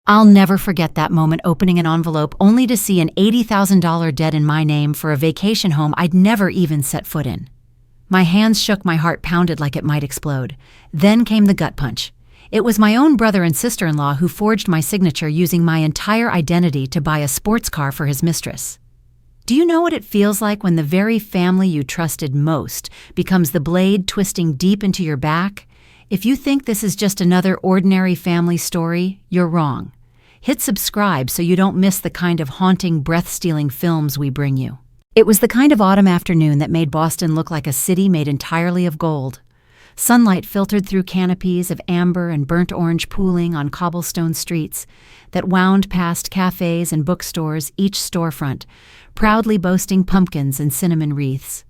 I'll never forget that moment opening an envelope only to see an $80,000 debt in my name for a vacation home I'd never even set foot in. My hands shook, my heart pounded like it might explode. Then came the gut punch. It was my own brother and sister-in-law who forged my signature using my entire identity to buy a sports car for his mistress. Do you know what it feels like when the very family you trusted most becomes the blade twisting deep into your back? If you think this is just another ordinary family story, you're wrong. Hit subscribe so you don't miss the kind of haunting, breath-stealing films we bring you. It was the kind of autumn afternoon that made Boston look like a city made entirely of gold. Sunlight filtered through canopies of amber and burnt orange pooling on cobblestone streets that wound past cafes and bookstores, each storefront proudly boasting pumpkins and cinnamon wreaths.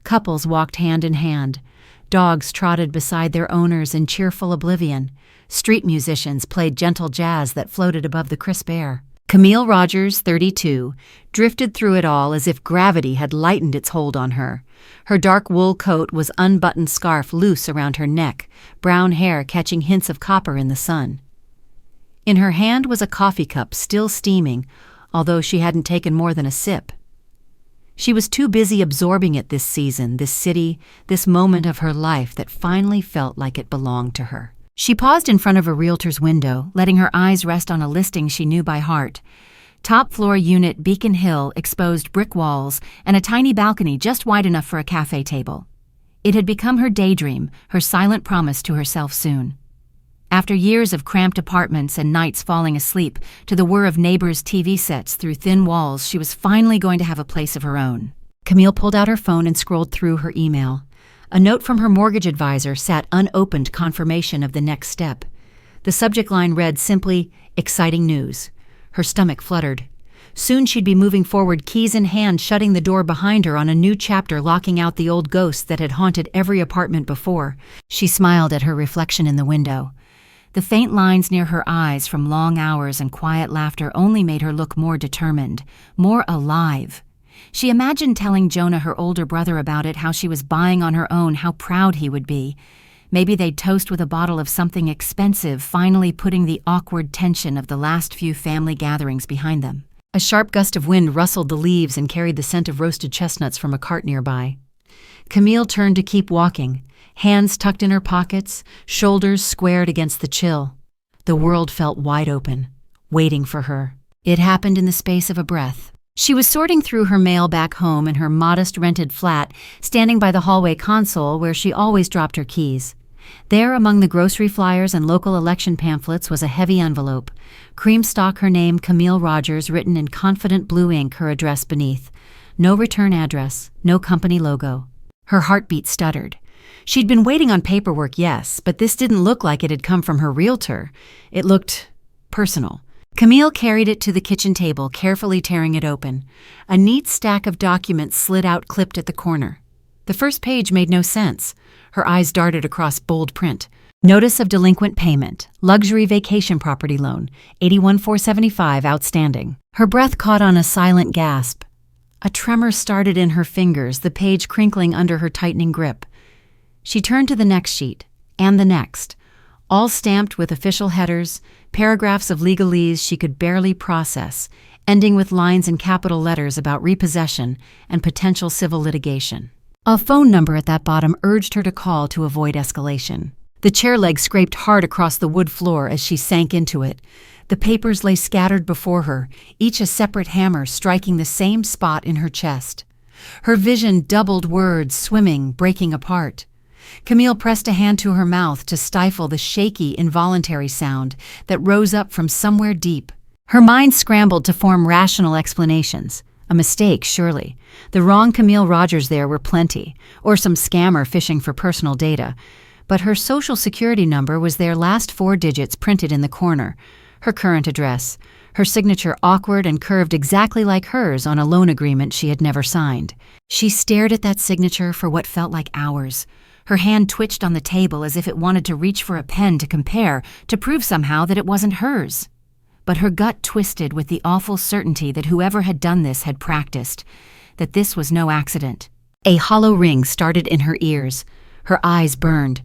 Couples walked hand in hand. Dogs trotted beside their owners in cheerful oblivion. Street musicians played gentle jazz that floated above the crisp air. Camille Rogers, 32, drifted through it all as if gravity had lightened its hold on her. Her dark wool coat was unbuttoned scarf loose around her neck, brown hair catching hints of copper in the sun. In her hand was a coffee cup still steaming, although she hadn't taken more than a sip. She was too busy absorbing it this season, this city, this moment of her life that finally felt like it belonged to her. She paused in front of a realtor's window, letting her eyes rest on a listing she knew by heart. Top-floor unit, Beacon Hill, exposed brick walls, and a tiny balcony just wide enough for a cafe table. It had become her daydream, her silent promise to herself soon. After years of cramped apartments and nights falling asleep to the whir of neighbors' TV sets through thin walls, she was finally going to have a place of her own. Camille pulled out her phone and scrolled through her email. A note from her mortgage advisor sat unopened, confirmation of the next step. The subject line read simply, "Exciting news." Her stomach fluttered. Soon she'd be moving forward, keys in hand, shutting the door behind her on a new chapter, locking out the old ghosts that had haunted every apartment before. She smiled at her reflection in the window. The faint lines near her eyes from long hours and quiet laughter only made her look more determined, more alive. She imagined telling Jonah, her older brother, about it, how she was buying on her own, how proud he would be. Maybe they'd toast with a bottle of something expensive, finally putting the awkward tension of the last few family gatherings behind them. A sharp gust of wind rustled the leaves and carried the scent of roasted chestnuts from a cart nearby. Camille turned to keep walking, hands tucked in her pockets, shoulders squared against the chill. The world felt wide open, waiting for her. It happened in the space of a breath. She was sorting through her mail back home in her modest rented flat, standing by the hallway console where she always dropped her keys. There, among the grocery flyers and local election pamphlets, was a heavy envelope. Cream stock, her name, Camille Rogers, written in confident blue ink, her address beneath. No return address, no company logo. Her heartbeat stuttered. She'd been waiting on paperwork, yes, but this didn't look like it had come from her realtor. It looked personal. Camille carried it to the kitchen table, carefully tearing it open. A neat stack of documents slid out, clipped at the corner. The first page made no sense. Her eyes darted across bold print. Notice of delinquent payment. Luxury vacation property loan. $81,475 outstanding. Her breath caught on a silent gasp. A tremor started in her fingers, the page crinkling under her tightening grip. She turned to the next sheet, and the next, all stamped with official headers, paragraphs of legalese she could barely process, ending with lines in capital letters about repossession and potential civil litigation. A phone number at that bottom urged her to call to avoid escalation. The chair leg scraped hard across the wood floor as she sank into it. The papers lay scattered before her, each a separate hammer striking the same spot in her chest. Her vision doubled, words swimming, breaking apart. Camille pressed a hand to her mouth to stifle the shaky, involuntary sound that rose up from somewhere deep. Her mind scrambled to form rational explanations. A mistake, surely. The wrong Camille Rogers there were plenty, or some scammer fishing for personal data. But her social security number was their last 4 digits printed in the corner. Her current address. Her signature awkward and curved exactly like hers on a loan agreement she had never signed. She stared at that signature for what felt like hours. Her hand twitched on the table as if it wanted to reach for a pen to compare, to prove somehow that it wasn't hers. But her gut twisted with the awful certainty that whoever had done this had practiced, that this was no accident. A hollow ring started in her ears. Her eyes burned.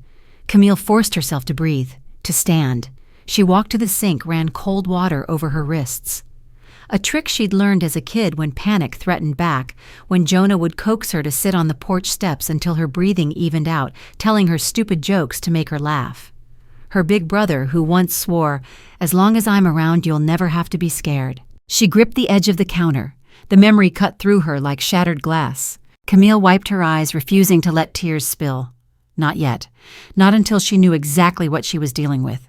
Camille forced herself to breathe, to stand. She walked to the sink, ran cold water over her wrists. A trick she'd learned as a kid when panic threatened back, when Jonah would coax her to sit on the porch steps until her breathing evened out, telling her stupid jokes to make her laugh. Her big brother, who once swore, "As long as I'm around, you'll never have to be scared." She gripped the edge of the counter. The memory cut through her like shattered glass. Camille wiped her eyes, refusing to let tears spill. Not yet. Not until she knew exactly what she was dealing with.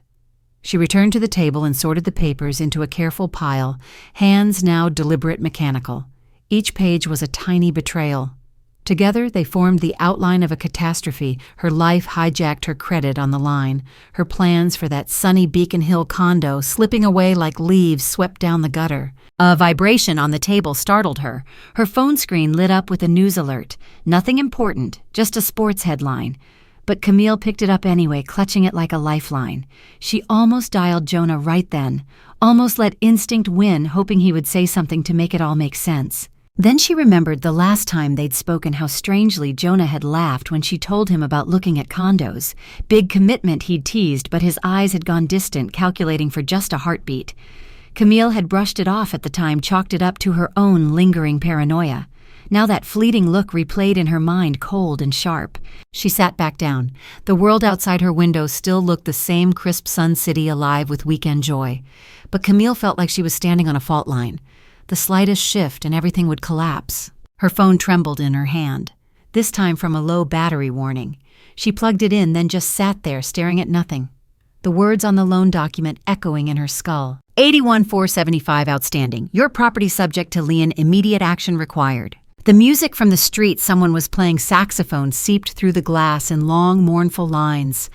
She returned to the table and sorted the papers into a careful pile, hands now deliberate, mechanical. Each page was a tiny betrayal. Together, they formed the outline of a catastrophe. Her life hijacked her credit on the line, her plans for that sunny Beacon Hill condo slipping away like leaves swept down the gutter. A vibration on the table startled her. Her phone screen lit up with a news alert. Nothing important, just a sports headline. But Camille picked it up anyway, clutching it like a lifeline. She almost dialed Jonah right then, almost let instinct win, hoping he would say something to make it all make sense. Then she remembered the last time they'd spoken, how strangely Jonah had laughed when she told him about looking at condos. Big commitment, he'd teased, but his eyes had gone distant, calculating for just a heartbeat. Camille had brushed it off at the time, chalked it up to her own lingering paranoia. Now that fleeting look replayed in her mind, cold and sharp. She sat back down. The world outside her window still looked the same crisp sun city, alive with weekend joy. But Camille felt like she was standing on a fault line. The slightest shift and everything would collapse. Her phone trembled in her hand, this time from a low battery warning. She plugged it in, then just sat there staring at nothing. The words on the loan document echoing in her skull. 81,475 outstanding. Your property subject to lien. Immediate action required. The music from the street, someone was playing saxophone, seeped through the glass in long, mournful lines.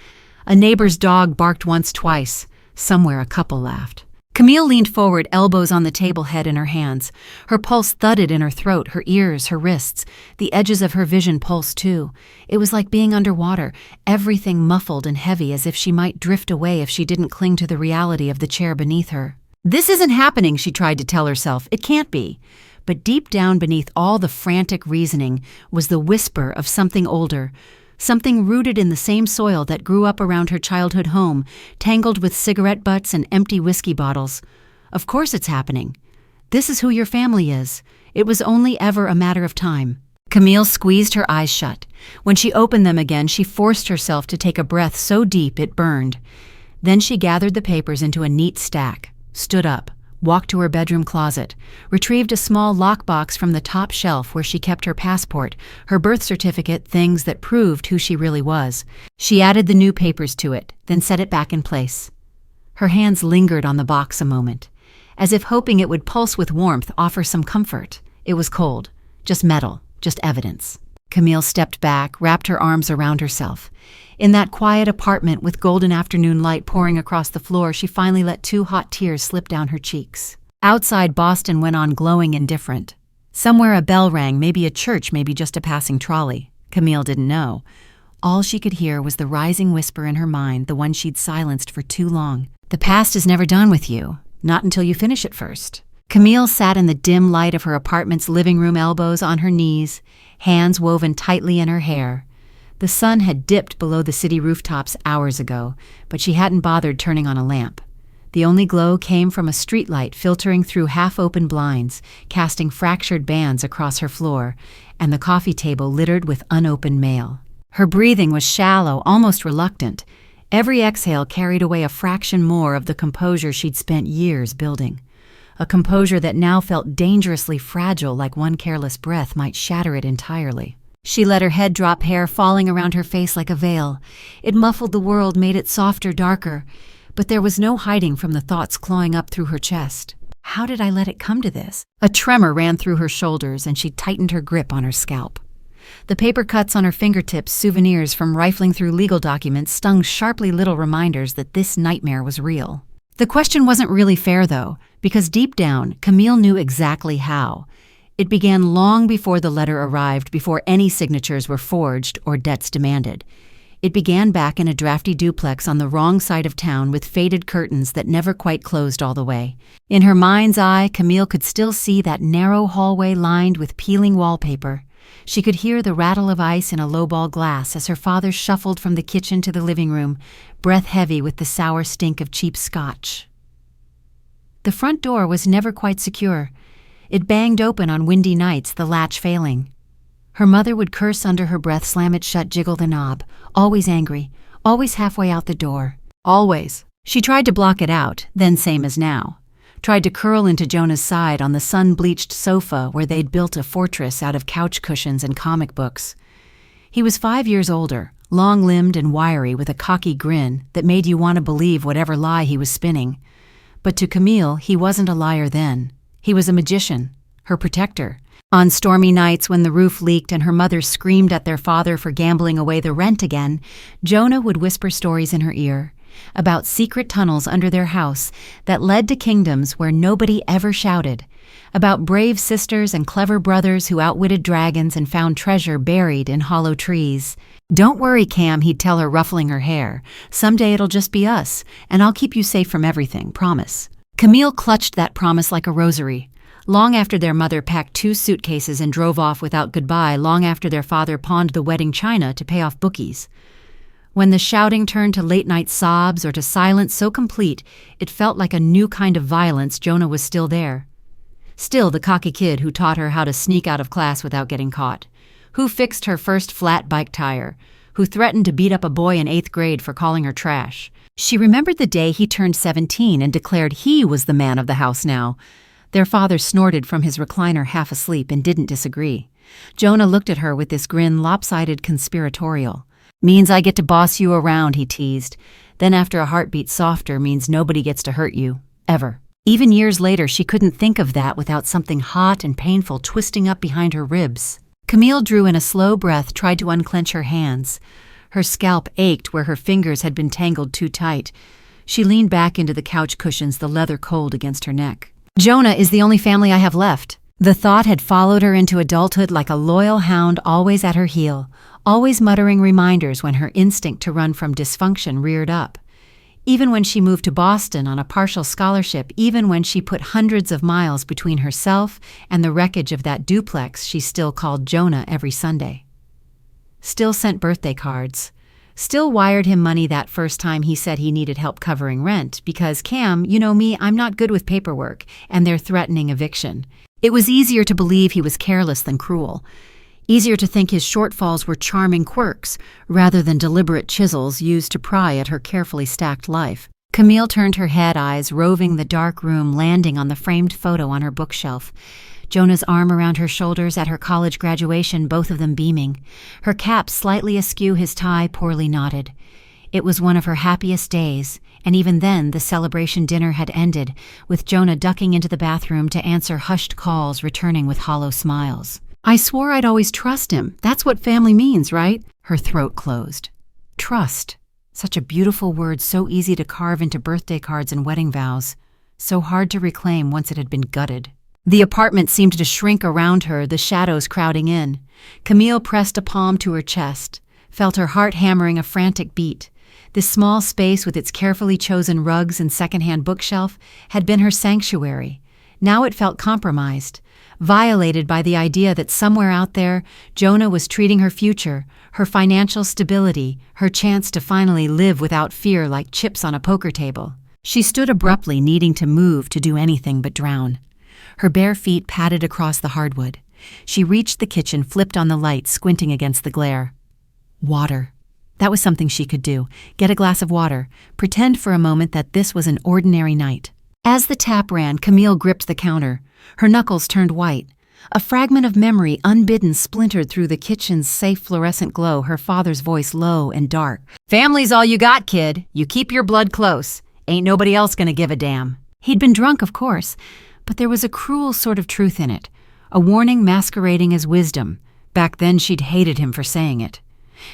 A neighbor's dog barked once, twice. Somewhere a couple laughed. Camille leaned forward, elbows on the table, head in her hands. Her pulse thudded in her throat, her ears, her wrists. The edges of her vision pulsed too. It was like being underwater, everything muffled and heavy, as if she might drift away if she didn't cling to the reality of the chair beneath her. This isn't happening, she tried to tell herself. It can't be. But deep down beneath all the frantic reasoning was the whisper of something older, something rooted in the same soil that grew up around her childhood home, tangled with cigarette butts and empty whiskey bottles. Of course it's happening. This is who your family is. It was only ever a matter of time. Camille squeezed her eyes shut. When she opened them again, she forced herself to take a breath so deep it burned. Then she gathered the papers into a neat stack, stood up, walked to her bedroom closet, retrieved a small lockbox from the top shelf where she kept her passport, her birth certificate, things that proved who she really was. She added the new papers to it, then set it back in place. Her hands lingered on the box a moment, as if hoping it would pulse with warmth, offer some comfort. It was cold, just metal, just evidence. Camille stepped back, wrapped her arms around herself. In that quiet apartment with golden afternoon light pouring across the floor, she finally let 2 hot tears slip down her cheeks. Outside, Boston went on glowing indifferent. Somewhere a bell rang, maybe a church, maybe just a passing trolley. Camille didn't know. All she could hear was the rising whisper in her mind, the one she'd silenced for too long. The past is never done with you, not until you finish it first. Camille sat in the dim light of her apartment's living room, elbows on her knees, hands woven tightly in her hair. The sun had dipped below the city rooftops hours ago, but she hadn't bothered turning on a lamp. The only glow came from a streetlight filtering through half-open blinds, casting fractured bands across her floor, and the coffee table littered with unopened mail. Her breathing was shallow, almost reluctant. Every exhale carried away a fraction more of the composure she'd spent years building. A composure that now felt dangerously fragile, like one careless breath might shatter it entirely. She let her head drop, hair falling around her face like a veil. It muffled the world, made it softer, darker. But there was no hiding from the thoughts clawing up through her chest. How did I let it come to this? A tremor ran through her shoulders, and she tightened her grip on her scalp. The paper cuts on her fingertips, souvenirs from rifling through legal documents, stung sharply, little reminders that this nightmare was real. The question wasn't really fair, though, because deep down, Camille knew exactly how. It began long before the letter arrived, before any signatures were forged or debts demanded. It began back in a drafty duplex on the wrong side of town with faded curtains that never quite closed all the way. In her mind's eye, Camille could still see that narrow hallway lined with peeling wallpaper. She could hear the rattle of ice in a lowball glass as her father shuffled from the kitchen to the living room, breath heavy with the sour stink of cheap scotch. The front door was never quite secure. It banged open on windy nights, the latch failing. Her mother would curse under her breath, slam it shut, jiggle the knob. Always angry, always halfway out the door. Always. She tried to block it out, then same as now. Tried to curl into Jonah's side on the sun-bleached sofa where they'd built a fortress out of couch cushions and comic books. He was 5 years older, long-limbed and wiry with a cocky grin that made you want to believe whatever lie he was spinning. But to Camille, he wasn't a liar then. He was a magician, her protector. On stormy nights when the roof leaked and her mother screamed at their father for gambling away the rent again, Jonah would whisper stories in her ear about secret tunnels under their house that led to kingdoms where nobody ever shouted, about brave sisters and clever brothers who outwitted dragons and found treasure buried in hollow trees. "Don't worry, Cam," he'd tell her, ruffling her hair. "Someday it'll just be us, and I'll keep you safe from everything, promise." Camille clutched that promise like a rosary. Long after their mother packed 2 suitcases and drove off without goodbye, long after their father pawned the wedding china to pay off bookies. When the shouting turned to late-night sobs or to silence so complete it felt like a new kind of violence, Jonah was still there. Still the cocky kid who taught her how to sneak out of class without getting caught, who fixed her first flat bike tire, who threatened to beat up a boy in 8th grade for calling her trash. She remembered the day he turned 17 and declared he was the man of the house now. Their father snorted from his recliner half asleep and didn't disagree. Jonah looked at her with this grin, lopsided conspiratorial. "Means I get to boss you around," he teased. Then after a heartbeat softer, "means nobody gets to hurt you. Ever." Even years later, she couldn't think of that without something hot and painful twisting up behind her ribs. Camille drew in a slow breath, tried to unclench her hands. Her scalp ached where her fingers had been tangled too tight. She leaned back into the couch cushions, the leather cold against her neck. "Jonah is the only family I have left." The thought had followed her into adulthood like a loyal hound, always at her heel, always muttering reminders when her instinct to run from dysfunction reared up. Even when she moved to Boston on a partial scholarship, even when she put hundreds of miles between herself and the wreckage of that duplex she still called Jonah every Sunday. Still sent birthday cards. Still wired him money that first time he said he needed help covering rent because, "Cam, you know me, I'm not good with paperwork," and their threatening eviction. It was easier to believe he was careless than cruel. Easier to think his shortfalls were charming quirks rather than deliberate chisels used to pry at her carefully stacked life. Camille turned her head, eyes roving the dark room, landing on the framed photo on her bookshelf. Jonah's arm around her shoulders at her college graduation, both of them beaming. Her cap slightly askew, his tie poorly knotted. It was one of her happiest days, and even then the celebration dinner had ended, with Jonah ducking into the bathroom to answer hushed calls, returning with hollow smiles. "I swore I'd always trust him. That's what family means, right?" Her throat closed. Trust. Such a beautiful word, so easy to carve into birthday cards and wedding vows. So hard to reclaim once it had been gutted. The apartment seemed to shrink around her, the shadows crowding in. Camille pressed a palm to her chest, felt her heart hammering a frantic beat. This small space with its carefully chosen rugs and secondhand bookshelf had been her sanctuary. Now it felt compromised, violated by the idea that somewhere out there, Jonah was treating her future, her financial stability, her chance to finally live without fear like chips on a poker table. She stood abruptly, needing to move, to do anything but drown. Her bare feet padded across the hardwood. She reached the kitchen, flipped on the light, squinting against the glare. Water. That was something she could do. Get a glass of water. Pretend for a moment that this was an ordinary night. As the tap ran, Camille gripped the counter. Her knuckles turned white. A fragment of memory, unbidden, splintered through the kitchen's safe fluorescent glow, her father's voice low and dark. "Family's all you got, kid. You keep your blood close. Ain't nobody else gonna give a damn." He'd been drunk, of course, but there was a cruel sort of truth in it, a warning masquerading as wisdom. Back then she'd hated him for saying it.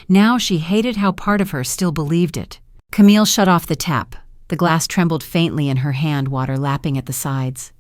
Now she hated how part of her still believed it. Camille shut off the tap. The glass trembled faintly in her hand, water lapping at the sides.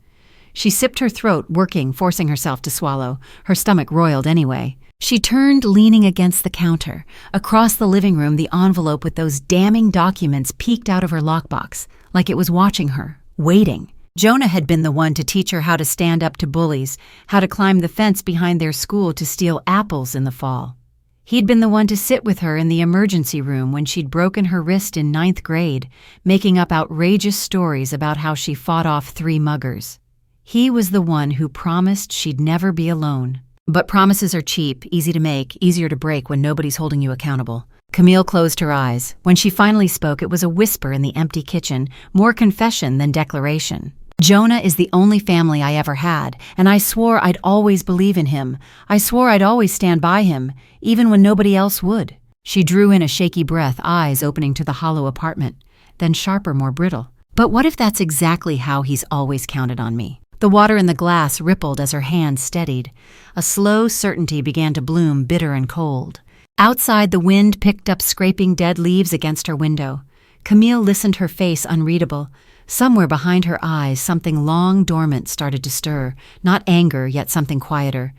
She sipped her throat, working, forcing herself to swallow. Her stomach roiled anyway. She turned, leaning against the counter. Across the living room, the envelope with those damning documents peeked out of her lockbox, like it was watching her, waiting. Jonah had been the one to teach her how to stand up to bullies, how to climb the fence behind their school to steal apples in the fall. He'd been the one to sit with her in the emergency room when she'd broken her wrist in 9th grade, making up outrageous stories about how she fought off 3 muggers. He was the one who promised she'd never be alone. But promises are cheap, easy to make, easier to break when nobody's holding you accountable. Camille closed her eyes. When she finally spoke, it was a whisper in the empty kitchen, more confession than declaration. Jonah is the only family I ever had, and I swore I'd always believe in him. I swore I'd always stand by him, even when nobody else would. She drew in a shaky breath, eyes opening to the hollow apartment, then sharper, more brittle. But what if that's exactly how he's always counted on me? The water in the glass rippled as her hand steadied. A slow certainty began to bloom, bitter and cold. Outside, the wind picked up scraping dead leaves against her window. Camille listened, her face unreadable. Somewhere behind her eyes, something long dormant started to stir, not anger, yet something quieter.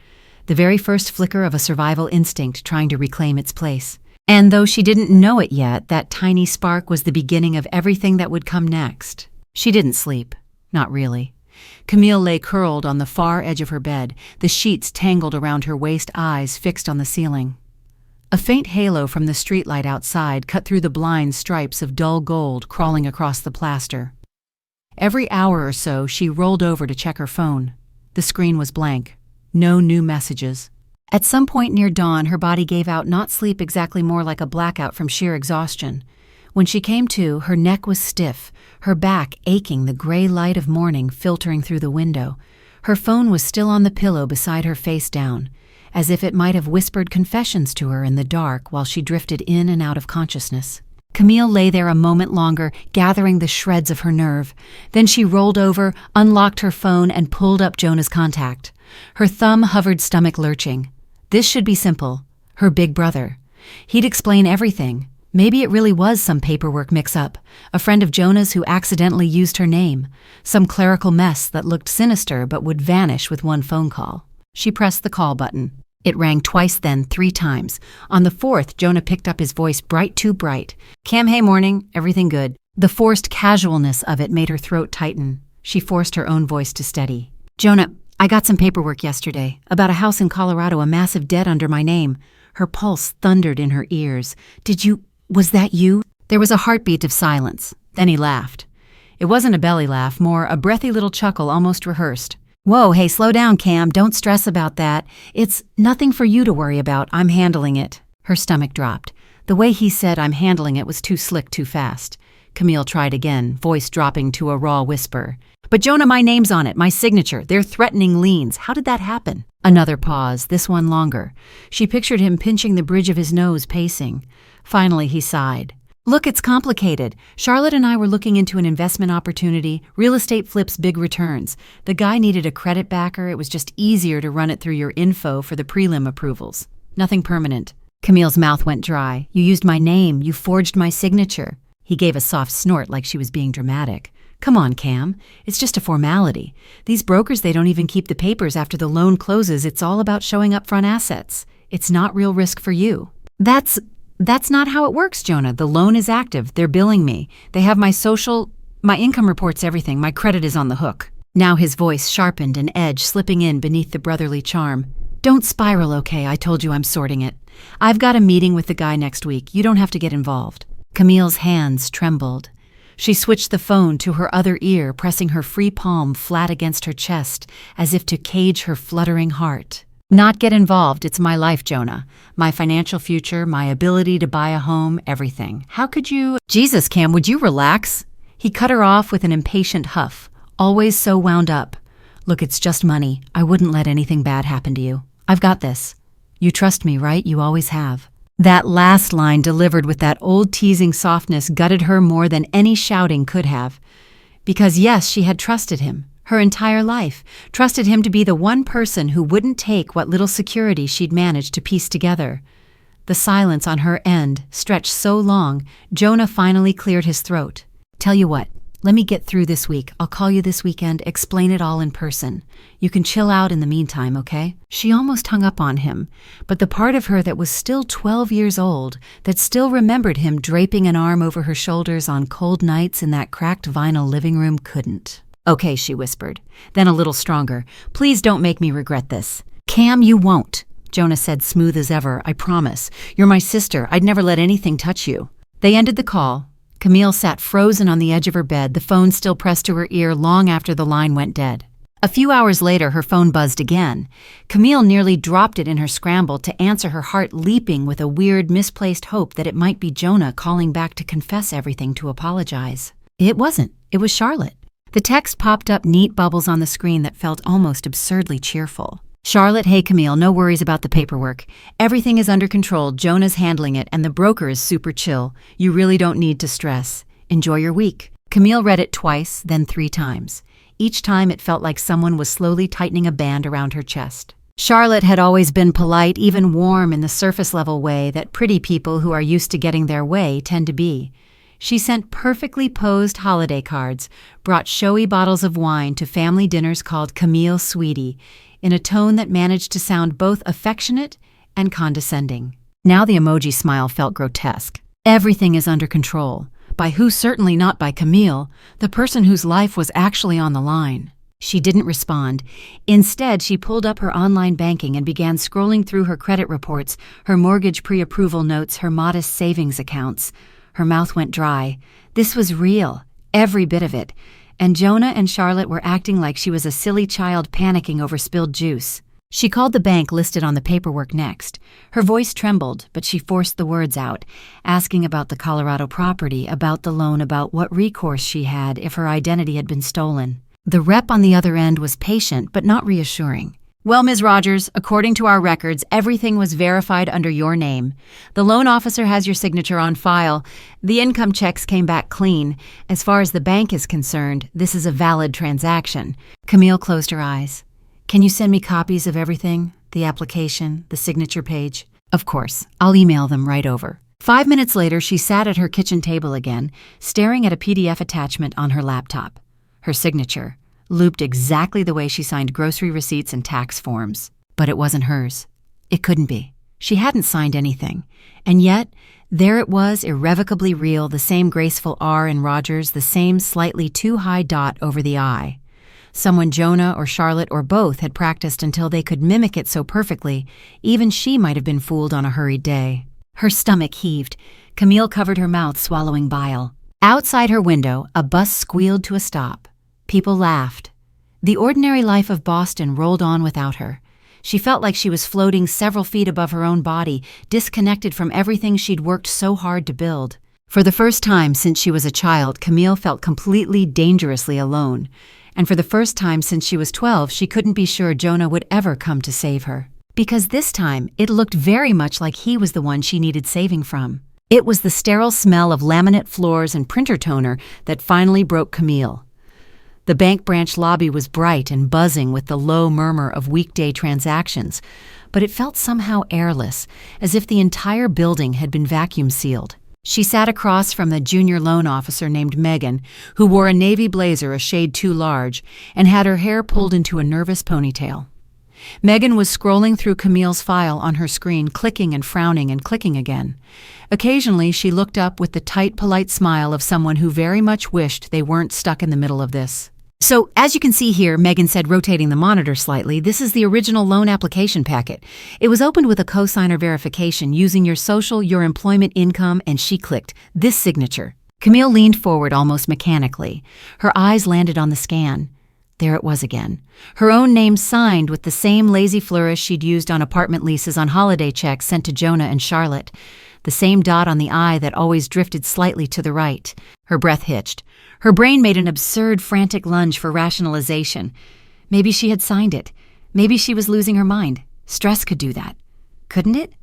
The very first flicker of a survival instinct trying to reclaim its place. And though she didn't know it yet, that tiny spark was the beginning of everything that would come next. She didn't sleep. Not really. Camille lay curled on the far edge of her bed, the sheets tangled around her waist, eyes fixed on the ceiling. A faint halo from the streetlight outside cut through the blind stripes of dull gold crawling across the plaster. Every hour or so, she rolled over to check her phone. The screen was blank. No new messages. At some point near dawn, her body gave out, not sleep exactly, more like a blackout from sheer exhaustion. When she came to, her neck was stiff, her back aching, the gray light of morning filtering through the window. Her phone was still on the pillow beside her, face down, as if it might have whispered confessions to her in the dark while she drifted in and out of consciousness. Camille lay there a moment longer, gathering the shreds of her nerve. Then she rolled over, unlocked her phone, and pulled up Jonah's contact. Her thumb hovered, stomach lurching. This should be simple. Her big brother. He'd explain everything. Maybe it really was some paperwork mix-up, a friend of Jonah's who accidentally used her name, some clerical mess that looked sinister but would vanish with one phone call. She pressed the call button. It rang twice, then 3 times. On the 4th, Jonah picked up, his voice bright, too bright. "Cam, hey, morning. Everything good." The forced casualness of it made her throat tighten. She forced her own voice to steady. "Jonah, I got some paperwork yesterday. About a house in Colorado, a massive debt under my name." Her pulse thundered in her ears. Was that you?" There was a heartbeat of silence. Then he laughed. It wasn't a belly laugh, more a breathy little chuckle, almost rehearsed. "Whoa, hey, slow down, Cam. Don't stress about that. It's nothing for you to worry about. I'm handling it." Her stomach dropped. The way he said "I'm handling it" was too slick, too fast. Camille tried again, voice dropping to a raw whisper. "But Jonah, my name's on it, my signature. They're threatening liens. How did that happen?" Another pause, this one longer. She pictured him pinching the bridge of his nose, pacing. Finally, he sighed. "Look, it's complicated. Charlotte and I were looking into an investment opportunity. Real estate flips, big returns. The guy needed a credit backer. It was just easier to run it through your info for the prelim approvals. Nothing permanent." Camille's mouth went dry. "You used my name. You forged my signature." He gave a soft snort like she was being dramatic. "Come on, Cam. It's just a formality. These brokers, they don't even keep the papers after the loan closes. It's all about showing upfront assets. It's not real risk for you." That's not how it works, Jonah. The loan is active. They're billing me. They have my social, my income reports, everything. My credit is on the hook. Now his voice sharpened, an edge slipping in beneath the brotherly charm. "Don't spiral, okay? I told you I'm sorting it. I've got a meeting with the guy next week. You don't have to get involved." Camille's hands trembled. She switched the phone to her other ear, pressing her free palm flat against her chest, as if to cage her fluttering heart. "Not get involved. It's my life, Jonah. My financial future, my ability to buy a home, everything. How could you—" "Jesus, Cam, would you relax?" He cut her off with an impatient huff. Always so wound up. "Look, it's just money. I wouldn't let anything bad happen to you. I've got this. You trust me, right? You always have." That last line, delivered with that old teasing softness, gutted her more than any shouting could have. Because yes, she had trusted him. Her entire life, trusted him to be the one person who wouldn't take what little security she'd managed to piece together. The silence on her end stretched so long, Jonah finally cleared his throat. "Tell you what, let me get through this week. I'll call you this weekend, explain it all in person. You can chill out in the meantime, okay?" She almost hung up on him, but the part of her that was still 12 years old, that still remembered him draping an arm over her shoulders on cold nights in that cracked vinyl living room, couldn't. "Okay," she whispered. Then a little stronger, "Please don't make me regret this." "Cam, you won't," Jonah said, smooth as ever. "I promise. You're my sister. I'd never let anything touch you." They ended the call. Camille sat frozen on the edge of her bed, the phone still pressed to her ear long after the line went dead. A few hours later, her phone buzzed again. Camille nearly dropped it in her scramble to answer, her heart leaping with a weird, misplaced hope that it might be Jonah calling back to confess everything, to apologize. It wasn't. It was Charlotte. The text popped up, neat bubbles on the screen that felt almost absurdly cheerful. "Charlotte, hey Camille, no worries about the paperwork. Everything is under control. Jonah's handling it, and the broker is super chill. You really don't need to stress. Enjoy your week." Camille read it twice, then 3 times. Each time it felt like someone was slowly tightening a band around her chest. Charlotte had always been polite, even warm in the surface-level way that pretty people who are used to getting their way tend to be. She sent perfectly posed holiday cards, brought showy bottles of wine to family dinners called Camille Sweetie, in a tone that managed to sound both affectionate and condescending. Now the emoji smile felt grotesque. Everything is under control. By who? Certainly not by Camille, the person whose life was actually on the line. She didn't respond. Instead, she pulled up her online banking and began scrolling through her credit reports, her mortgage pre-approval notes, her modest savings accounts. Her mouth went dry. This was real, every bit of it. And Jonah and Charlotte were acting like she was a silly child panicking over spilled juice. She called the bank listed on the paperwork next. Her voice trembled, but she forced the words out, asking about the Colorado property, about the loan, about what recourse she had if her identity had been stolen. The rep on the other end was patient, but not reassuring. "Well, Ms. Rogers, according to our records, everything was verified under your name. The loan officer has your signature on file. The income checks came back clean. As far as the bank is concerned, this is a valid transaction." Camille closed her eyes. "Can you send me copies of everything? The application, the signature page?" "Of course. I'll email them right over." 5 minutes later, she sat at her kitchen table again, staring at a PDF attachment on her laptop. Her signature, looped exactly the way she signed grocery receipts and tax forms. But it wasn't hers. It couldn't be. She hadn't signed anything. And yet, there it was, irrevocably real, the same graceful R in Rogers, the same slightly too high dot over the I. Someone Jonah or Charlotte or both had practiced until they could mimic it so perfectly, even she might have been fooled on a hurried day. Her stomach heaved. Camille covered her mouth, swallowing bile. Outside her window, a bus squealed to a stop. People laughed. The ordinary life of Boston rolled on without her. She felt like she was floating several feet above her own body, disconnected from everything she'd worked so hard to build. For the first time since she was a child, Camille felt completely, dangerously alone. And for the first time since she was 12, she couldn't be sure Jonah would ever come to save her. Because this time, it looked very much like he was the one she needed saving from. It was the sterile smell of laminate floors and printer toner that finally broke Camille. The bank branch lobby was bright and buzzing with the low murmur of weekday transactions, but it felt somehow airless, as if the entire building had been vacuum sealed. She sat across from the junior loan officer named Megan, who wore a navy blazer a shade too large and had her hair pulled into a nervous ponytail. Megan was scrolling through Camille's file on her screen, clicking and frowning and clicking again. Occasionally, she looked up with the tight, polite smile of someone who very much wished they weren't stuck in the middle of this. "So, as you can see here," Megan said, rotating the monitor slightly, "this is the original loan application packet. It was opened with a cosigner verification using your social, your employment income," and she clicked, "this signature." Camille leaned forward almost mechanically. Her eyes landed on the scan. There it was again. Her own name signed with the same lazy flourish she'd used on apartment leases, on holiday checks sent to Jonah and Charlotte. The same dot on the I that always drifted slightly to the right. Her breath hitched. Her brain made an absurd, frantic lunge for rationalization. Maybe she had signed it. Maybe she was losing her mind. Stress could do that. Couldn't it?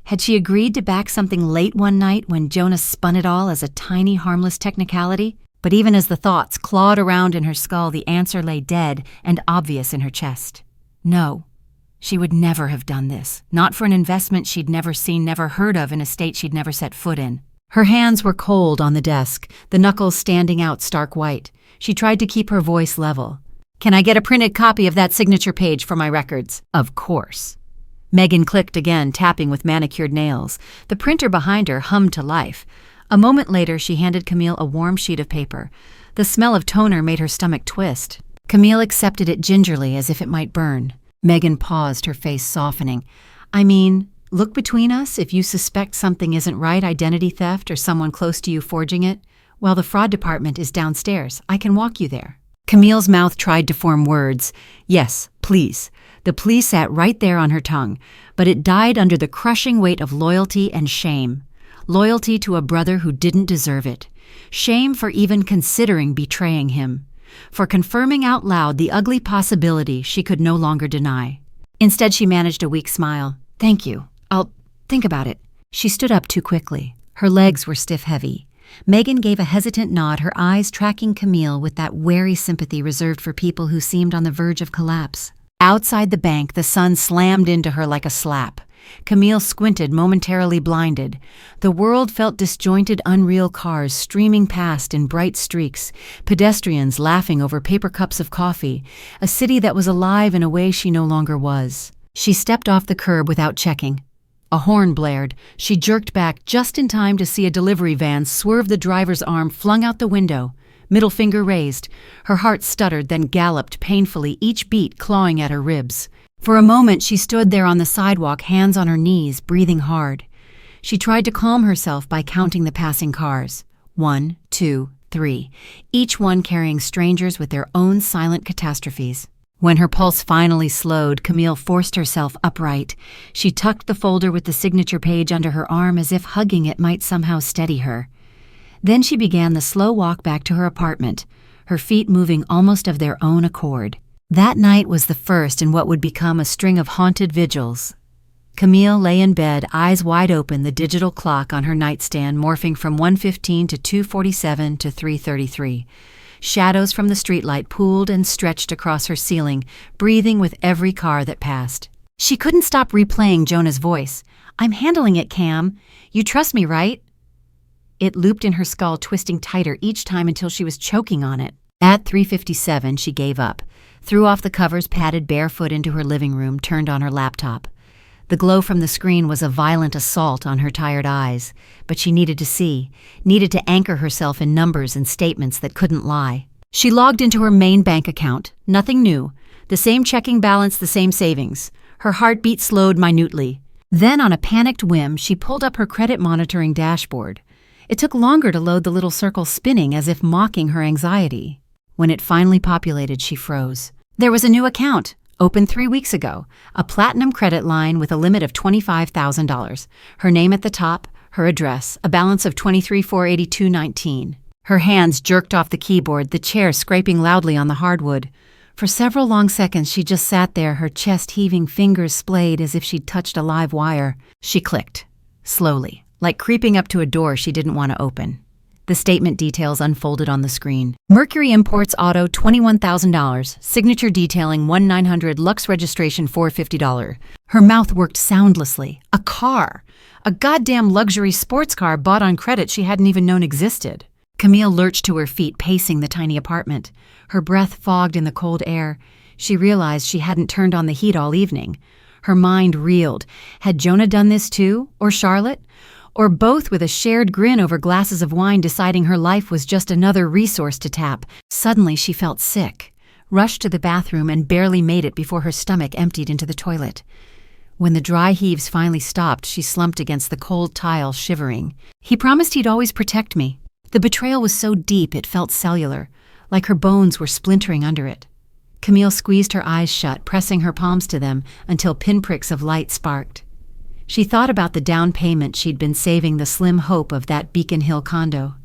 Had she agreed to back something late one night when Jonah spun it all as a tiny, harmless technicality? But even as the thoughts clawed around in her skull, the answer lay dead and obvious in her chest. No. She would never have done this. Not for an investment she'd never seen, never heard of, in a state she'd never set foot in. Her hands were cold on the desk, the knuckles standing out stark white. She tried to keep her voice level. "Can I get a printed copy of that signature page for my records?" "Of course." Megan clicked again, tapping with manicured nails. The printer behind her hummed to life. A moment later, she handed Camille a warm sheet of paper. The The smell of toner made her stomach twist. Camille accepted it gingerly as if it might burn. Megan paused, her face softening. I mean, look between us if you suspect something isn't right, identity theft or someone close to you forging it. Well, the fraud department is downstairs. I can walk you there. Camille's mouth tried to form words. Yes, please. The plea sat right there on her tongue, but it died under the crushing weight of loyalty and shame. Loyalty to a brother who didn't deserve it. Shame for even considering betraying him. For confirming out loud the ugly possibility she could no longer deny. Instead, she managed a weak smile. Thank you. I'll think about it. She stood up too quickly. Her legs were stiff-heavy. Megan gave a hesitant nod, her eyes tracking Camille with that wary sympathy reserved for people who seemed on the verge of collapse. Outside the bank, the sun slammed into her like a slap. Camille squinted, momentarily blinded. The world felt disjointed, unreal cars streaming past in bright streaks, pedestrians laughing over paper cups of coffee, a city that was alive in a way she no longer was. She stepped off the curb without checking. A horn blared. She jerked back just in time to see a delivery van swerve, the driver's arm flung out the window, middle finger raised. Her heart stuttered, then galloped painfully, each beat clawing at her ribs. For a moment she stood there on the sidewalk, hands on her knees, breathing hard. She tried to calm herself by counting the passing cars. 1, 2, 3, each one carrying strangers with their own silent catastrophes. When her pulse finally slowed, Camille forced herself upright. She tucked the folder with the signature page under her arm as if hugging it might somehow steady her. Then she began the slow walk back to her apartment, her feet moving almost of their own accord. That night was the first in what would become a string of haunted vigils. Camille lay in bed, eyes wide open, the digital clock on her nightstand morphing from 1:15 to 2:47 to 3:33. Shadows from the streetlight pooled and stretched across her ceiling, breathing with every car that passed. She couldn't stop replaying Jonah's voice. I'm handling it, Cam. You trust me, right? It looped in her skull, twisting tighter each time until she was choking on it. At 3:57, she gave up, threw off the covers, padded barefoot into her living room, turned on her laptop. The glow from the screen was a violent assault on her tired eyes, but she needed to see, needed to anchor herself in numbers and statements that couldn't lie. She logged into her main bank account. Nothing new. The same checking balance, the same savings. Her heartbeat slowed minutely. Then, on a panicked whim, she pulled up her credit monitoring dashboard. It took longer to load, the little circle spinning as if mocking her anxiety. When it finally populated, she froze. There was a new account, opened 3 weeks ago, a platinum credit line with a limit of $25,000. Her name at the top, her address, a balance of $23,482.19. Her hands jerked off the keyboard, the chair scraping loudly on the hardwood. For several long seconds, she just sat there, her chest heaving, fingers splayed as if she'd touched a live wire. She clicked, slowly, like creeping up to a door she didn't want to open. The statement details unfolded on the screen. Mercury Imports Auto, $21,000. Signature detailing 1-900, Lux registration $450. Her mouth worked soundlessly. A car! A goddamn luxury sports car bought on credit she hadn't even known existed. Camille lurched to her feet, pacing the tiny apartment. Her breath fogged in the cold air. She realized she hadn't turned on the heat all evening. Her mind reeled. Had Jonah done this too? Or Charlotte? Or both, with a shared grin over glasses of wine, deciding her life was just another resource to tap. Suddenly she felt sick, rushed to the bathroom, and barely made it before her stomach emptied into the toilet. When the dry heaves finally stopped, she slumped against the cold tile, shivering. He promised he'd always protect me. The betrayal was so deep it felt cellular, like her bones were splintering under it. Camille squeezed her eyes shut, pressing her palms to them until pinpricks of light sparked. She thought about the down payment she'd been saving, the slim hope of that Beacon Hill condo,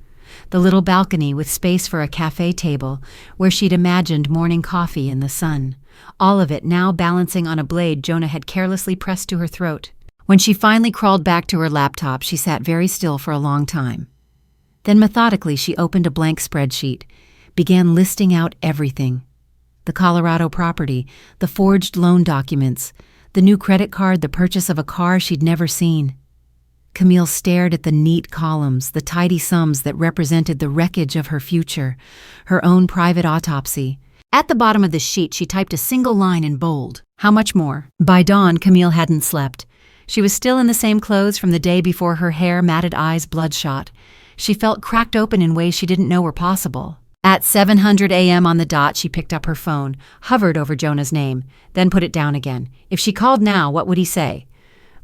the little balcony with space for a cafe table where she'd imagined morning coffee in the sun, all of it now balancing on a blade Jonah had carelessly pressed to her throat. When she finally crawled back to her laptop, she sat very still for a long time. Then methodically she opened a blank spreadsheet, began listing out everything. The Colorado property, the forged loan documents, the new credit card, the purchase of a car she'd never seen. Camille stared at the neat columns, the tidy sums that represented the wreckage of her future, her own private autopsy. At the bottom of the sheet, she typed a single line in bold. How much more? By dawn, Camille hadn't slept. She was still in the same clothes from the day before, her hair, matted eyes bloodshot. She felt cracked open in ways she didn't know were possible. At 7:00 a.m. on the dot, she picked up her phone, hovered over Jonah's name, then put it down again. If she called now, what would he say?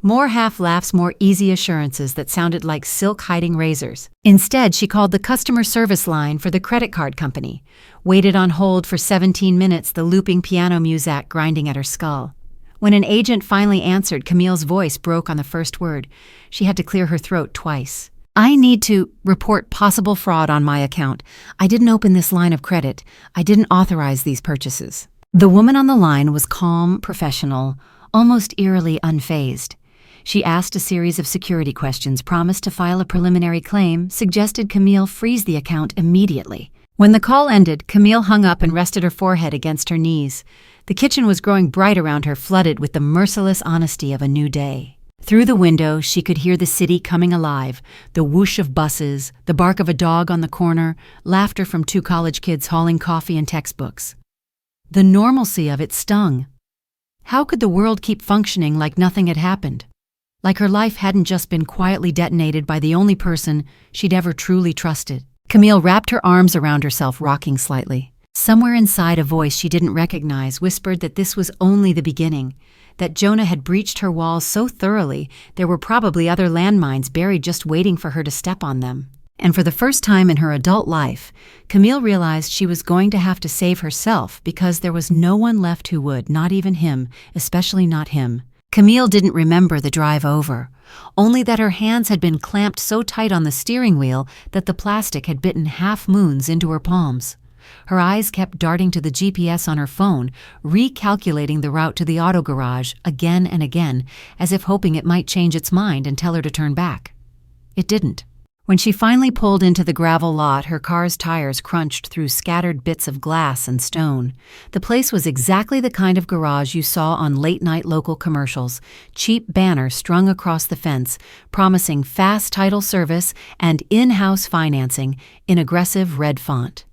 More half-laughs, more easy assurances that sounded like silk-hiding razors. Instead, she called the customer service line for the credit card company, waited on hold for 17 minutes, the looping piano music grinding at her skull. When an agent finally answered, Camille's voice broke on the first word. She had to clear her throat twice. I need to report possible fraud on my account. I didn't open this line of credit. I didn't authorize these purchases. The woman on the line was calm, professional, almost eerily unfazed. She asked a series of security questions, promised to file a preliminary claim, suggested Camille freeze the account immediately. When the call ended, Camille hung up and rested her forehead against her knees. The kitchen was growing bright around her, flooded with the merciless honesty of a new day. Through the window, she could hear the city coming alive, the whoosh of buses, the bark of a dog on the corner, laughter from two college kids hauling coffee and textbooks. The normalcy of it stung. How could the world keep functioning like nothing had happened? Like her life hadn't just been quietly detonated by the only person she'd ever truly trusted. Camille wrapped her arms around herself, rocking slightly. Somewhere inside, a voice she didn't recognize whispered that this was only the beginning, that Jonah had breached her walls so thoroughly there were probably other landmines buried just waiting for her to step on them. And for the first time in her adult life, Camille realized she was going to have to save herself because there was no one left who would, not even him, especially not him. Camille didn't remember the drive over, only that her hands had been clamped so tight on the steering wheel that the plastic had bitten half-moons into her palms. Her eyes kept darting to the GPS on her phone, recalculating the route to the auto garage again and again, as if hoping it might change its mind and tell her to turn back. It didn't. When she finally pulled into the gravel lot, her car's tires crunched through scattered bits of glass and stone. The place was exactly the kind of garage you saw on late-night local commercials, cheap banners strung across the fence, promising fast title service and in-house financing in aggressive red font.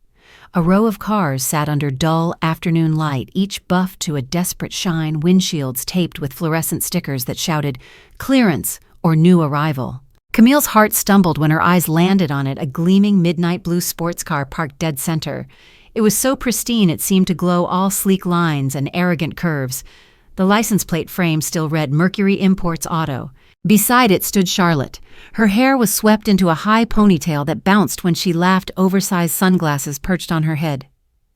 A row of cars sat under dull afternoon light, each buffed to a desperate shine, windshields taped with fluorescent stickers that shouted, "Clearance" or "New Arrival." Camille's heart stumbled when her eyes landed on it, a gleaming midnight blue sports car parked dead center. It was so pristine it seemed to glow all sleek lines and arrogant curves. The license plate frame still read Mercury Imports Auto. Beside it stood Charlotte. Her hair was swept into a high ponytail that bounced when she laughed, oversized sunglasses perched on her head.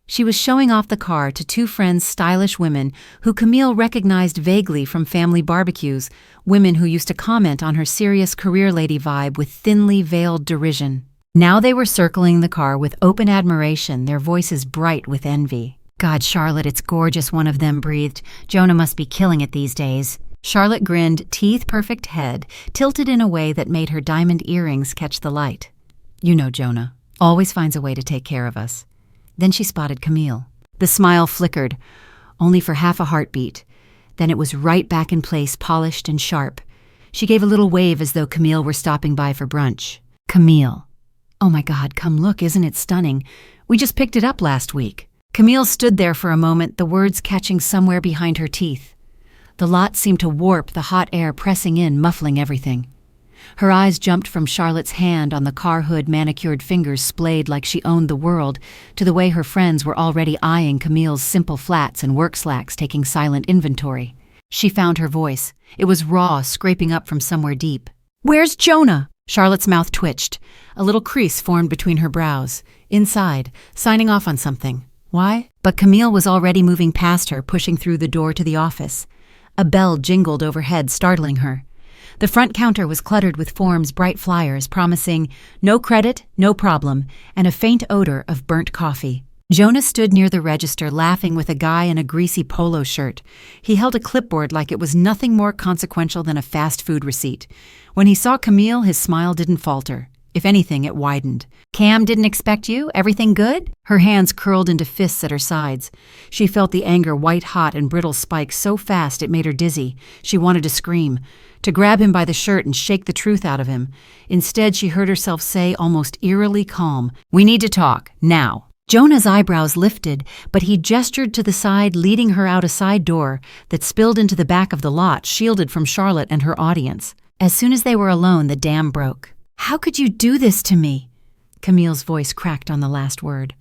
She was showing off the car to two friends, stylish women who Camille recognized vaguely from family barbecues, women who used to comment on her serious career lady vibe with thinly veiled derision. Now they were circling the car with open admiration, their voices bright with envy. "God, Charlotte, it's gorgeous," one of them breathed. "Jonah must be killing it these days." Charlotte grinned, teeth-perfect head, tilted in a way that made her diamond earrings catch the light. "You know Jonah. Always finds a way to take care of us." Then she spotted Camille. The smile flickered, only for half a heartbeat. Then it was right back in place, polished and sharp. She gave a little wave as though Camille were stopping by for brunch. "Camille. Oh my God, come look, isn't it stunning? We just picked it up last week." Camille stood there for a moment, the words catching somewhere behind her teeth. The lot seemed to warp, the hot air pressing in, muffling everything. Her eyes jumped from Charlotte's hand on the car hood, manicured fingers splayed like she owned the world, to the way her friends were already eyeing Camille's simple flats and work slacks, taking silent inventory. She found her voice. It was raw, scraping up from somewhere deep. "Where's Jonah?" Charlotte's mouth twitched. A little crease formed between her brows. Inside, signing off on something. Why? But Camille was already moving past her, pushing through the door to the office. A bell jingled overhead, startling her. The front counter was cluttered with forms, bright flyers promising no credit, no problem, and a faint odor of burnt coffee. Jonah stood near the register, laughing with a guy in a greasy polo shirt. He held a clipboard like it was nothing more consequential than a fast food receipt. When he saw Camille, his smile didn't falter. If anything, it widened. "Cam didn't expect you? Everything good?" Her hands curled into fists at her sides. She felt the anger white-hot and brittle spike so fast it made her dizzy. She wanted to scream, to grab him by the shirt and shake the truth out of him. Instead, she heard herself say, almost eerily calm, "We need to talk, now." Jonah's eyebrows lifted, but he gestured to the side, leading her out a side door that spilled into the back of the lot, shielded from Charlotte and her audience. As soon as they were alone, the dam broke. "How could you do this to me?" Camille's voice cracked on the last word.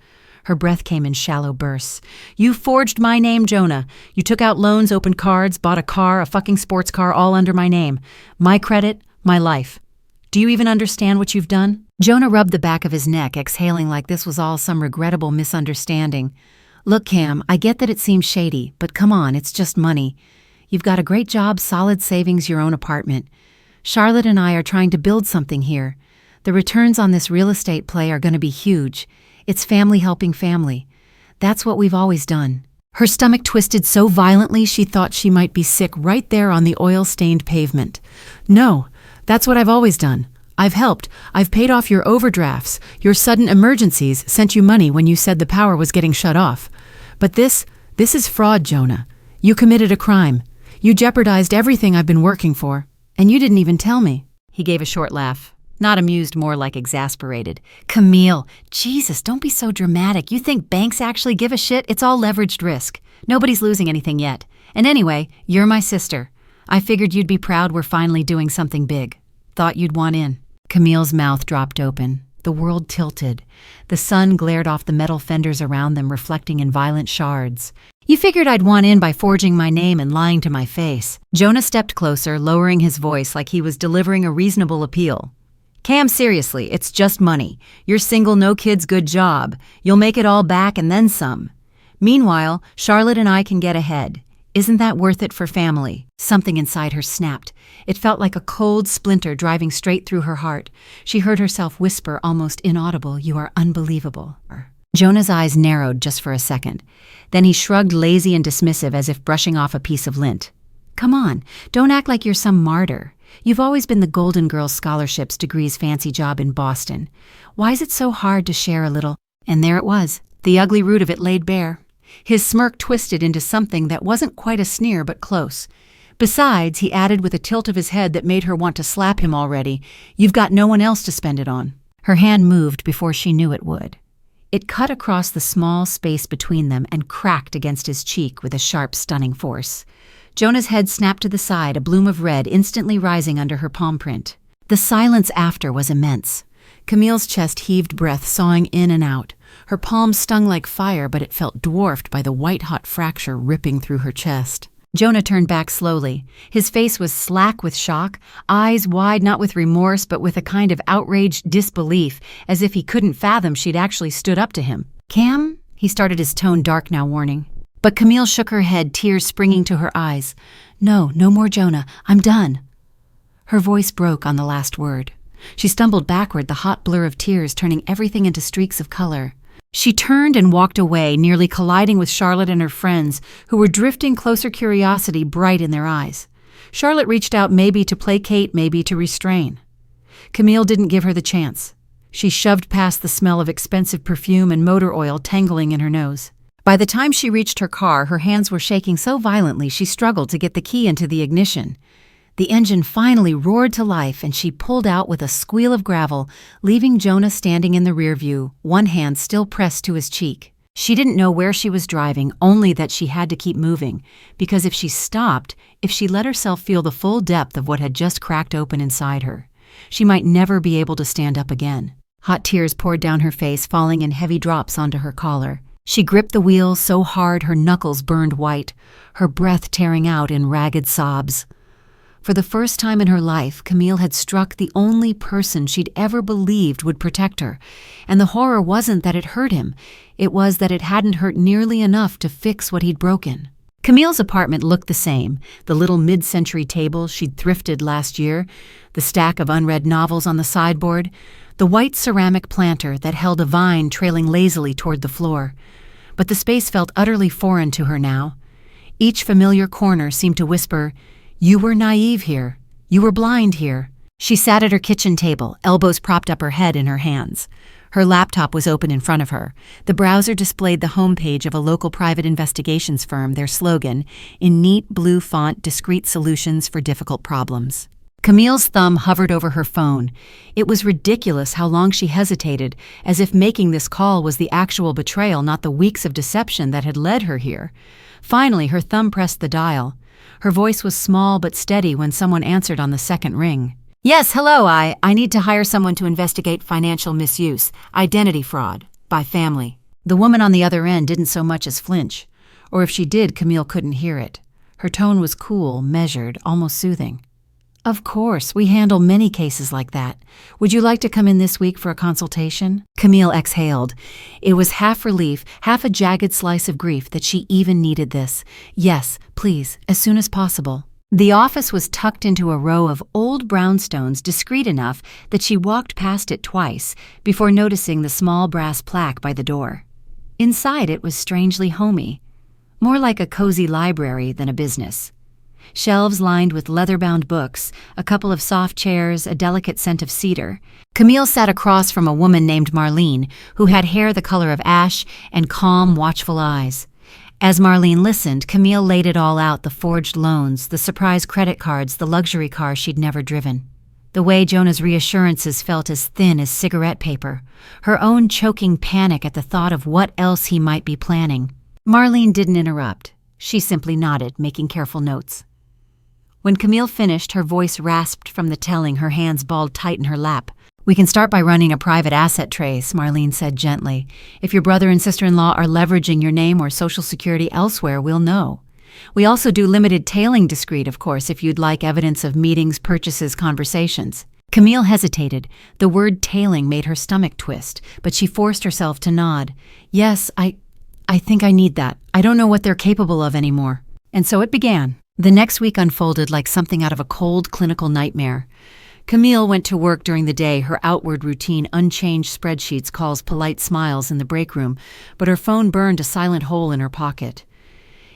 Her breath came in shallow bursts. "You forged my name, Jonah. You took out loans, opened cards, bought a car, a fucking sports car, all under my name. My credit, my life. Do you even understand what you've done?" Jonah rubbed the back of his neck, exhaling like this was all some regrettable misunderstanding. "Look, Cam, I get that it seems shady, but come on, it's just money. You've got a great job, solid savings, your own apartment. Charlotte and I are trying to build something here. The returns on this real estate play are going to be huge. It's family helping family. That's what we've always done." Her stomach twisted so violently she thought she might be sick right there on the oil-stained pavement. "No, that's what I've always done. I've helped. I've paid off your overdrafts, your sudden emergencies, sent you money when you said the power was getting shut off. But this is fraud, Jonah. You committed a crime. You jeopardized everything I've been working for. And you didn't even tell me." He gave a short laugh. Not amused, more like exasperated. "Camille, Jesus, don't be so dramatic. You think banks actually give a shit? It's all leveraged risk. Nobody's losing anything yet. And anyway, you're my sister. I figured you'd be proud we're finally doing something big. Thought you'd want in." Camille's mouth dropped open. The world tilted. The sun glared off the metal fenders around them, reflecting in violent shards. "You figured I'd want in by forging my name and lying to my face." Jonah stepped closer, lowering his voice like he was delivering a reasonable appeal. "Cam, seriously, it's just money. You're single, no kids, good job. You'll make it all back and then some. Meanwhile, Charlotte and I can get ahead. Isn't that worth it for family?" Something inside her snapped. It felt like a cold splinter driving straight through her heart. She heard herself whisper, almost inaudible, "You are unbelievable." Jonah's eyes narrowed just for a second. Then he shrugged, lazy and dismissive, as if brushing off a piece of lint. "Come on, don't act like you're some martyr. You've always been the Golden Girls scholarships degree's fancy job in Boston. Why is it so hard to share a little?" And there it was, the ugly root of it laid bare. His smirk twisted into something that wasn't quite a sneer but close. Besides, he added with a tilt of his head that made her want to slap him already, "You've got no one else to spend it on." Her hand moved before she knew it would. It cut across the small space between them and cracked against his cheek with a sharp, stunning force. Jonah's head snapped to the side, a bloom of red instantly rising under her palm print. The silence after was immense. Camille's chest heaved, breath sawing in and out. Her palm stung like fire, but it felt dwarfed by the white-hot fracture ripping through her chest. Jonah turned back slowly. His face was slack with shock, eyes wide not with remorse but with a kind of outraged disbelief, as if he couldn't fathom she'd actually stood up to him. "Cam?" He started, his tone dark now, warning. But Camille shook her head, tears springing to her eyes. "No, no more Jonah. I'm done." Her voice broke on the last word. She stumbled backward, the hot blur of tears turning everything into streaks of color. She turned and walked away, nearly colliding with Charlotte and her friends, who were drifting closer, curiosity bright in their eyes. Charlotte reached out, maybe to placate, maybe to restrain. Camille didn't give her the chance. She shoved past the smell of expensive perfume and motor oil tangling in her nose. By the time she reached her car, her hands were shaking so violently she struggled to get the key into the ignition. The engine finally roared to life, and she pulled out with a squeal of gravel, leaving Jonah standing in the rear view, one hand still pressed to his cheek. She didn't know where she was driving, only that she had to keep moving, because if she stopped, if she let herself feel the full depth of what had just cracked open inside her, she might never be able to stand up again. Hot tears poured down her face, falling in heavy drops onto her collar. She gripped the wheel so hard her knuckles burned white, her breath tearing out in ragged sobs. For the first time in her life, Camille had struck the only person she'd ever believed would protect her, and the horror wasn't that it hurt him, it was that it hadn't hurt nearly enough to fix what he'd broken. Camille's apartment looked the same, the little mid-century table she'd thrifted last year, the stack of unread novels on the sideboard, the white ceramic planter that held a vine trailing lazily toward the floor. But the space felt utterly foreign to her now. Each familiar corner seemed to whisper, "You were naive here. You were blind here." She sat at her kitchen table, elbows propped up her head in her hands. Her laptop was open in front of her. The browser displayed the homepage of a local private investigations firm, their slogan, in neat blue font, "Discreet solutions for difficult problems." Camille's thumb hovered over her phone. It was ridiculous how long she hesitated, as if making this call was the actual betrayal, not the weeks of deception that had led her here. Finally, her thumb pressed the dial. Her voice was small but steady when someone answered on the second ring. "Yes, hello, I need to hire someone to investigate financial misuse, identity fraud, by family." The woman on the other end didn't so much as flinch, or if she did, Camille couldn't hear it. Her tone was cool, measured, almost soothing. "Of course, we handle many cases like that. Would you like to come in this week for a consultation?" Camille exhaled. It was half relief, half a jagged slice of grief that she even needed this. "Yes, please, as soon as possible." The office was tucked into a row of old brownstones, discreet enough that she walked past it twice before noticing the small brass plaque by the door. Inside it was strangely homey, more like a cozy library than a business. Shelves lined with leather-bound books, a couple of soft chairs, a delicate scent of cedar. Camille sat across from a woman named Marlene, who had hair the color of ash and calm, watchful eyes. As Marlene listened, Camille laid it all out: the forged loans, the surprise credit cards, the luxury car she'd never driven. The way Jonah's reassurances felt as thin as cigarette paper, her own choking panic at the thought of what else he might be planning. Marlene didn't interrupt. She simply nodded, making careful notes. When Camille finished, her voice rasped from the telling, her hands balled tight in her lap. "We can start by running a private asset trace," Marlene said gently. "If your brother and sister-in-law are leveraging your name or social security elsewhere, we'll know. We also do limited tailing discreet, of course, if you'd like evidence of meetings, purchases, conversations." Camille hesitated. The word tailing made her stomach twist, but she forced herself to nod. "Yes, I think I need that. I don't know what they're capable of anymore." And so it began. The next week unfolded like something out of a cold clinical nightmare. Camille went to work during the day, her outward routine unchanged: spreadsheets, calls, polite smiles in the break room, but her phone burned a silent hole in her pocket.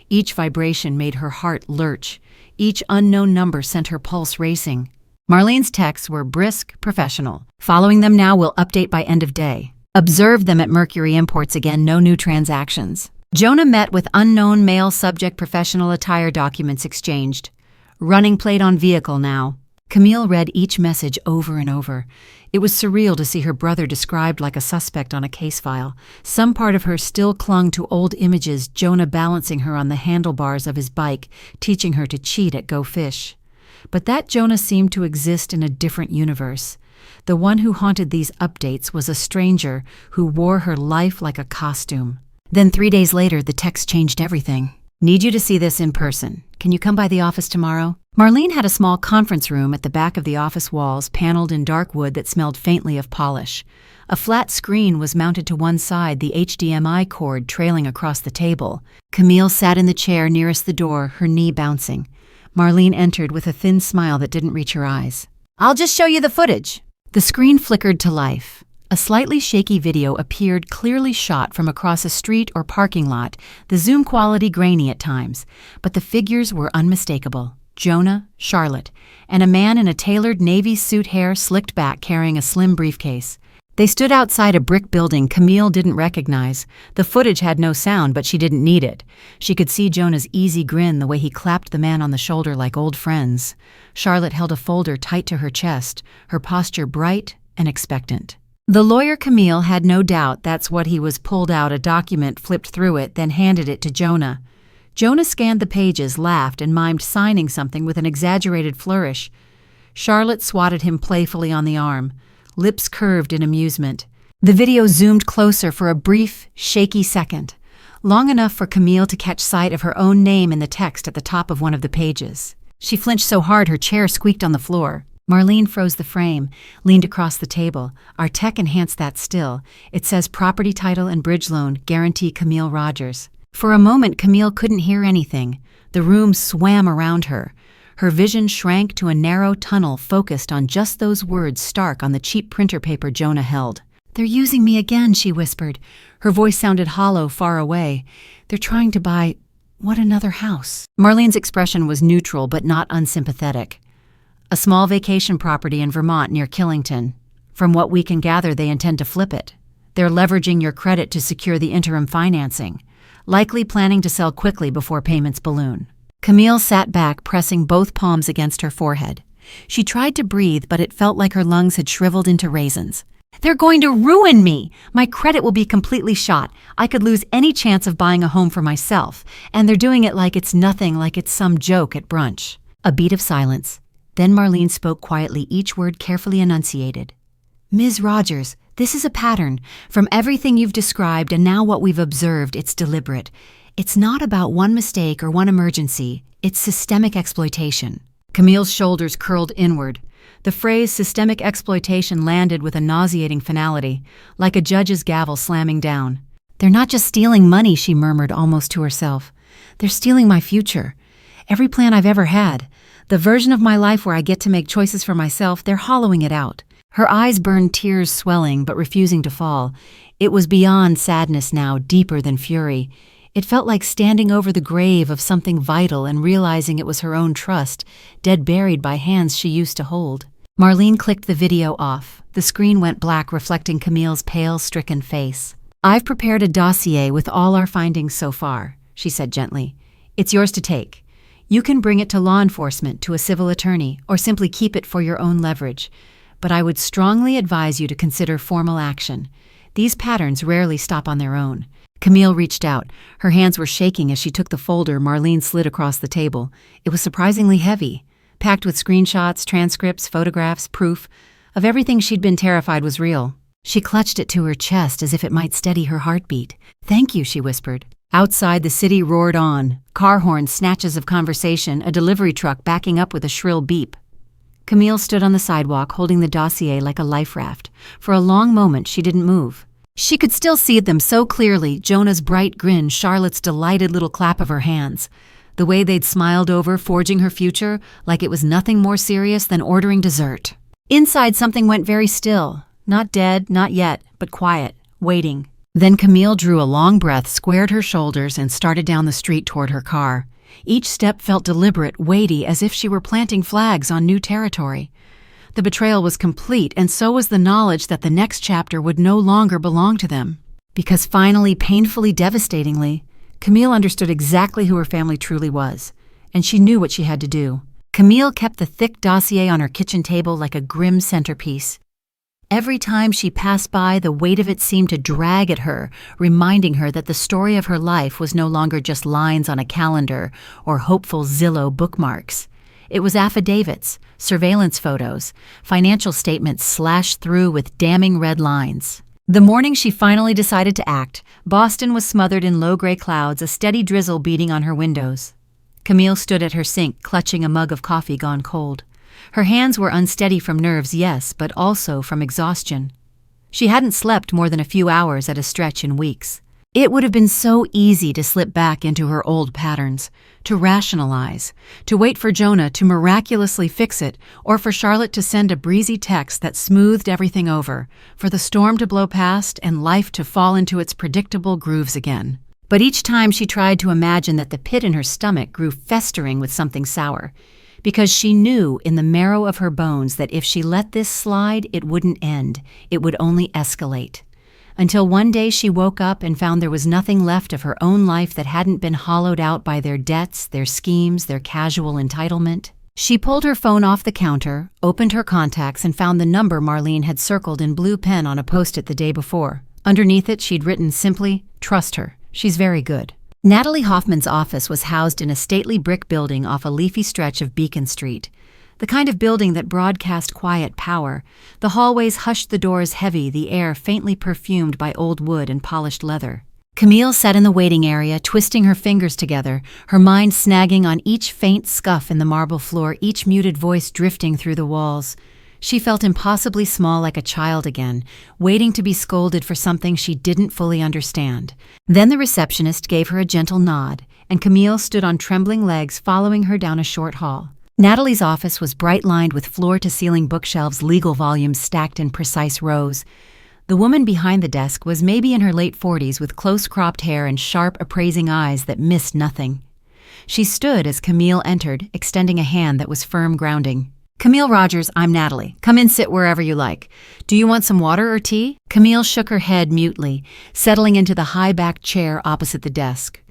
Each vibration made her heart lurch. Each unknown number sent her pulse racing. Marlene's texts were brisk, professional. "Following them now, will update by end of day. Observe them at Mercury Imports again, no new transactions." Jonah met with unknown male subject, professional attire documents exchanged. "Running plate on vehicle now." Camille read each message over and over. It was surreal to see her brother described like a suspect on a case file. Some part of her still clung to old images: Jonah balancing her on the handlebars of his bike, teaching her to cheat at Go Fish. But that Jonah seemed to exist in a different universe. The one who haunted these updates was a stranger who wore her life like a costume. Then 3 days later, the text changed everything. "Need you to see this in person. Can you come by the office tomorrow?" Marlene had a small conference room at the back of the office walls, paneled in dark wood that smelled faintly of polish. A flat screen was mounted to one side, the HDMI cord trailing across the table. Camille sat in the chair nearest the door, her knee bouncing. Marlene entered with a thin smile that didn't reach her eyes. "I'll just show you the footage." The screen flickered to life. A slightly shaky video appeared, clearly shot from across a street or parking lot, the zoom quality grainy at times, but the figures were unmistakable. Jonah, Charlotte, and a man in a tailored navy suit, hair slicked back, carrying a slim briefcase. They stood outside a brick building Camille didn't recognize. The footage had no sound, but she didn't need it. She could see Jonah's easy grin, the way he clapped the man on the shoulder like old friends. Charlotte held a folder tight to her chest, her posture bright and expectant. The lawyer Camille had no doubt that's what he was. Pulled out a document, flipped through it, then handed it to Jonah. Jonah scanned the pages, laughed, and mimed signing something with an exaggerated flourish. Charlotte swatted him playfully on the arm, lips curved in amusement. The video zoomed closer for a brief, shaky second, long enough for Camille to catch sight of her own name in the text at the top of one of the pages. She flinched so hard her chair squeaked on the floor. Marlene froze the frame, leaned across the table. "Our tech enhanced that still. It says property title and bridge loan, guarantee Camille Rogers." For a moment, Camille couldn't hear anything. The room swam around her. Her vision shrank to a narrow tunnel focused on just those words stark on the cheap printer paper Jonah held. "They're using me again," she whispered. Her voice sounded hollow, far away. "They're trying to buy, what, another house?" Marlene's expression was neutral but not unsympathetic. "A small vacation property in Vermont near Killington. From what we can gather, they intend to flip it. They're leveraging your credit to secure the interim financing, likely planning to sell quickly before payments balloon." Camille sat back, pressing both palms against her forehead. She tried to breathe, but it felt like her lungs had shriveled into raisins. "They're going to ruin me! My credit will be completely shot. I could lose any chance of buying a home for myself, and they're doing it like it's nothing, like it's some joke at brunch." A beat of silence. Then Marlene spoke quietly, each word carefully enunciated. "Ms. Rogers, This is a pattern. From everything you've described and now what we've observed, it's deliberate. It's not about one mistake or one emergency. It's systemic exploitation." Camille's shoulders curled inward. The phrase systemic exploitation landed with a nauseating finality, like a judge's gavel slamming down. "They're not just stealing money," she murmured almost to herself. "They're stealing my future. Every plan I've ever had. The version of my life where I get to make choices for myself, they're hollowing it out." Her eyes burned, tears swelling but refusing to fall. It was beyond sadness now, deeper than fury. It felt like standing over the grave of something vital and realizing it was her own trust, dead buried by hands she used to hold. Marlene clicked the video off. The screen went black, reflecting Camille's pale, stricken face. "I've prepared a dossier with all our findings so far," she said gently. "It's yours to take. You can bring it to law enforcement, to a civil attorney, or simply keep it for your own leverage. But I would strongly advise you to consider formal action. These patterns rarely stop on their own." Camille reached out. Her hands were shaking as she took the folder Marlene slid across the table. It was surprisingly heavy, packed with screenshots, transcripts, photographs, proof of everything she'd been terrified was real. She clutched it to her chest as if it might steady her heartbeat. "Thank you," she whispered. Outside, the city roared on. Car horns, snatches of conversation, a delivery truck backing up with a shrill beep. Camille stood on the sidewalk, holding the dossier like a life raft. For a long moment, she didn't move. She could still see them so clearly, Jonah's bright grin, Charlotte's delighted little clap of her hands. The way they'd smiled over, forging her future, like it was nothing more serious than ordering dessert. Inside, something went very still. Not dead, not yet, but quiet, waiting. Then Camille drew a long breath, squared her shoulders, and started down the street toward her car. Each step felt deliberate, weighty, as if she were planting flags on new territory. The betrayal was complete, and so was the knowledge that the next chapter would no longer belong to them. Because finally, painfully, devastatingly, Camille understood exactly who her family truly was, and she knew what she had to do. Camille kept the thick dossier on her kitchen table like a grim centerpiece. Every time she passed by, the weight of it seemed to drag at her, reminding her that the story of her life was no longer just lines on a calendar or hopeful Zillow bookmarks. It was affidavits, surveillance photos, financial statements slashed through with damning red lines. The morning she finally decided to act, Boston was smothered in low-gray clouds, a steady drizzle beating on her windows. Camille stood at her sink, clutching a mug of coffee gone cold. Her hands were unsteady from nerves, yes, but also from exhaustion. She hadn't slept more than a few hours at a stretch in weeks. It would have been so easy to slip back into her old patterns, to rationalize, to wait for Jonah to miraculously fix it, or for Charlotte to send a breezy text that smoothed everything over, for the storm to blow past and life to fall into its predictable grooves again. But each time she tried to imagine that the pit in her stomach grew festering with something sour, because she knew in the marrow of her bones that if she let this slide, it wouldn't end, it would only escalate. Until one day she woke up and found there was nothing left of her own life that hadn't been hollowed out by their debts, their schemes, their casual entitlement. She pulled her phone off the counter, opened her contacts, and found the number Marlene had circled in blue pen on a post-it the day before. Underneath it, she'd written simply, "Trust her. She's very good." Natalie Hoffman's office was housed in a stately brick building off a leafy stretch of Beacon Street. The kind of building that broadcast quiet power. The hallways hushed, the doors heavy, the air faintly perfumed by old wood and polished leather. Camille sat in the waiting area, twisting her fingers together, her mind snagging on each faint scuff in the marble floor, each muted voice drifting through the walls. She felt impossibly small, like a child again, waiting to be scolded for something she didn't fully understand. Then the receptionist gave her a gentle nod, and Camille stood on trembling legs, following her down a short hall. Natalie's office was bright-lined with floor-to-ceiling bookshelves, legal volumes stacked in precise rows. The woman behind the desk was maybe in her late 40s, with close-cropped hair and sharp, appraising eyes that missed nothing. She stood as Camille entered, extending a hand that was firm grounding. "Camille Rogers, I'm Natalie. Come in, sit wherever you like. Do you want some water or tea?" Camille shook her head mutely, settling into the high-backed chair opposite the desk.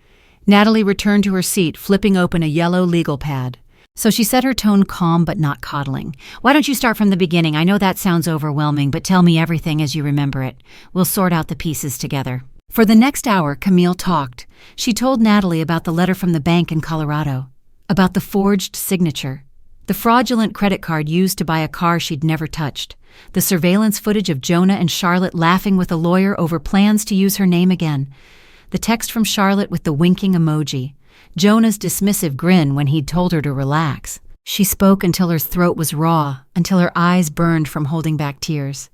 Natalie returned to her seat, flipping open a yellow legal pad. So she said, her tone calm but not coddling. "Why don't you start from the beginning? I know that sounds overwhelming, but tell me everything as you remember it. We'll sort out the pieces together." For the next hour, Camille talked. She told Natalie about the letter from the bank in Colorado, about the forged signature, The fraudulent credit card used to buy a car she'd never touched. The surveillance footage of Jonah and Charlotte laughing with a lawyer over plans to use her name again. The text from Charlotte with the winking emoji. Jonah's dismissive grin when he'd told her to relax. She spoke until her throat was raw, until her eyes burned from holding back tears.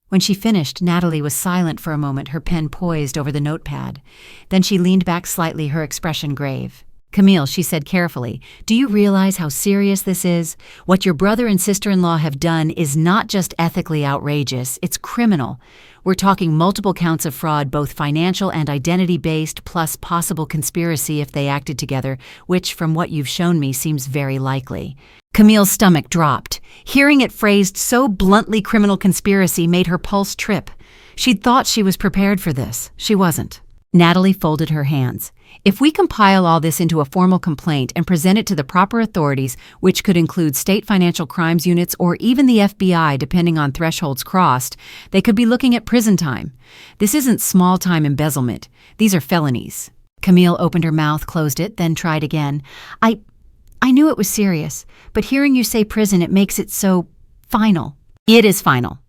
When she finished, Natalie was silent for a moment, her pen poised over the notepad. Then she leaned back slightly, her expression grave. "Camille," she said carefully, "do you realize how serious this is? What your brother and sister-in-law have done is not just ethically outrageous, it's criminal. We're talking multiple counts of fraud, both financial and identity-based, plus possible conspiracy if they acted together, which, from what you've shown me, seems very likely." Camille's stomach dropped. Hearing it phrased so bluntly, criminal conspiracy, made her pulse trip. She'd thought she was prepared for this. She wasn't. Natalie folded her hands. "If we compile all this into a formal complaint and present it to the proper authorities, which could include state financial crimes units or even the FBI, depending on thresholds crossed, they could be looking at prison time. This isn't small-time embezzlement. These are felonies." Camille opened her mouth, closed it, then tried again. I knew it was serious, but hearing you say prison, it makes it so final." "It is final."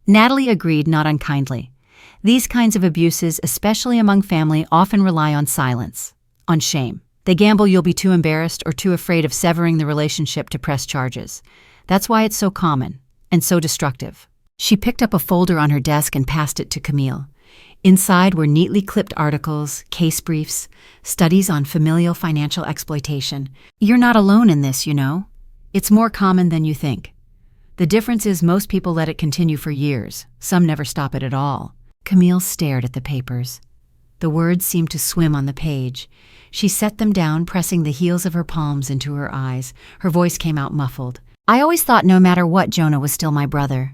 Natalie agreed, not unkindly. These kinds of abuses, especially among family, often rely on silence, on shame. They gamble you'll be too embarrassed or too afraid of severing the relationship to press charges. That's why it's so common and so destructive. She picked up a folder on her desk and passed it to Camille. Inside were neatly clipped articles, case briefs, studies on familial financial exploitation. "You're not alone in this, you know. It's more common than you think. The difference is most people let it continue for years. Some never stop it at all." Camille stared at the papers. The words seemed to swim on the page. She set them down, pressing the heels of her palms into her eyes. Her voice came out muffled. "I always thought no matter what, Jonah was still my brother.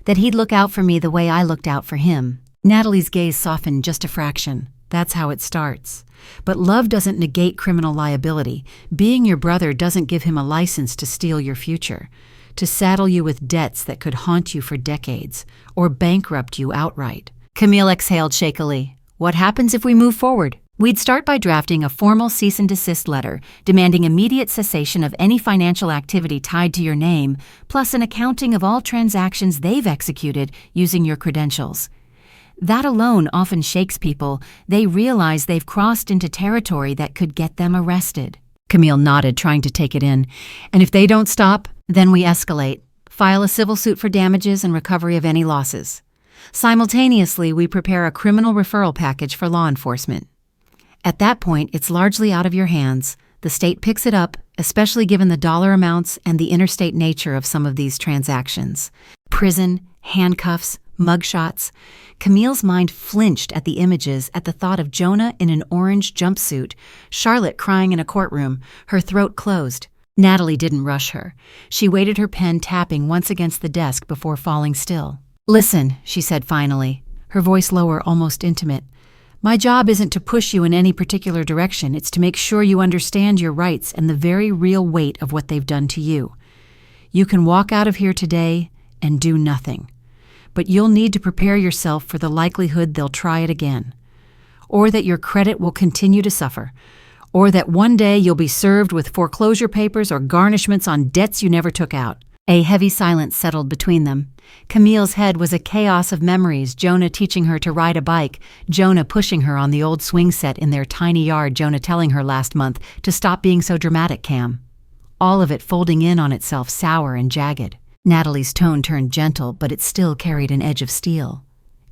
That he'd look out for me the way I looked out for him." Natalie's gaze softened just a fraction. "That's how it starts. But love doesn't negate criminal liability. Being your brother doesn't give him a license to steal your future, to saddle you with debts that could haunt you for decades, or bankrupt you outright." Camille exhaled shakily. "What happens if we move forward?" "We'd start by drafting a formal cease and desist letter, demanding immediate cessation of any financial activity tied to your name, plus an accounting of all transactions they've executed using your credentials. That alone often shakes people. They realize they've crossed into territory that could get them arrested." Camille nodded, trying to take it in. "And if they don't stop, then we escalate, file a civil suit for damages and recovery of any losses. Simultaneously, we prepare a criminal referral package for law enforcement. At that point, it's largely out of your hands. The state picks it up, especially given the dollar amounts and the interstate nature of some of these transactions. Prison, handcuffs, mugshots." Camille's mind flinched at the images, at the thought of Jonah in an orange jumpsuit, Charlotte crying in a courtroom, her throat closed. Natalie didn't rush her. She waited, her pen tapping once against the desk before falling still. "Listen," she said finally, her voice lower, almost intimate. "My job isn't to push you in any particular direction. It's to make sure you understand your rights and the very real weight of what they've done to you. You can walk out of here today and do nothing. But you'll need to prepare yourself for the likelihood they'll try it again, or that your credit will continue to suffer, or that one day you'll be served with foreclosure papers or garnishments on debts you never took out." A heavy silence settled between them. Camille's head was a chaos of memories. Jonah teaching her to ride a bike, Jonah pushing her on the old swing set in their tiny yard, Jonah telling her last month to stop being so dramatic, Cam. All of it folding in on itself, sour and jagged. Natalie's tone turned gentle, but it still carried an edge of steel.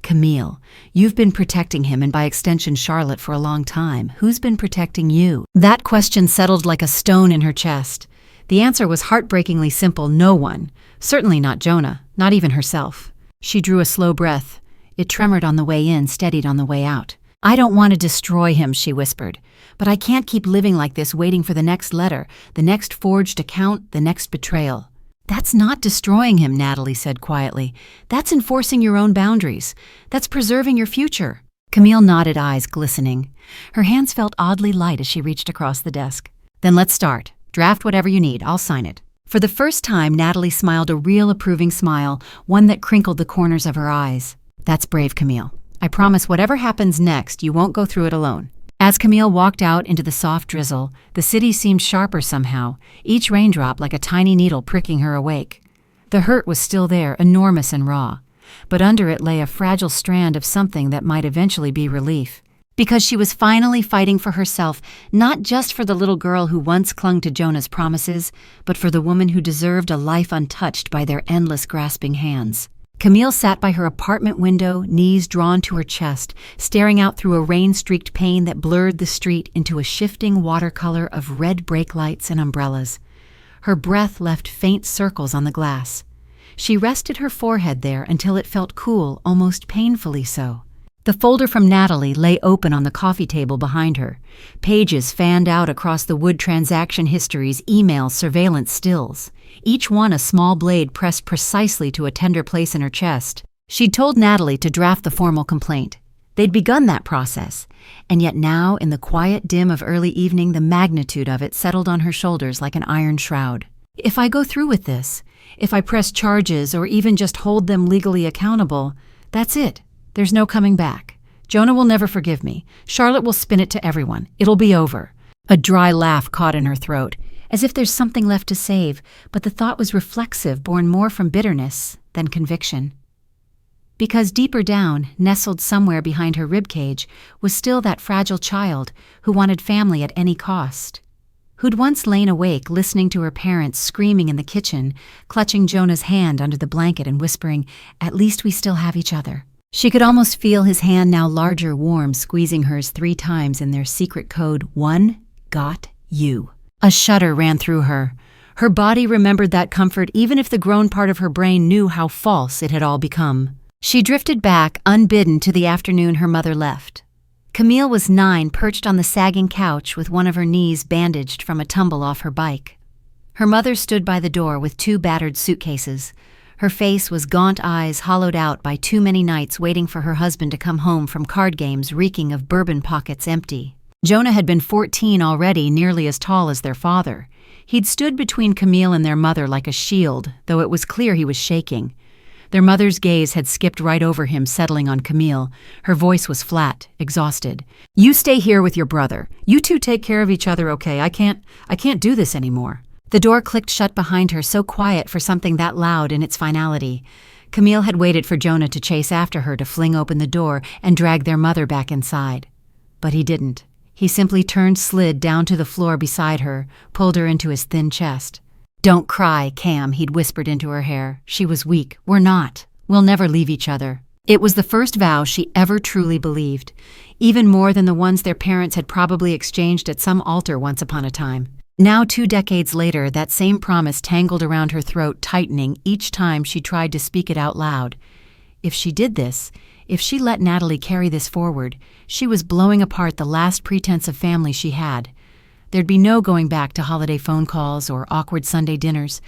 "Camille, you've been protecting him, and by extension Charlotte, for a long time. Who's been protecting you?" That question settled like a stone in her chest. The answer was heartbreakingly simple: no one. Certainly not Jonah, not even herself. She drew a slow breath. It tremored on the way in, steadied on the way out. "I don't want to destroy him," she whispered. "But I can't keep living like this, waiting for the next letter, the next forged account, the next betrayal." "That's not destroying him," Natalie said quietly. "That's enforcing your own boundaries. That's preserving your future." Camille nodded, eyes glistening. Her hands felt oddly light as she reached across the desk. "Then let's start. Draft whatever you need. I'll sign it." For the first time, Natalie smiled a real approving smile, one that crinkled the corners of her eyes. "That's brave, Camille. I promise whatever happens next, you won't go through it alone. As Camille walked out into the soft drizzle, the city seemed sharper somehow, each raindrop like a tiny needle pricking her awake. The hurt was still there, enormous and raw, but under it lay a fragile strand of something that might eventually be relief. Because she was finally fighting for herself, not just for the little girl who once clung to Jonah's promises, but for the woman who deserved a life untouched by their endless grasping hands. Camille sat by her apartment window, knees drawn to her chest, staring out through a rain-streaked pane that blurred the street into a shifting watercolor of red brake lights and umbrellas. Her breath left faint circles on the glass. She rested her forehead there until it felt cool, almost painfully so. The folder from Natalie lay open on the coffee table behind her. Pages fanned out across the wood transaction histories, emails, surveillance stills. Each one a small blade pressed precisely to a tender place in her chest. She'd told Natalie to draft the formal complaint. They'd begun that process, and yet now, in the quiet dim of early evening, the magnitude of it settled on her shoulders like an iron shroud. If I go through with this, if I press charges or even just hold them legally accountable, that's it. There's no coming back. Jonah will never forgive me. Charlotte will spin it to everyone. It'll be over. A dry laugh caught in her throat, as if there's something left to save, but the thought was reflexive, born more from bitterness than conviction. Because deeper down, nestled somewhere behind her ribcage, was still that fragile child who wanted family at any cost. Who'd once lain awake listening to her parents screaming in the kitchen, clutching Jonah's hand under the blanket and whispering, "At least we still have each other." She could almost feel his hand, now larger, warm, squeezing hers 3 times in their secret code, "One got you." A shudder ran through her. Her body remembered that comfort even if the grown part of her brain knew how false it had all become. She drifted back, unbidden, to the afternoon her mother left. Camille was 9, perched on the sagging couch with one of her knees bandaged from a tumble off her bike. Her mother stood by the door with 2 battered suitcases. Her face was gaunt eyes hollowed out by too many nights waiting for her husband to come home from card games reeking of bourbon pockets empty. Jonah had been 14 already, nearly as tall as their father. He'd stood between Camille and their mother like a shield, though it was clear he was shaking. Their mother's gaze had skipped right over him, settling on Camille. Her voice was flat, exhausted. "You stay here with your brother. You two take care of each other, okay? I can't do this anymore." The door clicked shut behind her, so quiet for something that loud in its finality. Camille had waited for Jonah to chase after her, to fling open the door and drag their mother back inside. But he didn't. He simply turned, slid down to the floor beside her, pulled her into his thin chest. "Don't cry, Cam," he'd whispered into her hair. She was weak. "We're not. We'll never leave each other." It was the first vow she ever truly believed, even more than the ones their parents had probably exchanged at some altar once upon a time. Now, 2 decades later, that same promise tangled around her throat, tightening each time she tried to speak it out loud. If she did this, if she let Natalie carry this forward, she was blowing apart the last pretense of family she had. There'd be no going back to holiday phone calls or awkward Sunday dinners.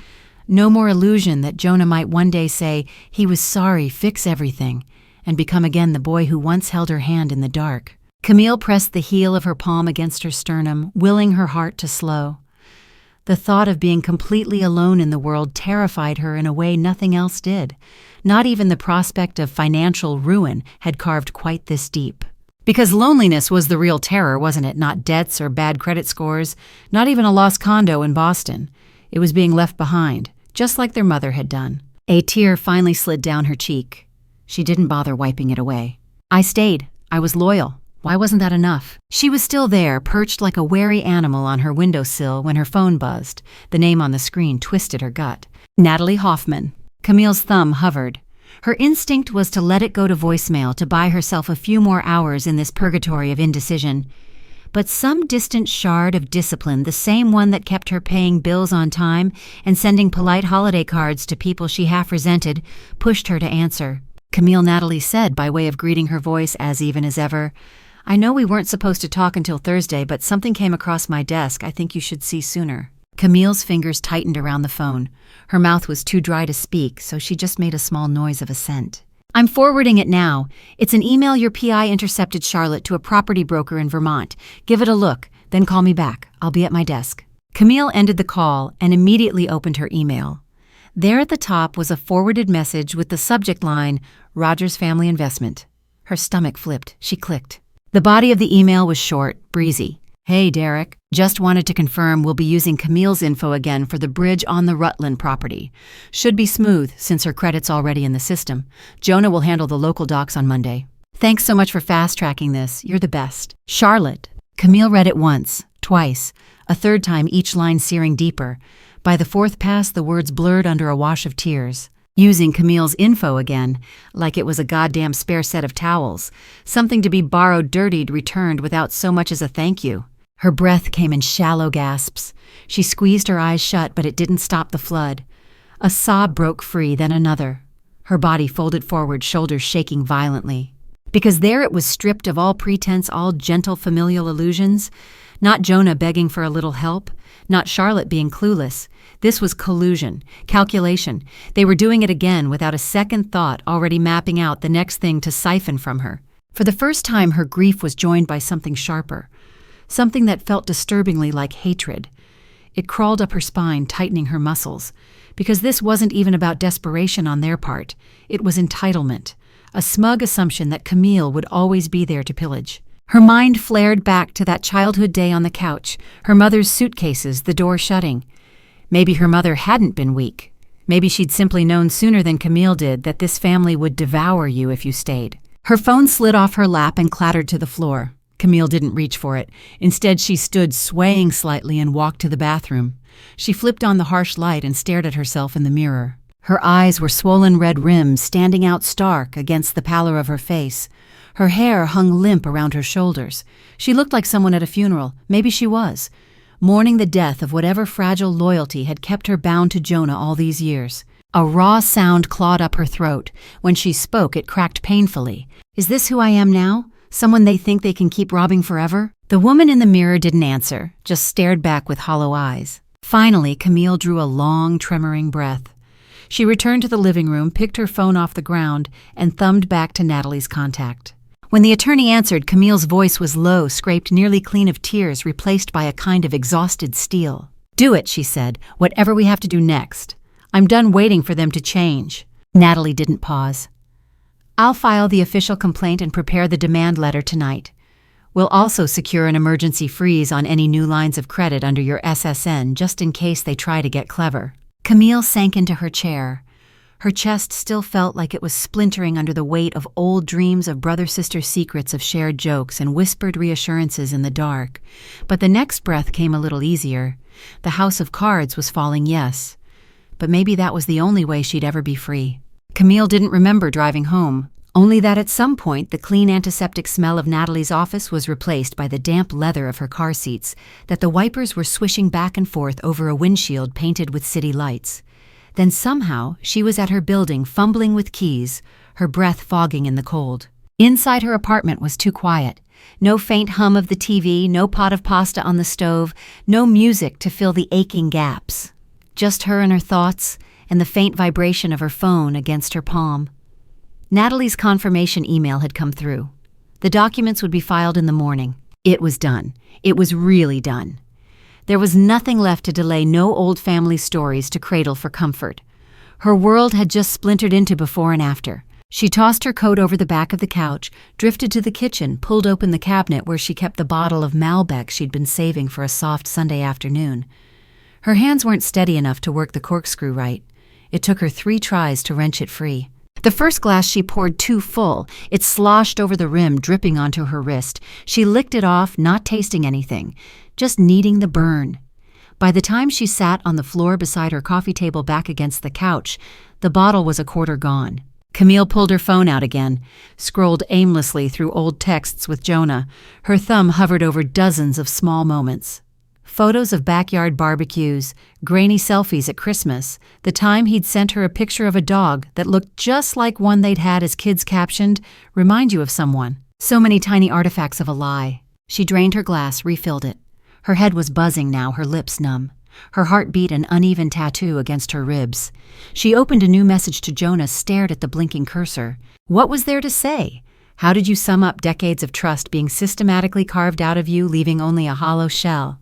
No more illusion that Jonah might one day say he was sorry, fix everything, and become again the boy who once held her hand in the dark. Camille pressed the heel of her palm against her sternum, willing her heart to slow. The thought of being completely alone in the world terrified her in a way nothing else did. Not even the prospect of financial ruin had carved quite this deep. Because loneliness was the real terror, wasn't it? Not debts or bad credit scores, not even a lost condo in Boston. It was being left behind, just like their mother had done. A tear finally slid down her cheek. She didn't bother wiping it away. "I stayed. I was loyal. Why wasn't that enough?" She was still there, perched like a wary animal on her windowsill when her phone buzzed. The name on the screen twisted her gut. Natalie Hoffman. Camille's thumb hovered. Her instinct was to let it go to voicemail, to buy herself a few more hours in this purgatory of indecision. But some distant shard of discipline, the same one that kept her paying bills on time and sending polite holiday cards to people she half resented, pushed her to answer. "Camille," Natalie said, by way of greeting her voice as even as ever. "I know we weren't supposed to talk until Thursday, but something came across my desk I think you should see sooner." Camille's fingers tightened around the phone. Her mouth was too dry to speak, so she just made a small noise of assent. "I'm forwarding it now. It's an email your PI intercepted Charlotte to a property broker in Vermont. Give it a look, then call me back. I'll be at my desk." Camille ended the call and immediately opened her email. There at the top was a forwarded message with the subject line, "Rogers Family Investment." Her stomach flipped. She clicked. The body of the email was short, breezy. Hey, Derek. Just wanted to confirm we'll be using Camille's info again for the bridge on the Rutland property. Should be smooth since her credit's already in the system. Jonah will handle the local docs on Monday. Thanks so much for fast-tracking this. You're the best. Charlotte. Camille read it once, twice, a third time, each line searing deeper. By the fourth pass, the words blurred under a wash of tears. Using Camille's info again, like it was a goddamn spare set of towels. Something to be borrowed, dirtied, returned without so much as a thank you. Her breath came in shallow gasps. She squeezed her eyes shut, but it didn't stop the flood. A sob broke free, then another. Her body folded forward, shoulders shaking violently. Because there it was, stripped of all pretense, all gentle familial illusions. Not Jonah begging for a little help, not Charlotte being clueless. This was collusion, calculation. They were doing it again without a second thought, already mapping out the next thing to siphon from her. For the first time, her grief was joined by something sharper. Something that felt disturbingly like hatred. It crawled up her spine, tightening her muscles. Because this wasn't even about desperation on their part. It was entitlement. A smug assumption that Camille would always be there to pillage. Her mind flared back to that childhood day on the couch, her mother's suitcases, the door shutting. Maybe her mother hadn't been weak. Maybe she'd simply known sooner than Camille did that this family would devour you if you stayed. Her phone slid off her lap and clattered to the floor. Camille didn't reach for it. Instead, she stood swaying slightly and walked to the bathroom. She flipped on the harsh light and stared at herself in the mirror. Her eyes were swollen red rims standing out stark against the pallor of her face. Her hair hung limp around her shoulders. She looked like someone at a funeral. Maybe she was. Mourning the death of whatever fragile loyalty had kept her bound to Jonah all these years. A raw sound clawed up her throat. When she spoke, it cracked painfully. Is this who I am now? Someone they think they can keep robbing forever? The woman in the mirror didn't answer, just stared back with hollow eyes. Finally, Camille drew a long, tremoring breath. She returned to the living room, picked her phone off the ground, and thumbed back to Natalie's contact. When the attorney answered, Camille's voice was low, scraped nearly clean of tears, replaced by a kind of exhausted steel. Do it, she said, whatever we have to do next. I'm done waiting for them to change. Natalie didn't pause. I'll file the official complaint and prepare the demand letter tonight. We'll also secure an emergency freeze on any new lines of credit under your SSN just in case they try to get clever. Camille sank into her chair. Her chest still felt like it was splintering under the weight of old dreams of brother-sister secrets, of shared jokes and whispered reassurances in the dark. But the next breath came a little easier. The house of cards was falling, yes. But maybe that was the only way she'd ever be free. Camille didn't remember driving home, only that at some point the clean antiseptic smell of Natalie's office was replaced by the damp leather of her car seats, that the wipers were swishing back and forth over a windshield painted with city lights. Then somehow she was at her building, fumbling with keys, her breath fogging in the cold. Inside her apartment was too quiet. No faint hum of the TV, no pot of pasta on the stove, no music to fill the aching gaps. Just her and her thoughts, and the faint vibration of her phone against her palm. Natalie's confirmation email had come through. The documents would be filed in the morning. It was done. It was really done. There was nothing left to delay, no old family stories to cradle for comfort. Her world had just splintered into before and after. She tossed her coat over the back of the couch, drifted to the kitchen, pulled open the cabinet where she kept the bottle of Malbec she'd been saving for a soft Sunday afternoon. Her hands weren't steady enough to work the corkscrew right. It took her 3 tries to wrench it free. The first glass she poured too full. It sloshed over the rim, dripping onto her wrist. She licked it off, not tasting anything, just needing the burn. By the time she sat on the floor beside her coffee table back against the couch, the bottle was a quarter gone. Camille pulled her phone out again, scrolled aimlessly through old texts with Jonah. Her thumb hovered over dozens of small moments. Photos of backyard barbecues, grainy selfies at Christmas, the time he'd sent her a picture of a dog that looked just like one they'd had as kids captioned, "Remind you of someone." So many tiny artifacts of a lie. She drained her glass, refilled it. Her head was buzzing now, her lips numb. Her heart beat an uneven tattoo against her ribs. She opened a new message to Jonah, stared at the blinking cursor. What was there to say? How did you sum up decades of trust being systematically carved out of you, leaving only a hollow shell?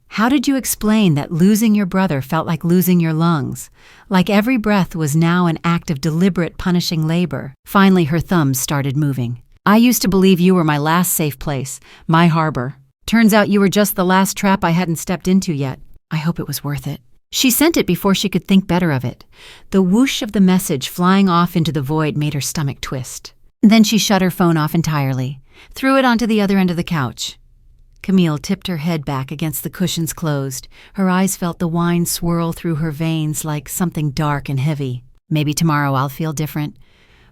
How did you explain that losing your brother felt like losing your lungs? Like every breath was now an act of deliberate punishing labor. Finally, her thumbs started moving. I used to believe you were my last safe place, my harbor. Turns out you were just the last trap I hadn't stepped into yet. I hope it was worth it." She sent it before she could think better of it. The whoosh of the message flying off into the void made her stomach twist. Then she shut her phone off entirely, threw it onto the other end of the couch. Camille tipped her head back against the cushions closed. Her eyes felt the wine swirl through her veins like something dark and heavy. Maybe tomorrow I'll feel different.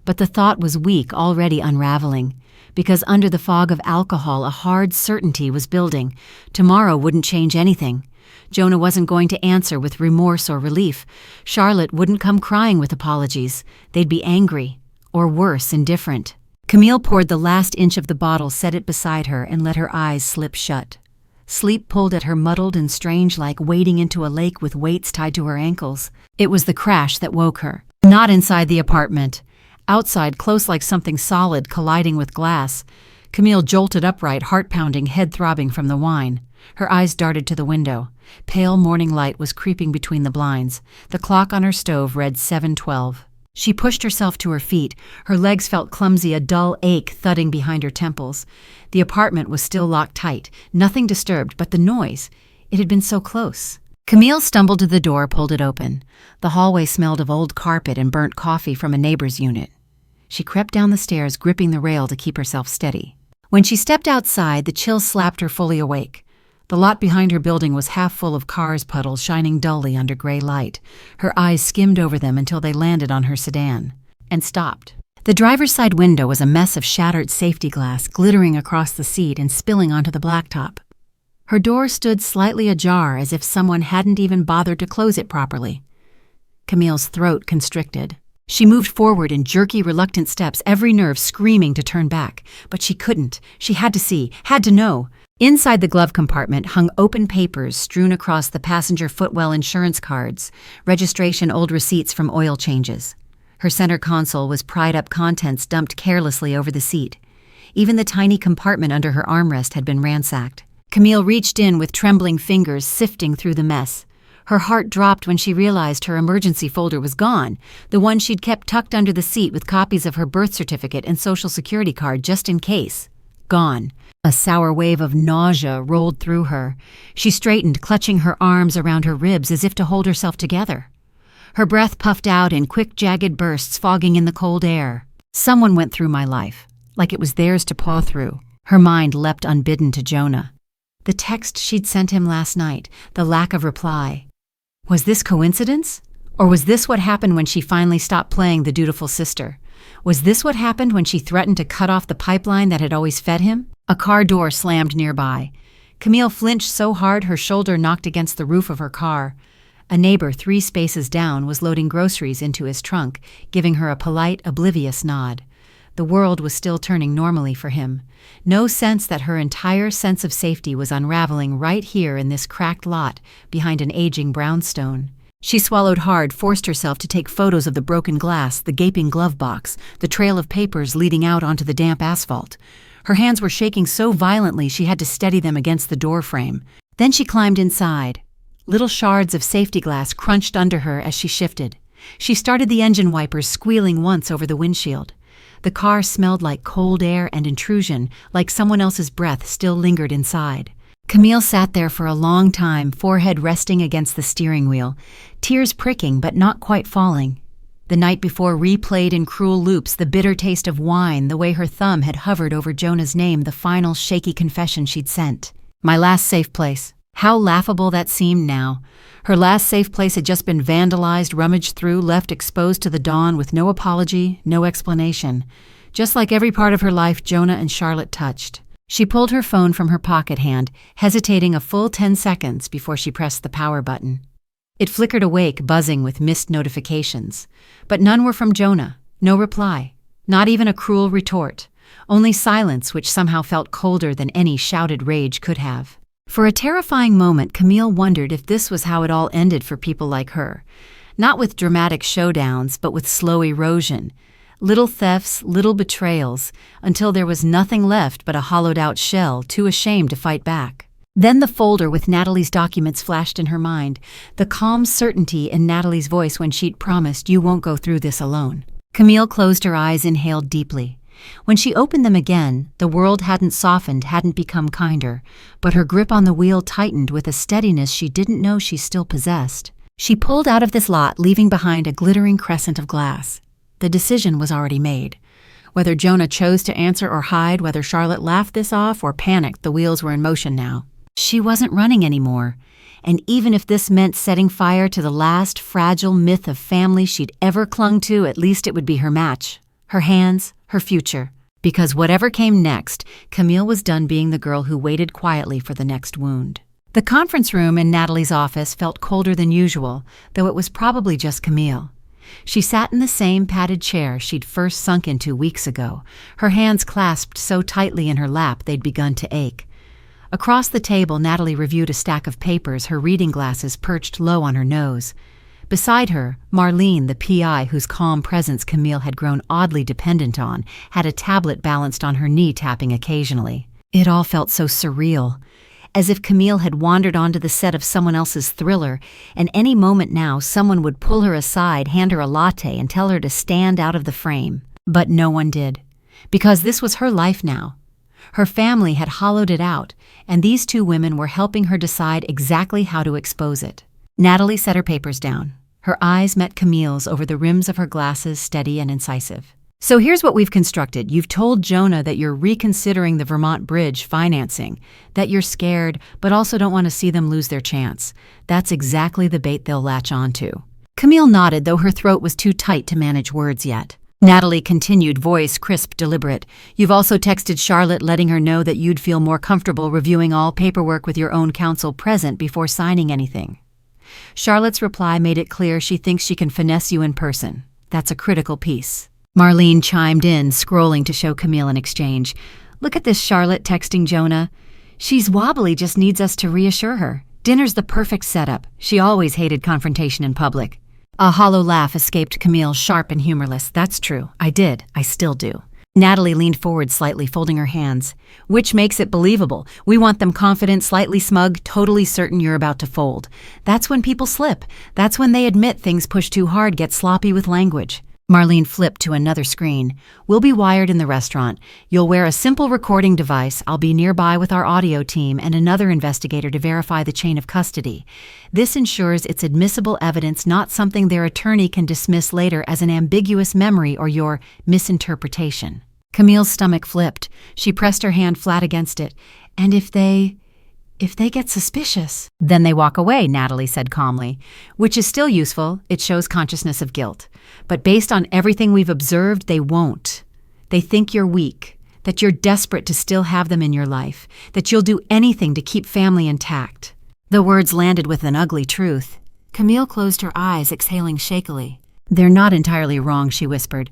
But the thought was weak, already unraveling, because under the fog of alcohol a hard certainty was building. Tomorrow wouldn't change anything. Jonah wasn't going to answer with remorse or relief. Charlotte wouldn't come crying with apologies. They'd be angry, or worse, indifferent. Camille poured the last inch of the bottle, set it beside her, and let her eyes slip shut. Sleep pulled at her, muddled and strange, like wading into a lake with weights tied to her ankles. It was the crash that woke her. Not inside the apartment. Outside, close like something solid colliding with glass. Camille jolted upright, heart pounding, head throbbing from the wine. Her eyes darted to the window. Pale morning light was creeping between the blinds. The clock on her stove read 7:12. She pushed herself to her feet. Her legs felt clumsy, a dull ache thudding behind her temples. The apartment was still locked tight, nothing disturbed, but the noise. It had been so close. Camille stumbled to the door, pulled it open. The hallway smelled of old carpet and burnt coffee from a neighbor's unit. She crept down the stairs, gripping the rail to keep herself steady. When she stepped outside, the chill slapped her fully awake. The lot behind her building was half full of cars' puddles shining dully under gray light. Her eyes skimmed over them until they landed on her sedan, and stopped. The driver's side window was a mess of shattered safety glass, glittering across the seat and spilling onto the blacktop. Her door stood slightly ajar, as if someone hadn't even bothered to close it properly. Camille's throat constricted. She moved forward in jerky, reluctant steps, every nerve screaming to turn back. But she couldn't. She had to see, had to know. Inside the glove compartment hung open papers strewn across the passenger footwell, insurance cards, registration, old receipts from oil changes. Her center console was pried up, contents dumped carelessly over the seat. Even the tiny compartment under her armrest had been ransacked. Camille reached in with trembling fingers, sifting through the mess. Her heart dropped when she realized her emergency folder was gone, the one she'd kept tucked under the seat with copies of her birth certificate and social security card just in case. Gone. A sour wave of nausea rolled through her. She straightened, clutching her arms around her ribs as if to hold herself together. Her breath puffed out in quick, jagged bursts, fogging in the cold air. Someone went through my life, like it was theirs to paw through. Her mind leapt unbidden to Jonah. The text she'd sent him last night, the lack of reply. Was this coincidence? Or was this what happened when she finally stopped playing the dutiful sister? Was this what happened when she threatened to cut off the pipeline that had always fed him? A car door slammed nearby. Camille flinched so hard her shoulder knocked against the roof of her car. A neighbor 3 spaces down was loading groceries into his trunk, giving her a polite, oblivious nod. The world was still turning normally for him. No sense that her entire sense of safety was unraveling right here in this cracked lot behind an aging brownstone. She swallowed hard, forced herself to take photos of the broken glass, the gaping glove box, the trail of papers leading out onto the damp asphalt. Her hands were shaking so violently she had to steady them against the door frame. Then she climbed inside. Little shards of safety glass crunched under her as she shifted. She started the engine wipers, squealing once over the windshield. The car smelled like cold air and intrusion, like someone else's breath still lingered inside. Camille sat there for a long time, forehead resting against the steering wheel, tears pricking but not quite falling. The night before replayed in cruel loops, the bitter taste of wine, the way her thumb had hovered over Jonah's name, the final shaky confession she'd sent. My last safe place. How laughable that seemed now. Her last safe place had just been vandalized, rummaged through, left exposed to the dawn with no apology, no explanation. Just like every part of her life Jonah and Charlotte touched. She pulled her phone from her pocket hand, hesitating a full 10 seconds before she pressed the power button. It flickered awake, buzzing with missed notifications. But none were from Jonah. No reply. Not even a cruel retort. Only silence, which somehow felt colder than any shouted rage could have. For a terrifying moment, Camille wondered if this was how it all ended for people like her. Not with dramatic showdowns, but with slow erosion. Little thefts, little betrayals, until there was nothing left but a hollowed-out shell, too ashamed to fight back. Then the folder with Natalie's documents flashed in her mind, the calm certainty in Natalie's voice when she'd promised, "You won't go through this alone." Camille closed her eyes, inhaled deeply. When she opened them again, the world hadn't softened, hadn't become kinder, but her grip on the wheel tightened with a steadiness she didn't know she still possessed. She pulled out of this lot, leaving behind a glittering crescent of glass. The decision was already made. Whether Jonah chose to answer or hide, whether Charlotte laughed this off or panicked, the wheels were in motion now. She wasn't running anymore, and even if this meant setting fire to the last fragile myth of family she'd ever clung to, at least it would be her match, her hands, her future. Because whatever came next, Camille was done being the girl who waited quietly for the next wound. The conference room in Natalie's office felt colder than usual, though it was probably just Camille. She sat in the same padded chair she'd first sunk into weeks ago, her hands clasped so tightly in her lap they'd begun to ache. Across the table, Natalie reviewed a stack of papers, her reading glasses perched low on her nose. Beside her, Marlene, the PI whose calm presence Camille had grown oddly dependent on, had a tablet balanced on her knee, tapping occasionally. It all felt so surreal, as if Camille had wandered onto the set of someone else's thriller, and any moment now someone would pull her aside, hand her a latte, and tell her to stand out of the frame. But no one did, because this was her life now. Her family had hollowed it out, and these two women were helping her decide exactly how to expose it. Natalie set her papers down. Her eyes met Camille's over the rims of her glasses, steady and incisive. So here's what we've constructed. You've told Jonah that you're reconsidering the Vermont Bridge financing, that you're scared, but also don't want to see them lose their chance. That's exactly the bait they'll latch onto. Camille nodded, though her throat was too tight to manage words yet. Natalie continued, voice crisp, deliberate. You've also texted Charlotte letting her know that you'd feel more comfortable reviewing all paperwork with your own counsel present before signing anything. Charlotte's reply made it clear she thinks she can finesse you in person. That's a critical piece. Marlene chimed in, scrolling to show Camille an exchange. Look at this Charlotte texting Jonah. She's wobbly, just needs us to reassure her. Dinner's the perfect setup. She always hated confrontation in public. A hollow laugh escaped Camille, sharp and humorless. That's true. I did. I still do. Natalie leaned forward slightly, folding her hands. Which makes it believable. We want them confident, slightly smug, totally certain you're about to fold. That's when people slip. That's when they admit things push too hard, get sloppy with language. Marlene flipped to another screen. We'll be wired in the restaurant. You'll wear a simple recording device. I'll be nearby with our audio team and another investigator to verify the chain of custody. This ensures it's admissible evidence, not something their attorney can dismiss later as an ambiguous memory or your misinterpretation. Camille's stomach flipped. She pressed her hand flat against it. And if they get suspicious, then they walk away, Natalie said calmly, which is still useful. It shows consciousness of guilt. But based on everything we've observed, they won't. They think you're weak, that you're desperate to still have them in your life, that you'll do anything to keep family intact. The words landed with an ugly truth. Camille closed her eyes, exhaling shakily. They're not entirely wrong, she whispered.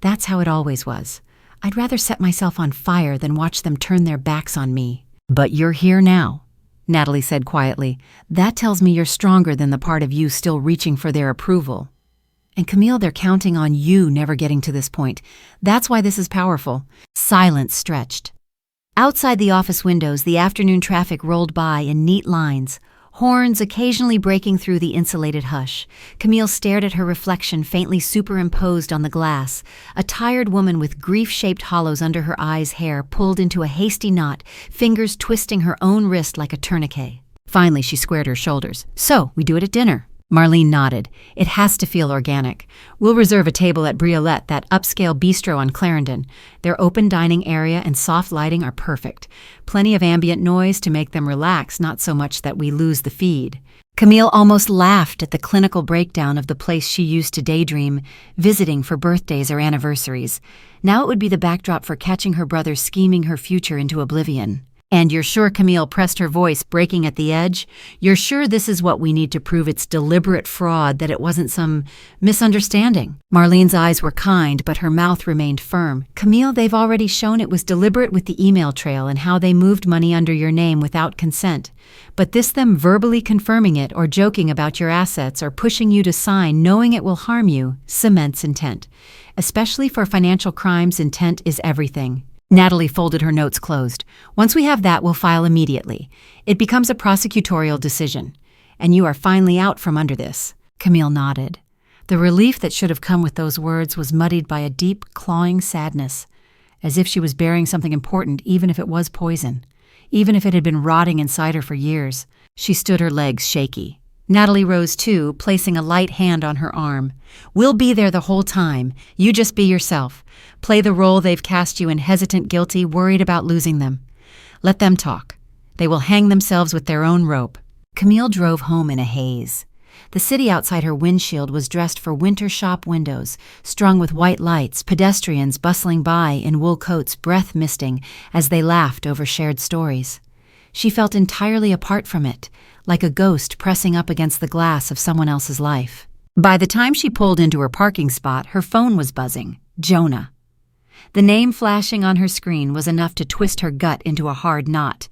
That's how it always was. I'd rather set myself on fire than watch them turn their backs on me. But you're here now, Natalie said quietly. That tells me you're stronger than the part of you still reaching for their approval. And Camille, they're counting on you never getting to this point. That's why this is powerful. Silence stretched. Outside the office windows, the afternoon traffic rolled by in neat lines, horns occasionally breaking through the insulated hush. Camille stared at her reflection faintly superimposed on the glass, a tired woman with grief-shaped hollows under her eyes, hair pulled into a hasty knot, fingers twisting her own wrist like a tourniquet. Finally, she squared her shoulders. So, we do it at dinner. Marlene nodded. It has to feel organic. We'll reserve a table at Briolette, that upscale bistro on Clarendon. Their open dining area and soft lighting are perfect. Plenty of ambient noise to make them relax, not so much that we lose the feed. Camille almost laughed at the clinical breakdown of the place she used to daydream, visiting for birthdays or anniversaries. Now it would be the backdrop for catching her brother scheming her future into oblivion. And you're sure, Camille pressed her voice, breaking at the edge, you're sure this is what we need to prove it's deliberate fraud, that it wasn't some misunderstanding? Marlene's eyes were kind, but her mouth remained firm. Camille, they've already shown it was deliberate with the email trail and how they moved money under your name without consent. But them verbally confirming it or joking about your assets or pushing you to sign knowing it will harm you cements intent. Especially for financial crimes, intent is everything. Natalie folded her notes closed. Once we have that, we'll file immediately. It becomes a prosecutorial decision. And you are finally out from under this. Camille nodded. The relief that should have come with those words was muddied by a deep, clawing sadness. as if she was bearing something important even if it was poison, even if it had been rotting inside her for years. She stood, her legs shaky. Natalie rose too, placing a light hand on her arm. "We'll be there the whole time. You just be yourself. Play the role they've cast you in, hesitant, guilty, worried about losing them. Let them talk. They will hang themselves with their own rope." Camille drove home in a haze. The city outside her windshield was dressed for winter shop windows, strung with white lights, pedestrians bustling by in wool coats, breath misting as they laughed over shared stories. She felt entirely apart from it, like a ghost pressing up against the glass of someone else's life. By the time she pulled into her parking spot, her phone was buzzing. Jonah. The name flashing on her screen was enough to twist her gut into a hard knot.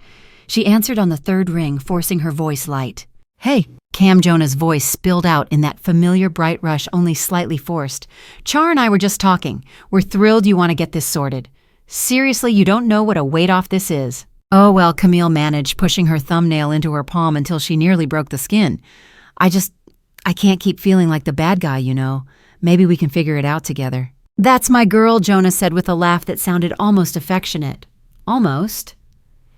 She answered on the third ring, forcing her voice light. "Hey." Cam Jonah's voice spilled out in that familiar bright rush, only slightly forced. "Char and I were just talking. We're thrilled you want to get this sorted. Seriously, you don't know what a weight off this is." "Oh, well," Camille managed, pushing her thumbnail into her palm until she nearly broke the skin. I can't keep feeling like the bad guy, you know. Maybe we can figure it out together." "That's my girl," Jonah said with a laugh that sounded almost affectionate. "Almost?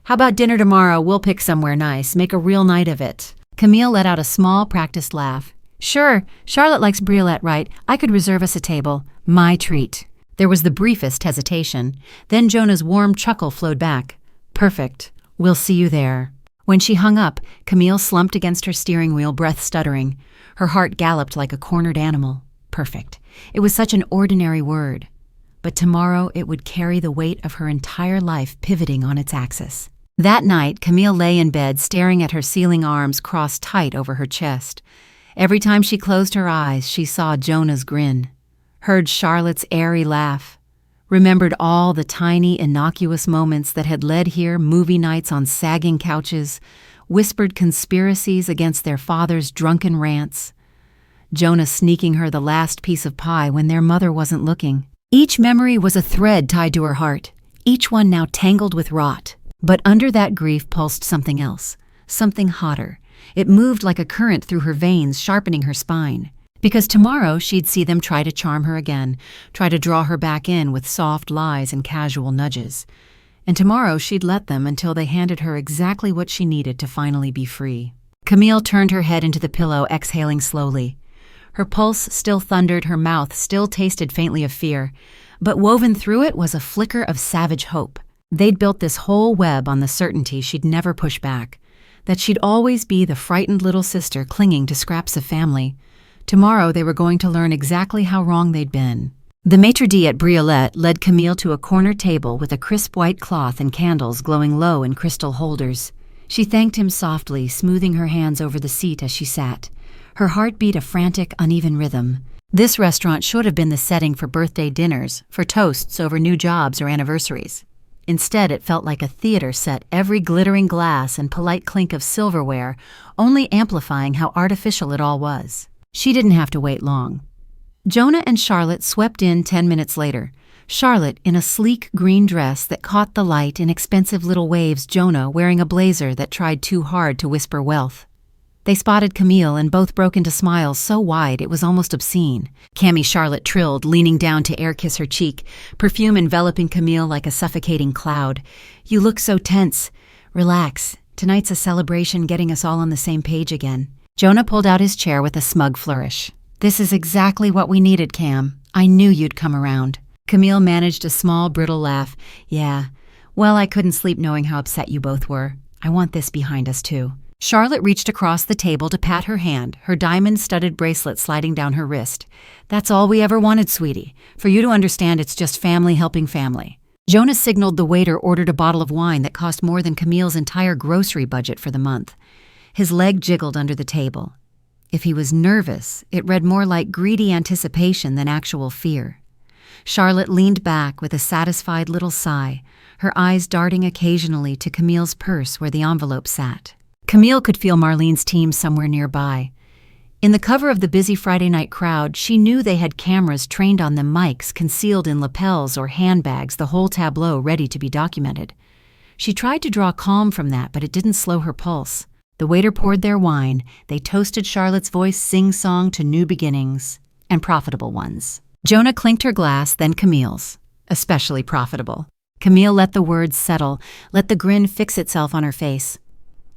How about dinner tomorrow? We'll pick somewhere nice, make a real night of it." Camille let out a small, practiced laugh. "Sure, Charlotte likes briolette, right? I could reserve us a table. My treat." There was the briefest hesitation. Then Jonah's warm chuckle flowed back. "Perfect. We'll see you there." When she hung up, Camille slumped against her steering wheel, breath stuttering. Her heart galloped like a cornered animal. Perfect. It was such an ordinary word. But tomorrow it would carry the weight of her entire life pivoting on its axis. That night, Camille lay in bed staring at her sealing arms crossed tight over her chest. Every time she closed her eyes, she saw Jonah's grin, heard Charlotte's airy laugh, remembered all the tiny, innocuous moments that had led here, movie nights on sagging couches, whispered conspiracies against their father's drunken rants, Jonah sneaking her the last piece of pie when their mother wasn't looking. Each memory was a thread tied to her heart, each one now tangled with rot. But under that grief pulsed something else, something hotter. It moved like a current through her veins, sharpening her spine. Because tomorrow she'd see them try to charm her again, try to draw her back in with soft lies and casual nudges. And tomorrow she'd let them until they handed her exactly what she needed to finally be free. Camille turned her head into the pillow, exhaling slowly. Her pulse still thundered, her mouth still tasted faintly of fear. But woven through it was a flicker of savage hope. They'd built this whole web on the certainty she'd never push back, that she'd always be the frightened little sister clinging to scraps of family. Tomorrow they were going to learn exactly how wrong they'd been. The maitre d' at Briolette led Camille to a corner table with a crisp white cloth and candles glowing low in crystal holders. She thanked him softly, smoothing her hands over the seat as she sat. Her heart beat a frantic, uneven rhythm. This restaurant should have been the setting for birthday dinners, for toasts over new jobs or anniversaries. Instead, it felt like a theater set, every glittering glass and polite clink of silverware only amplifying how artificial it all was. She didn't have to wait long. Jonah and Charlotte swept in 10 minutes later. Charlotte in a sleek green dress that caught the light in expensive little waves, Jonah wearing a blazer that tried too hard to whisper wealth. They spotted Camille and both broke into smiles so wide it was almost obscene. Cammy, Charlotte trilled, leaning down to air-kiss her cheek, perfume enveloping Camille like a suffocating cloud. "You look so tense. Relax. Tonight's a celebration, getting us all on the same page again." Jonah pulled out his chair with a smug flourish. "This is exactly what we needed, Cam. I knew you'd come around." Camille managed a small, brittle laugh. "Yeah. Well, I couldn't sleep knowing how upset you both were. I want this behind us, too." Charlotte reached across the table to pat her hand, her diamond-studded bracelet sliding down her wrist. "That's all we ever wanted, sweetie. For you to understand it's just family helping family." Jonah signaled the waiter ordered a bottle of wine that cost more than Camille's entire grocery budget for the month. His leg jiggled under the table. If he was nervous, it read more like greedy anticipation than actual fear. Charlotte leaned back with a satisfied little sigh, her eyes darting occasionally to Camille's purse where the envelope sat. Camille could feel Marlene's team somewhere nearby. In the cover of the busy Friday night crowd, she knew they had cameras trained on them, mics concealed in lapels or handbags, the whole tableau ready to be documented. She tried to draw calm from that, but it didn't slow her pulse. The waiter poured their wine. They toasted Charlotte's voice sing-song to new beginnings and profitable ones. Jonah clinked her glass, then Camille's. especially profitable. Camille let the words settle, let the grin fix itself on her face.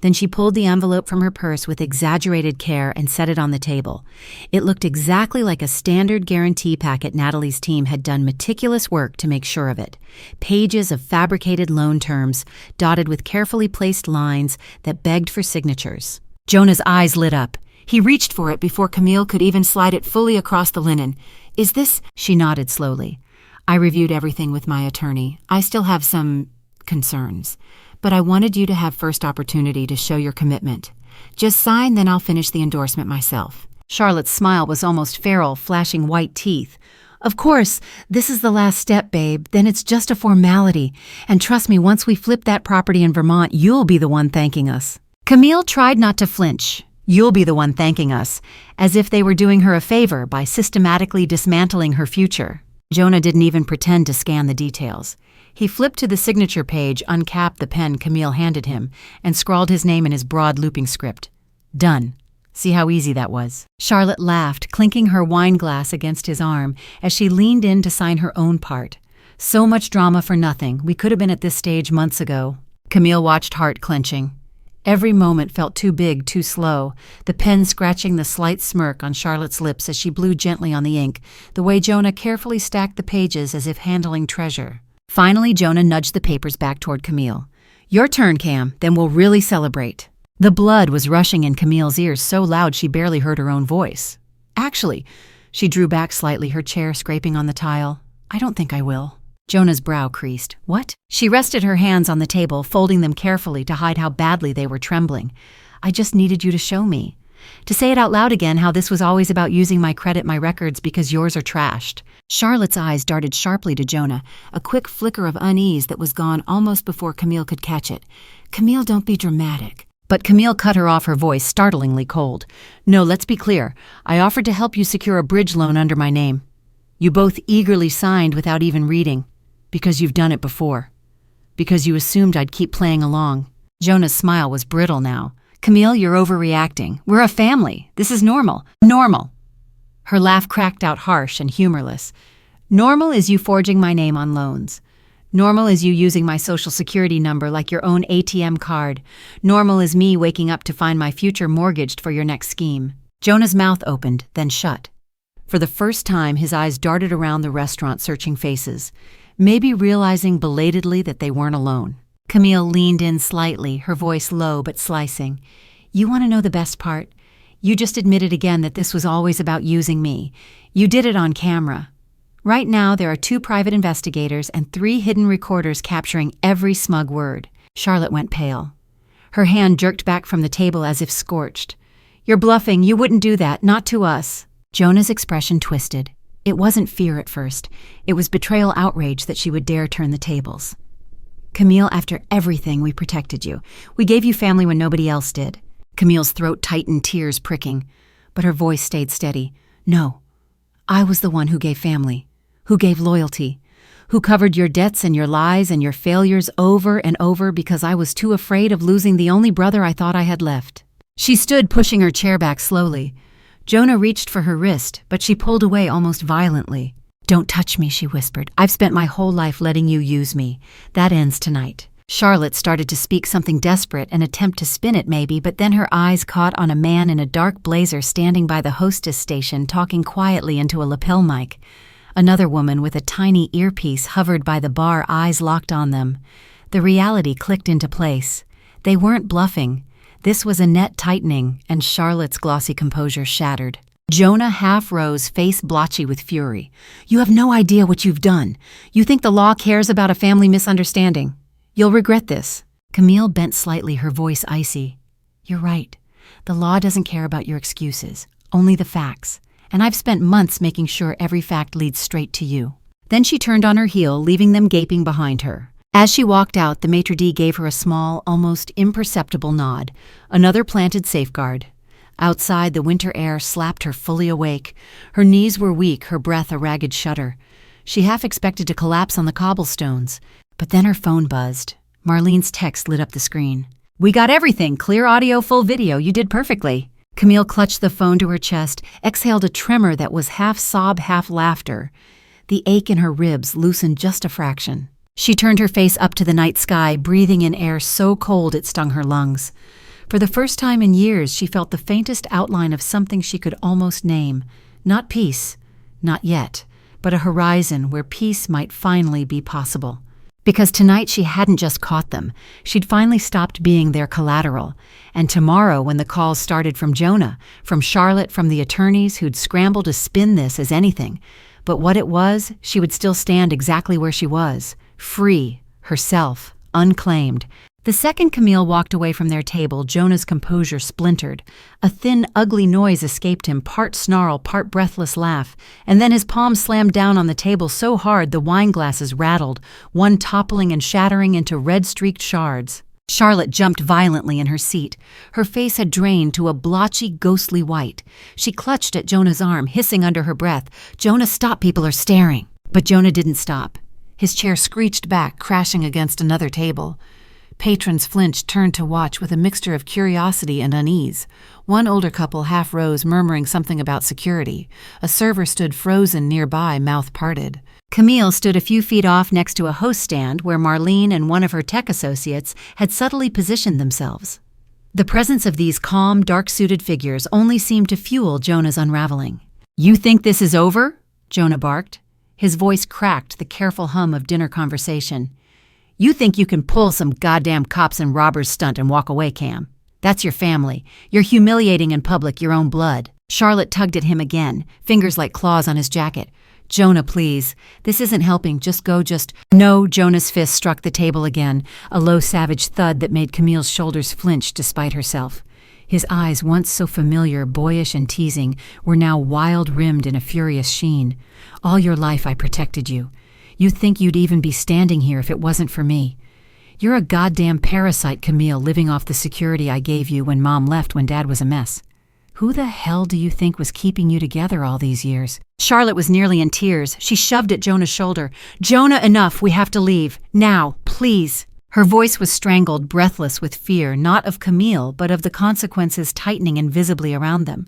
Then she pulled the envelope from her purse with exaggerated care and set it on the table. It looked exactly like a standard guarantee packet Natalie's team had done meticulous work to make sure of it. Pages of fabricated loan terms, dotted with carefully placed lines that begged for signatures. Jonah's eyes lit up. He reached for it before Camille could even slide it fully across the linen. "Is this—" She nodded slowly. "I reviewed everything with my attorney. I still have some concerns. But I wanted you to have first opportunity to show your commitment. Just sign, then I'll finish the endorsement myself." Charlotte's smile was almost feral, flashing white teeth. "Of course, this is the last step, babe. Then it's just a formality. And trust me, once we flip that property in Vermont, you'll be the one thanking us." Camille tried not to flinch. "You'll be the one thanking us," as if they were doing her a favor by systematically dismantling her future. Jonah didn't even pretend to scan the details. He flipped to the signature page, uncapped the pen Camille handed him, and scrawled his name in his broad looping script. "Done. See how easy that was?" Charlotte laughed, clinking her wine glass against his arm as she leaned in to sign her own part. "So much drama for nothing. We could have been at this stage months ago." Camille watched, heart clenching. Every moment felt too big, too slow, the pen scratching the slight smirk on Charlotte's lips as she blew gently on the ink, the way Jonah carefully stacked the pages as if handling treasure. Finally, Jonah nudged the papers back toward Camille. "Your turn, Cam, then we'll really celebrate." The blood was rushing in Camille's ears so loud she barely heard her own voice. "Actually," she drew back slightly, her chair scraping on the tile, "I don't think I will." Jonah's brow creased. "What?" She rested her hands on the table, folding them carefully to hide how badly they were trembling. "I just needed you to show me. To say it out loud again, how this was always about using my credit, my records, because yours are trashed." Charlotte's eyes darted sharply to Jonah, a quick flicker of unease that was gone almost before Camille could catch it. "Camille, don't be dramatic." But Camille cut her off, her voice startlingly cold. "No, let's be clear. I offered to help you secure a bridge loan under my name. You both eagerly signed without even reading. Because you've done it before. Because you assumed I'd keep playing along." Jonah's smile was brittle now. "Camille, you're overreacting. We're a family. This is normal." "Normal." Her laugh cracked out harsh and humorless. "Normal is you forging my name on loans. Normal is you using my social security number like your own ATM card. Normal is me waking up to find my future mortgaged for your next scheme." Jonah's mouth opened, then shut. For the first time, his eyes darted around the restaurant, searching faces, maybe realizing belatedly that they weren't alone. Camille leaned in slightly, her voice low but slicing. "You want to know the best part? You just admitted again that this was always about using me. You did it on camera. Right now, there are 2 private investigators and 3 hidden recorders capturing every smug word." Charlotte went pale. Her hand jerked back from the table as if scorched. "You're bluffing. You wouldn't do that. Not to us." Jonah's expression twisted. It wasn't fear at first. It was betrayal outrage that she would dare turn the tables. "Camille, after everything, we protected you. We gave you family when nobody else did." Camille's throat tightened, tears pricking, but her voice stayed steady. "No, I was the one who gave family, who gave loyalty, who covered your debts and your lies and your failures over and over because I was too afraid of losing the only brother I thought I had left." She stood, pushing her chair back slowly. Jonah reached for her wrist, but she pulled away almost violently. "Don't touch me," she whispered. "I've spent my whole life letting you use me. That ends tonight." Charlotte started to speak something desperate, an attempt to spin it maybe, but then her eyes caught on a man in a dark blazer standing by the hostess station, talking quietly into a lapel mic. Another woman with a tiny earpiece hovered by the bar, eyes locked on them. The reality clicked into place. They weren't bluffing. This was a net tightening, and Charlotte's glossy composure shattered. Jonah half rose, face blotchy with fury. "You have no idea what you've done. You think the law cares about a family misunderstanding. You'll regret this." Camille bent slightly, her voice icy. "You're right. The law doesn't care about your excuses, only the facts. And I've spent months making sure every fact leads straight to you." Then she turned on her heel, leaving them gaping behind her. As she walked out, the maitre d' gave her a small, almost imperceptible nod, another planted safeguard. Outside, the winter air slapped her fully awake. Her knees were weak, her breath a ragged shudder. She half expected to collapse on the cobblestones. But then her phone buzzed. Marlene's text lit up the screen. "We got everything. Clear audio, full video. You did perfectly." Camille clutched the phone to her chest, exhaled a tremor that was half sob, half laughter. The ache in her ribs loosened just a fraction. She turned her face up to the night sky, breathing in air so cold it stung her lungs. For the first time in years, she felt the faintest outline of something she could almost name. Not peace, not yet, but a horizon where peace might finally be possible. Because tonight she hadn't just caught them, she'd finally stopped being their collateral. And tomorrow, when the calls started from Jonah, from Charlotte, from the attorneys who'd scrambled to spin this as anything, but what it was, she would still stand exactly where she was, free, herself, unclaimed. The second Camille walked away from their table, Jonah's composure splintered. A thin, ugly noise escaped him, part snarl, part breathless laugh, and then his palm slammed down on the table so hard the wine glasses rattled, one toppling and shattering into red-streaked shards. Charlotte jumped violently in her seat. Her face had drained to a blotchy, ghostly white. She clutched at Jonah's arm, hissing under her breath, "Jonah, stop, people are staring." But Jonah didn't stop. His chair screeched back, crashing against another table. Patrons flinched, turned to watch with a mixture of curiosity and unease. One older couple half rose, murmuring something about security. A server stood frozen nearby, mouth parted. Camille stood a few feet off next to a host stand where Marlene and one of her tech associates had subtly positioned themselves. The presence of these calm, dark-suited figures only seemed to fuel Jonah's unraveling. "You think this is over?" Jonah barked. His voice cracked the careful hum of dinner conversation. "You think you can pull some goddamn cops and robbers stunt and walk away, Cam? That's your family. You're humiliating in public your own blood." Charlotte tugged at him again, fingers like claws on his jacket. "Jonah, please. This isn't helping. Just go, just—" "No," Jonah's fist struck the table again, a low, savage thud that made Camille's shoulders flinch despite herself. His eyes, once so familiar, boyish and teasing, were now wild-rimmed in a furious sheen. "All your life I protected you. You'd think you'd even be standing here if it wasn't for me. You're a goddamn parasite, Camille, living off the security I gave you when Mom left when Dad was a mess. Who the hell do you think was keeping you together all these years?" Charlotte was nearly in tears. She shoved at Jonah's shoulder. "Jonah, enough. We have to leave. Now, please." Her voice was strangled, breathless with fear, not of Camille, but of the consequences tightening invisibly around them.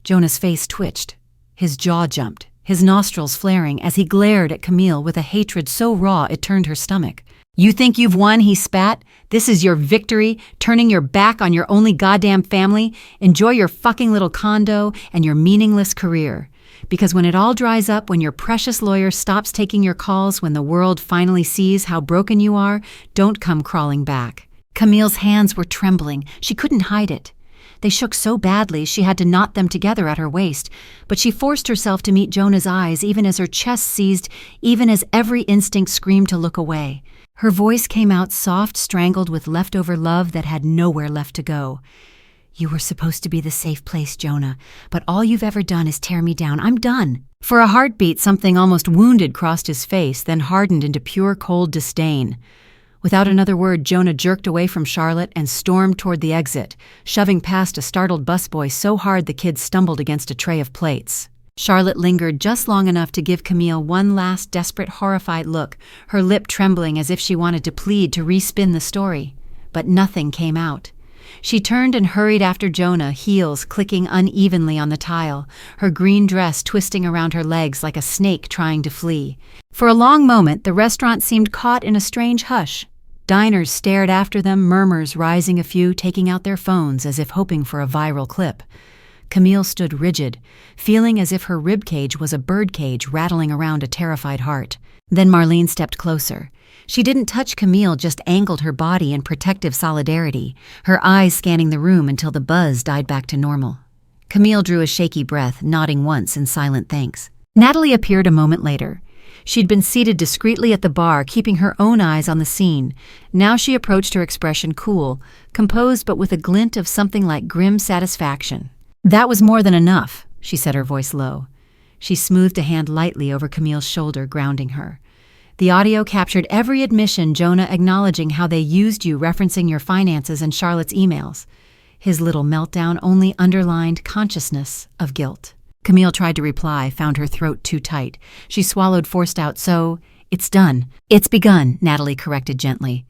Jonah's face twitched. His jaw jumped, his nostrils flaring as he glared at Camille with a hatred so raw it turned her stomach. "You think you've won?" he spat. "This is your victory, turning your back on your only goddamn family? Enjoy your fucking little condo and your meaningless career. Because when it all dries up, when your precious lawyer stops taking your calls, when the world finally sees how broken you are, don't come crawling back." Camille's hands were trembling. She couldn't hide it. They shook so badly she had to knot them together at her waist, but she forced herself to meet Jonah's eyes even as her chest seized, even as every instinct screamed to look away. Her voice came out soft, strangled with leftover love that had nowhere left to go. "You were supposed to be the safe place, Jonah, but all you've ever done is tear me down. I'm done." For a heartbeat, something almost wounded crossed his face, then hardened into pure cold disdain. Without another word, Jonah jerked away from Charlotte and stormed toward the exit, shoving past a startled busboy so hard the kid stumbled against a tray of plates. Charlotte lingered just long enough to give Camille one last desperate, horrified look, her lip trembling as if she wanted to plead to respin the story. But nothing came out. She turned and hurried after Jonah, heels clicking unevenly on the tile, her green dress twisting around her legs like a snake trying to flee. For a long moment, the restaurant seemed caught in a strange hush. Diners stared after them, murmurs rising, a few taking out their phones as if hoping for a viral clip. Camille stood rigid, feeling as if her ribcage was a birdcage rattling around a terrified heart. Then Marlene stepped closer. She didn't touch Camille, just angled her body in protective solidarity, her eyes scanning the room until the buzz died back to normal. Camille drew a shaky breath, nodding once in silent thanks. Natalie appeared a moment later. She'd been seated discreetly at the bar, keeping her own eyes on the scene. Now she approached her expression cool, composed but with a glint of something like grim satisfaction. "That was more than enough," she said, her voice low. She smoothed a hand lightly over Camille's shoulder, grounding her. "The audio captured every admission, Jonah, acknowledging how they used you, referencing your finances and Charlotte's emails." His little meltdown only underlined consciousness of guilt. Camille tried to reply, found her throat too tight. She swallowed, forced out, "So, it's done." "It's begun," Natalie corrected gently.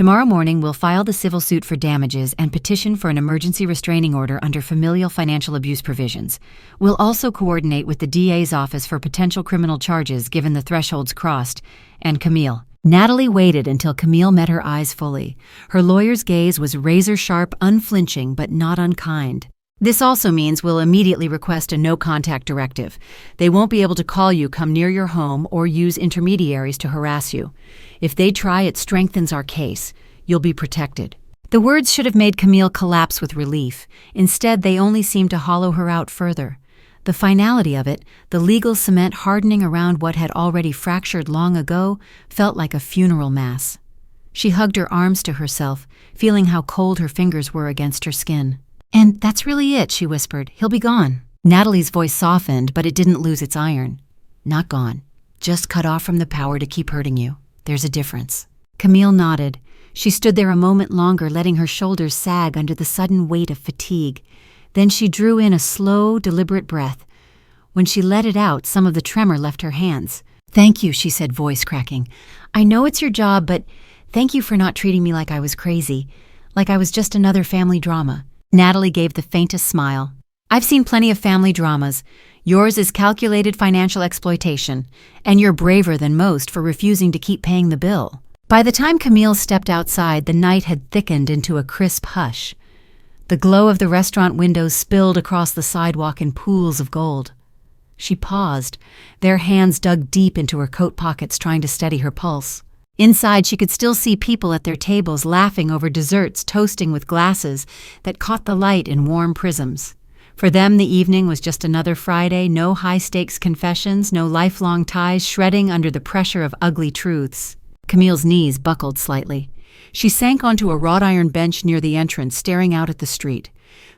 Tomorrow morning, we'll file the civil suit for damages and petition for an emergency restraining order under familial financial abuse provisions. We'll also coordinate with the DA's office for potential criminal charges given the thresholds crossed. And Camille. Natalie waited until Camille met her eyes fully. Her lawyer's gaze was razor-sharp, unflinching, but not unkind. This also means we'll immediately request a no-contact directive. They won't be able to call you, come near your home, or use intermediaries to harass you. If they try, it strengthens our case. You'll be protected. The words should have made Camille collapse with relief. Instead, they only seemed to hollow her out further. The finality of it, the legal cement hardening around what had already fractured long ago, felt like a funeral mass. She hugged her arms to herself, feeling how cold her fingers were against her skin. "And that's really it," she whispered. "He'll be gone." Natalie's voice softened, but it didn't lose its iron. "Not gone. Just cut off from the power to keep hurting you. There's a difference." Camille nodded. She stood there a moment longer, letting her shoulders sag under the sudden weight of fatigue. Then she drew in a slow, deliberate breath. When she let it out, some of the tremor left her hands. "Thank you," she said, voice cracking. "I know it's your job, but thank you for not treating me like I was crazy, like I was just another family drama." Natalie gave the faintest smile. "I've seen plenty of family dramas. Yours is calculated financial exploitation, and you're braver than most for refusing to keep paying the bill." By the time Camille stepped outside, the night had thickened into a crisp hush. The glow of the restaurant windows spilled across the sidewalk in pools of gold. She paused, their hands dug deep into her coat pockets trying to steady her pulse. Inside, she could still see people at their tables laughing over desserts toasting with glasses that caught the light in warm prisms. For them, the evening was just another Friday, no high-stakes confessions, no lifelong ties shredding under the pressure of ugly truths. Camille's knees buckled slightly. She sank onto a wrought-iron bench near the entrance, staring out at the street.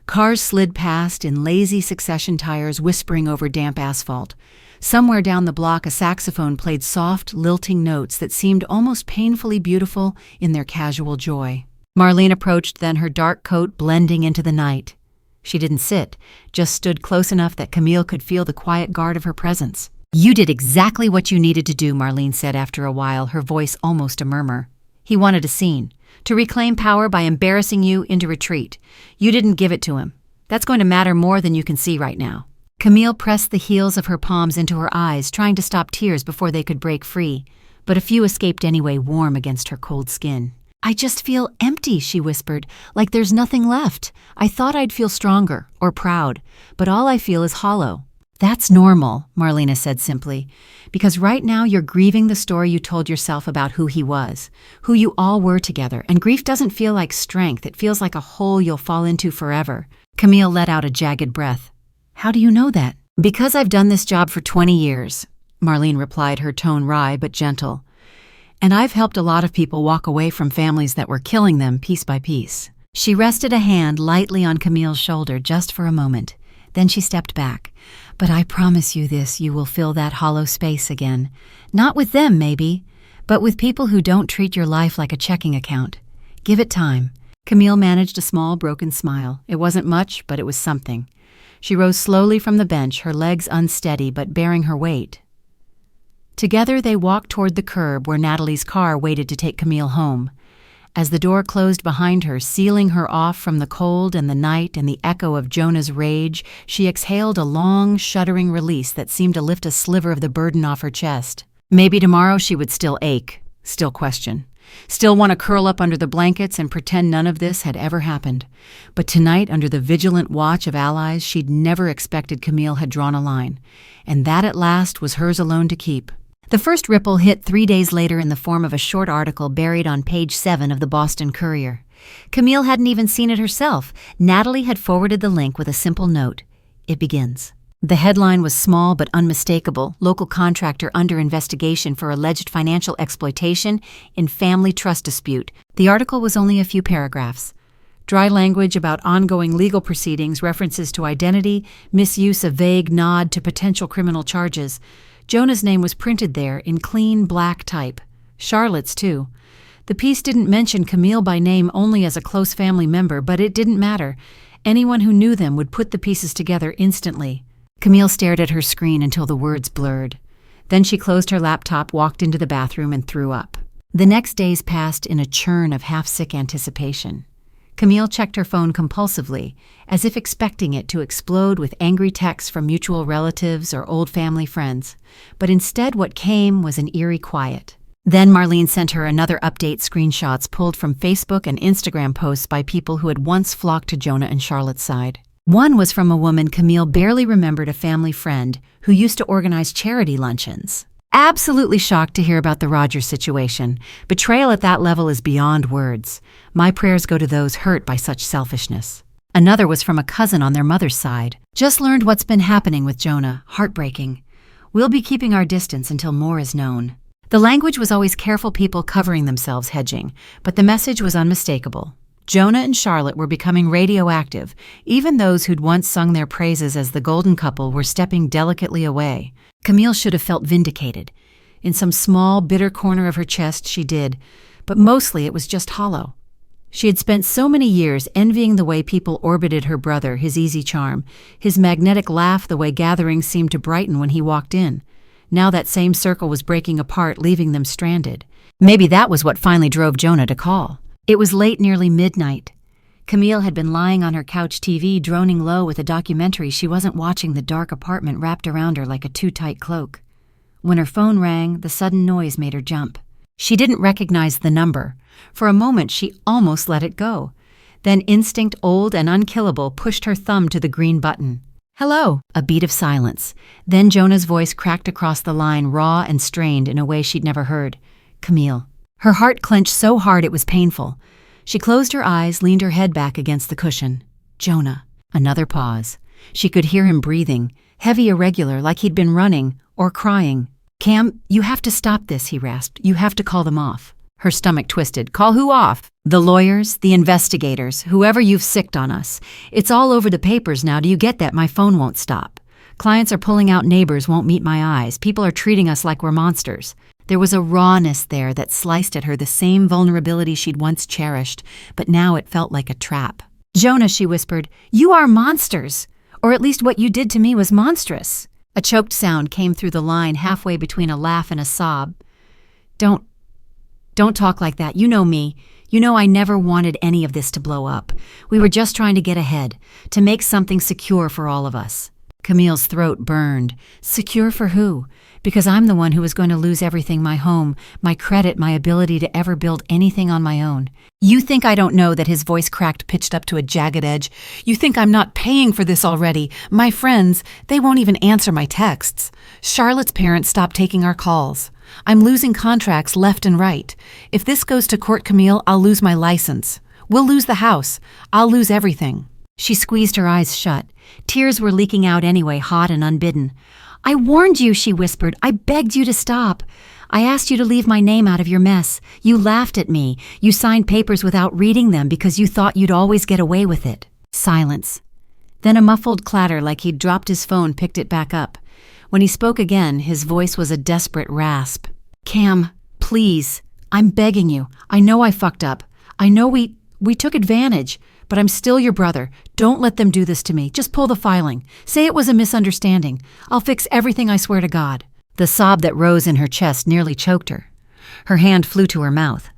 Cars slid past in lazy succession tires whispering over damp asphalt. Somewhere down the block, a saxophone played soft, lilting notes that seemed almost painfully beautiful in their casual joy. Marlene approached then, her dark coat blending into the night. She didn't sit, just stood close enough that Camille could feel the quiet guard of her presence. "You did exactly what you needed to do," Marlene said after a while, her voice almost a murmur. "He wanted a scene, to reclaim power by embarrassing you into retreat. You didn't give it to him. That's going to matter more than you can see right now." Camille pressed the heels of her palms into her eyes, trying to stop tears before they could break free, but a few escaped anyway, warm against her cold skin. "I just feel empty," she whispered, "like there's nothing left. I thought I'd feel stronger or proud, but all I feel is hollow." "That's normal," Marlena said simply, "because right now you're grieving the story you told yourself about who he was, who you all were together, and grief doesn't feel like strength, it feels like a hole you'll fall into forever." Camille let out a jagged breath. "How do you know that?" "Because I've done this job for 20 years, Marlene replied, her tone wry but gentle. "And I've helped a lot of people walk away from families that were killing them piece by piece." She rested a hand lightly on Camille's shoulder just for a moment. Then she stepped back. "But I promise you this, you will fill that hollow space again. Not with them, maybe, but with people who don't treat your life like a checking account. Give it time." Camille managed a small, broken smile. It wasn't much, but it was something. She rose slowly from the bench, her legs unsteady but bearing her weight. Together they walked toward the curb where Natalie's car waited to take Camille home. As the door closed behind her, sealing her off from the cold and the night and the echo of Jonah's rage, she exhaled a long, shuddering release that seemed to lift a sliver of the burden off her chest. Maybe tomorrow she would still ache, still question, still want to curl up under the blankets and pretend none of this had ever happened. But tonight, under the vigilant watch of allies, she'd never expected Camille had drawn a line. And that at last was hers alone to keep. The first ripple hit 3 days later in the form of a short article buried on page 7 of the Boston Courier. Camille hadn't even seen it herself. Natalie had forwarded the link with a simple note. It begins. The headline was small but unmistakable: local contractor under investigation for alleged financial exploitation in family trust dispute. The article was only a few paragraphs. Dry language about ongoing legal proceedings, references to identity, misuse, a vague nod to potential criminal charges. Jonah's name was printed there in clean black type. Charlotte's, too. The piece didn't mention Camille by name, only as a close family member, but it didn't matter. Anyone who knew them would put the pieces together instantly. Camille stared at her screen until the words blurred. Then she closed her laptop, walked into the bathroom, and threw up. The next days passed in a churn of half-sick anticipation. Camille checked her phone compulsively, as if expecting it to explode with angry texts from mutual relatives or old family friends. But instead what came was an eerie quiet. Then Marlene sent her another update, screenshots pulled from Facebook and Instagram posts by people who had once flocked to Jonah and Charlotte's side. One was from a woman Camille barely remembered, a family friend who used to organize charity luncheons. Absolutely shocked to hear about the Rogers situation. Betrayal at that level is beyond words. My prayers go to those hurt by such selfishness. Another was from a cousin on their mother's side. Just learned what's been happening with Jonah. Heartbreaking. We'll be keeping our distance until more is known. The language was always careful people covering themselves, hedging, but the message was unmistakable. Jonah and Charlotte were becoming radioactive. Even those who'd once sung their praises as the golden couple were stepping delicately away. Camille should have felt vindicated. In some small, bitter corner of her chest, she did, but mostly it was just hollow. She had spent so many years envying the way people orbited her brother, his easy charm, his magnetic laugh, the way gatherings seemed to brighten when he walked in. Now that same circle was breaking apart, leaving them stranded. Maybe that was what finally drove Jonah to call. It was late, nearly midnight. Camille had been lying on her couch TV, droning low with a documentary she wasn't watching, the dark apartment wrapped around her like a too-tight cloak. When her phone rang, the sudden noise made her jump. She didn't recognize the number. For a moment, she almost let it go. Then instinct, old and unkillable, pushed her thumb to the green button. "Hello." A beat of silence. Then Jonah's voice cracked across the line, raw and strained in a way she'd never heard. "Camille." Her heart clenched so hard it was painful. She closed her eyes, leaned her head back against the cushion. "Jonah." Another pause. She could hear him breathing, heavy, irregular, like he'd been running or crying. "Cam, you have to stop this," he rasped. "You have to call them off." Her stomach twisted. "Call who off?" "The lawyers, the investigators, whoever you've sicked on us. It's all over the papers now. Do you get that? My phone won't stop. Clients are pulling out, neighbors won't meet my eyes. People are treating us like we're monsters." There was a rawness there that sliced at her, the same vulnerability she'd once cherished, but now it felt like a trap. "Jonah," she whispered, "you are monsters. Or at least what you did to me was monstrous." A choked sound came through the line, halfway between a laugh and a sob. Don't talk like that. You know me. You know I never wanted any of this to blow up. We were just trying to get ahead, to make something secure for all of us." Camille's throat burned. Secure for who? Because I'm the one who was going to lose everything, my home, my credit, my ability to ever build anything on my own. "You think I don't know that?" His voice cracked, pitched up to a jagged edge. "You think I'm not paying for this already? My friends, they won't even answer my texts. Charlotte's parents stopped taking our calls. I'm losing contracts left and right. If this goes to court, Camille, I'll lose my license. We'll lose the house. I'll lose everything." She squeezed her eyes shut. Tears were leaking out anyway, hot and unbidden. "I warned you," she whispered. "I begged you to stop. I asked you to leave my name out of your mess. You laughed at me. You signed papers without reading them because you thought you'd always get away with it." Silence. Then a muffled clatter like he'd dropped his phone, picked it back up. When he spoke again, his voice was a desperate rasp. "Cam, please. I'm begging you. I know I fucked up. I know we took advantage. But I'm still your brother. Don't let them do this to me. Just pull the filing. Say it was a misunderstanding. I'll fix everything, I swear to God." The sob that rose in her chest nearly choked her. Her hand flew to her mouth.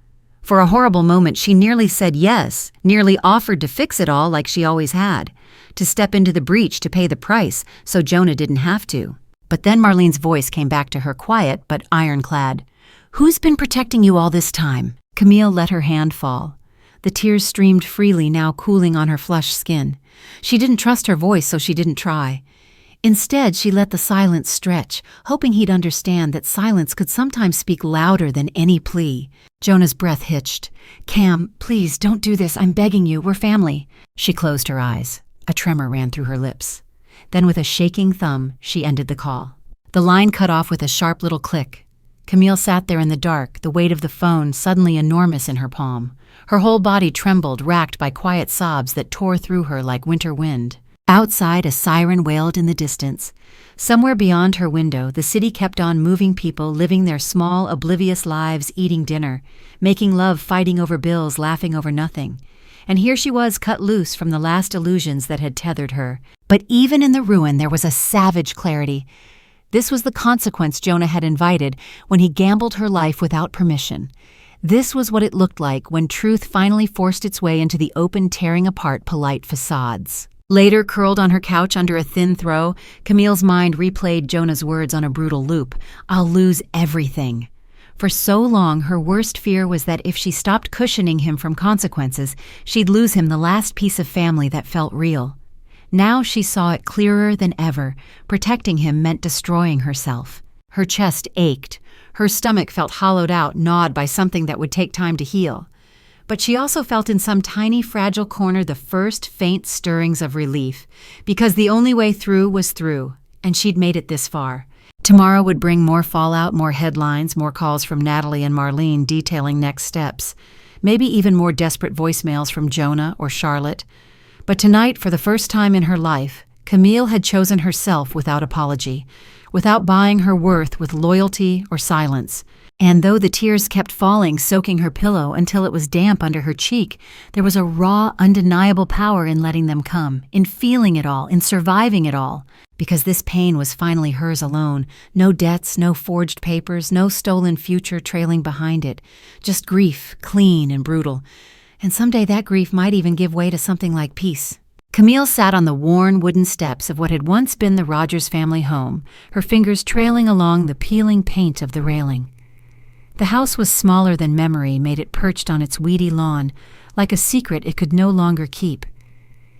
For a horrible moment, she nearly said yes, nearly offered to fix it all like she always had, to step into the breach, to pay the price, so Jonah didn't have to. But then Marlene's voice came back to her, quiet but ironclad. "Who's been protecting you all this time?" Camille let her hand fall. The tears streamed freely, now cooling on her flushed skin. She didn't trust her voice, so she didn't try. Instead, she let the silence stretch, hoping he'd understand that silence could sometimes speak louder than any plea. Jonah's breath hitched. "Cam, please, don't do this. I'm begging you. We're family." She closed her eyes. A tremor ran through her lips. Then with a shaking thumb, she ended the call. The line cut off with a sharp little click. Camille sat there in the dark, the weight of the phone suddenly enormous in her palm. Her whole body trembled, racked by quiet sobs that tore through her like winter wind. Outside, a siren wailed in the distance. Somewhere beyond her window, the city kept on moving, people living their small, oblivious lives, eating dinner, making love, fighting over bills, laughing over nothing. And here she was, cut loose from the last illusions that had tethered her. But even in the ruin, there was a savage clarity. This was the consequence Jonah had invited when he gambled her life without permission. This was what it looked like when truth finally forced its way into the open, tearing apart polite facades. Later, curled on her couch under a thin throw, Camille's mind replayed Jonah's words on a brutal loop. "I'll lose everything." For so long, her worst fear was that if she stopped cushioning him from consequences, she'd lose him the last piece of family that felt real. Now she saw it clearer than ever. Protecting him meant destroying herself. Her chest ached. Her stomach felt hollowed out, gnawed by something that would take time to heal. But she also felt in some tiny, fragile corner the first faint stirrings of relief, because the only way through was through, and she'd made it this far. Tomorrow would bring more fallout, more headlines, more calls from Natalie and Marlene detailing next steps, maybe even more desperate voicemails from Jonah or Charlotte. But tonight, for the first time in her life, Camille had chosen herself without apology, without buying her worth with loyalty or silence. And though the tears kept falling, soaking her pillow until it was damp under her cheek, there was a raw, undeniable power in letting them come, in feeling it all, in surviving it all. Because this pain was finally hers alone. No debts, no forged papers, no stolen future trailing behind it. Just grief, clean and brutal. And someday that grief might even give way to something like peace. Camille sat on the worn wooden steps of what had once been the Rogers family home, her fingers trailing along the peeling paint of the railing. The house was smaller than memory made it perched on its weedy lawn, like a secret it could no longer keep.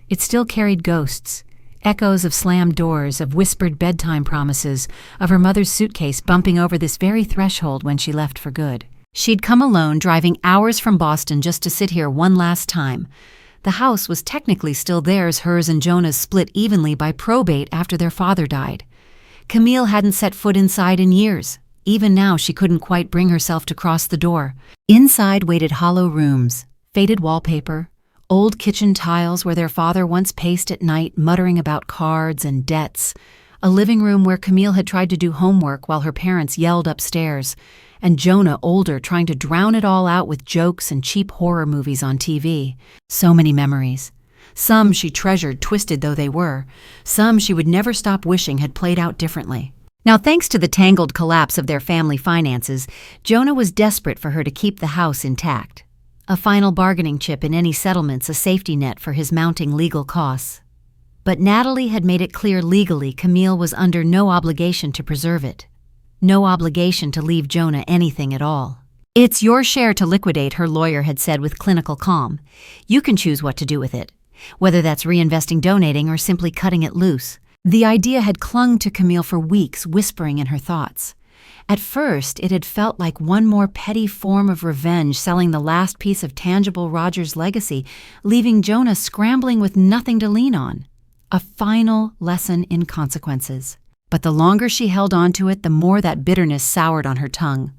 It still carried ghosts, echoes of slammed doors, of whispered bedtime promises, of her mother's suitcase bumping over this very threshold when she left for good. She'd come alone, driving hours from Boston just to sit here one last time. The house was technically still theirs, hers and Jonah's split evenly by probate after their father died. Camille hadn't set foot inside in years. Even now, she couldn't quite bring herself to cross the door. Inside waited hollow rooms, faded wallpaper, old kitchen tiles where their father once paced at night muttering about cards and debts, a living room where Camille had tried to do homework while her parents yelled upstairs, and Jonah, older, trying to drown it all out with jokes and cheap horror movies on TV. So many memories. Some she treasured, twisted though they were. Some she would never stop wishing had played out differently. Now, thanks to the tangled collapse of their family finances, Jonah was desperate for her to keep the house intact. A final bargaining chip in any settlements, a safety net for his mounting legal costs. But Natalie had made it clear legally Camille was under no obligation to preserve it. No obligation to leave Jonah anything at all. "It's your share to liquidate," her lawyer had said with clinical calm. "You can choose what to do with it, whether that's reinvesting, donating, or simply cutting it loose." The idea had clung to Camille for weeks, whispering in her thoughts. At first, it had felt like one more petty form of revenge, selling the last piece of tangible Rogers' legacy, leaving Jonah scrambling with nothing to lean on. A final lesson in consequences. But the longer she held on to it, the more that bitterness soured on her tongue.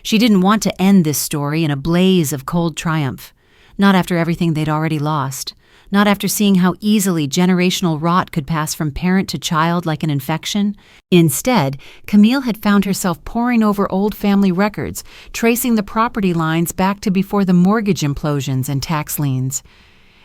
She didn't want to end this story in a blaze of cold triumph. Not after everything they'd already lost. Not after seeing how easily generational rot could pass from parent to child like an infection. Instead, Camille had found herself poring over old family records, tracing the property lines back to before the mortgage implosions and tax liens.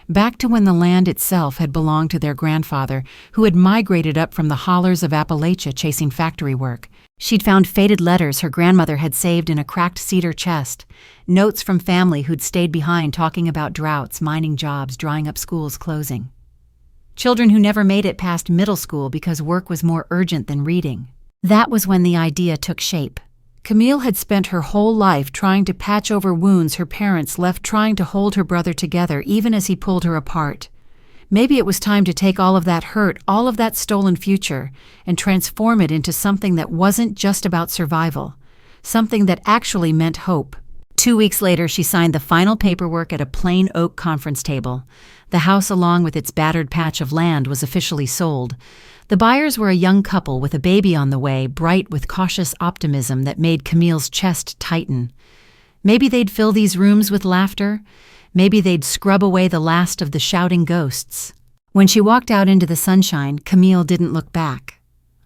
Back to when the land itself had belonged to their grandfather, who had migrated up from the hollers of Appalachia chasing factory work. She'd found faded letters her grandmother had saved in a cracked cedar chest, notes from family who'd stayed behind talking about droughts, mining jobs, drying up schools closing. Children who never made it past middle school because work was more urgent than reading. That was when the idea took shape. Camille had spent her whole life trying to patch over wounds her parents left, trying to hold her brother together even as he pulled her apart. Maybe it was time to take all of that hurt, all of that stolen future, and transform it into something that wasn't just about survival, something that actually meant hope. 2 weeks later, she signed the final paperwork at a plain oak conference table. The house, along with its battered patch of land, was officially sold. The buyers were a young couple with a baby on the way, bright with cautious optimism that made Camille's chest tighten. Maybe they'd fill these rooms with laughter. Maybe they'd scrub away the last of the shouting ghosts. When she walked out into the sunshine, Camille didn't look back.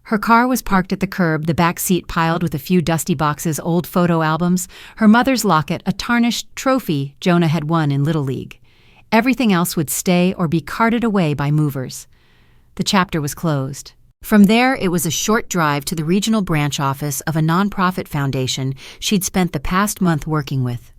Her car was parked at the curb, the back seat piled with a few dusty boxes, old photo albums, her mother's locket, a tarnished trophy Jonah had won in Little League. Everything else would stay or be carted away by movers. The chapter was closed. From there, it was a short drive to the regional branch office of a nonprofit foundation she'd spent the past month working with.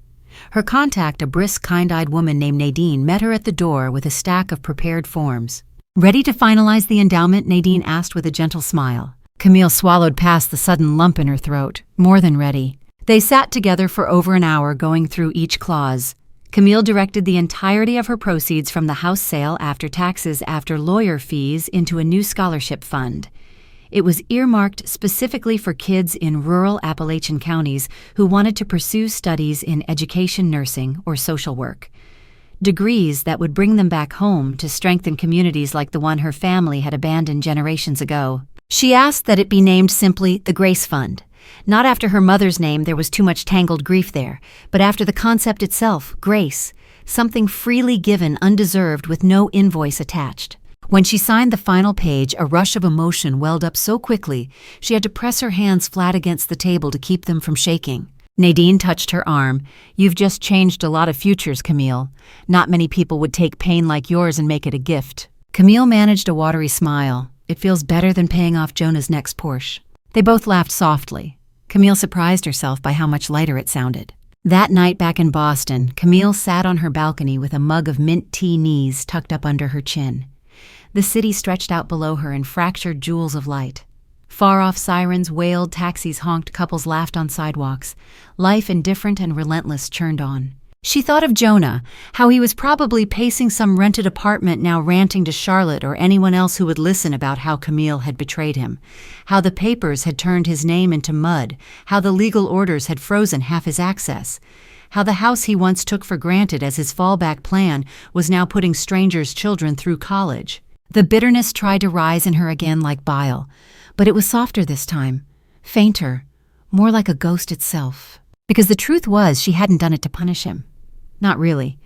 Her contact, a brisk, kind-eyed woman named Nadine, met her at the door with a stack of prepared forms. "Ready to finalize the endowment?" Nadine asked with a gentle smile. Camille swallowed past the sudden lump in her throat. More than ready. They sat together for over an hour going through each clause. Camille directed the entirety of her proceeds from the house sale, after taxes, after lawyer fees, into a new scholarship fund. It was earmarked specifically for kids in rural Appalachian counties who wanted to pursue studies in education, nursing, or social work. Degrees that would bring them back home to strengthen communities like the one her family had abandoned generations ago. She asked that it be named simply the Grace Fund. Not after her mother's name, there was too much tangled grief there, but after the concept itself, grace, something freely given, undeserved, with no invoice attached. When she signed the final page, a rush of emotion welled up so quickly she had to press her hands flat against the table to keep them from shaking. Nadine touched her arm. "You've just changed a lot of futures, Camille. Not many people would take pain like yours and make it a gift." Camille managed a watery smile. "It feels better than paying off Jonah's next Porsche." They both laughed softly. Camille surprised herself by how much lighter it sounded. That night back in Boston, Camille sat on her balcony with a mug of mint tea knees tucked up under her chin. The city stretched out below her in fractured jewels of light. Far-off sirens wailed, taxis honked, couples laughed on sidewalks. Life, indifferent and relentless, churned on. She thought of Jonah, how he was probably pacing some rented apartment now, ranting to Charlotte or anyone else who would listen about how Camille had betrayed him, how the papers had turned his name into mud, how the legal orders had frozen half his access, how the house he once took for granted as his fallback plan was now putting strangers' children through college. The bitterness tried to rise in her again like bile, but it was softer this time, fainter, more like a ghost itself. Because the truth was, she hadn't done it to punish him. Not really.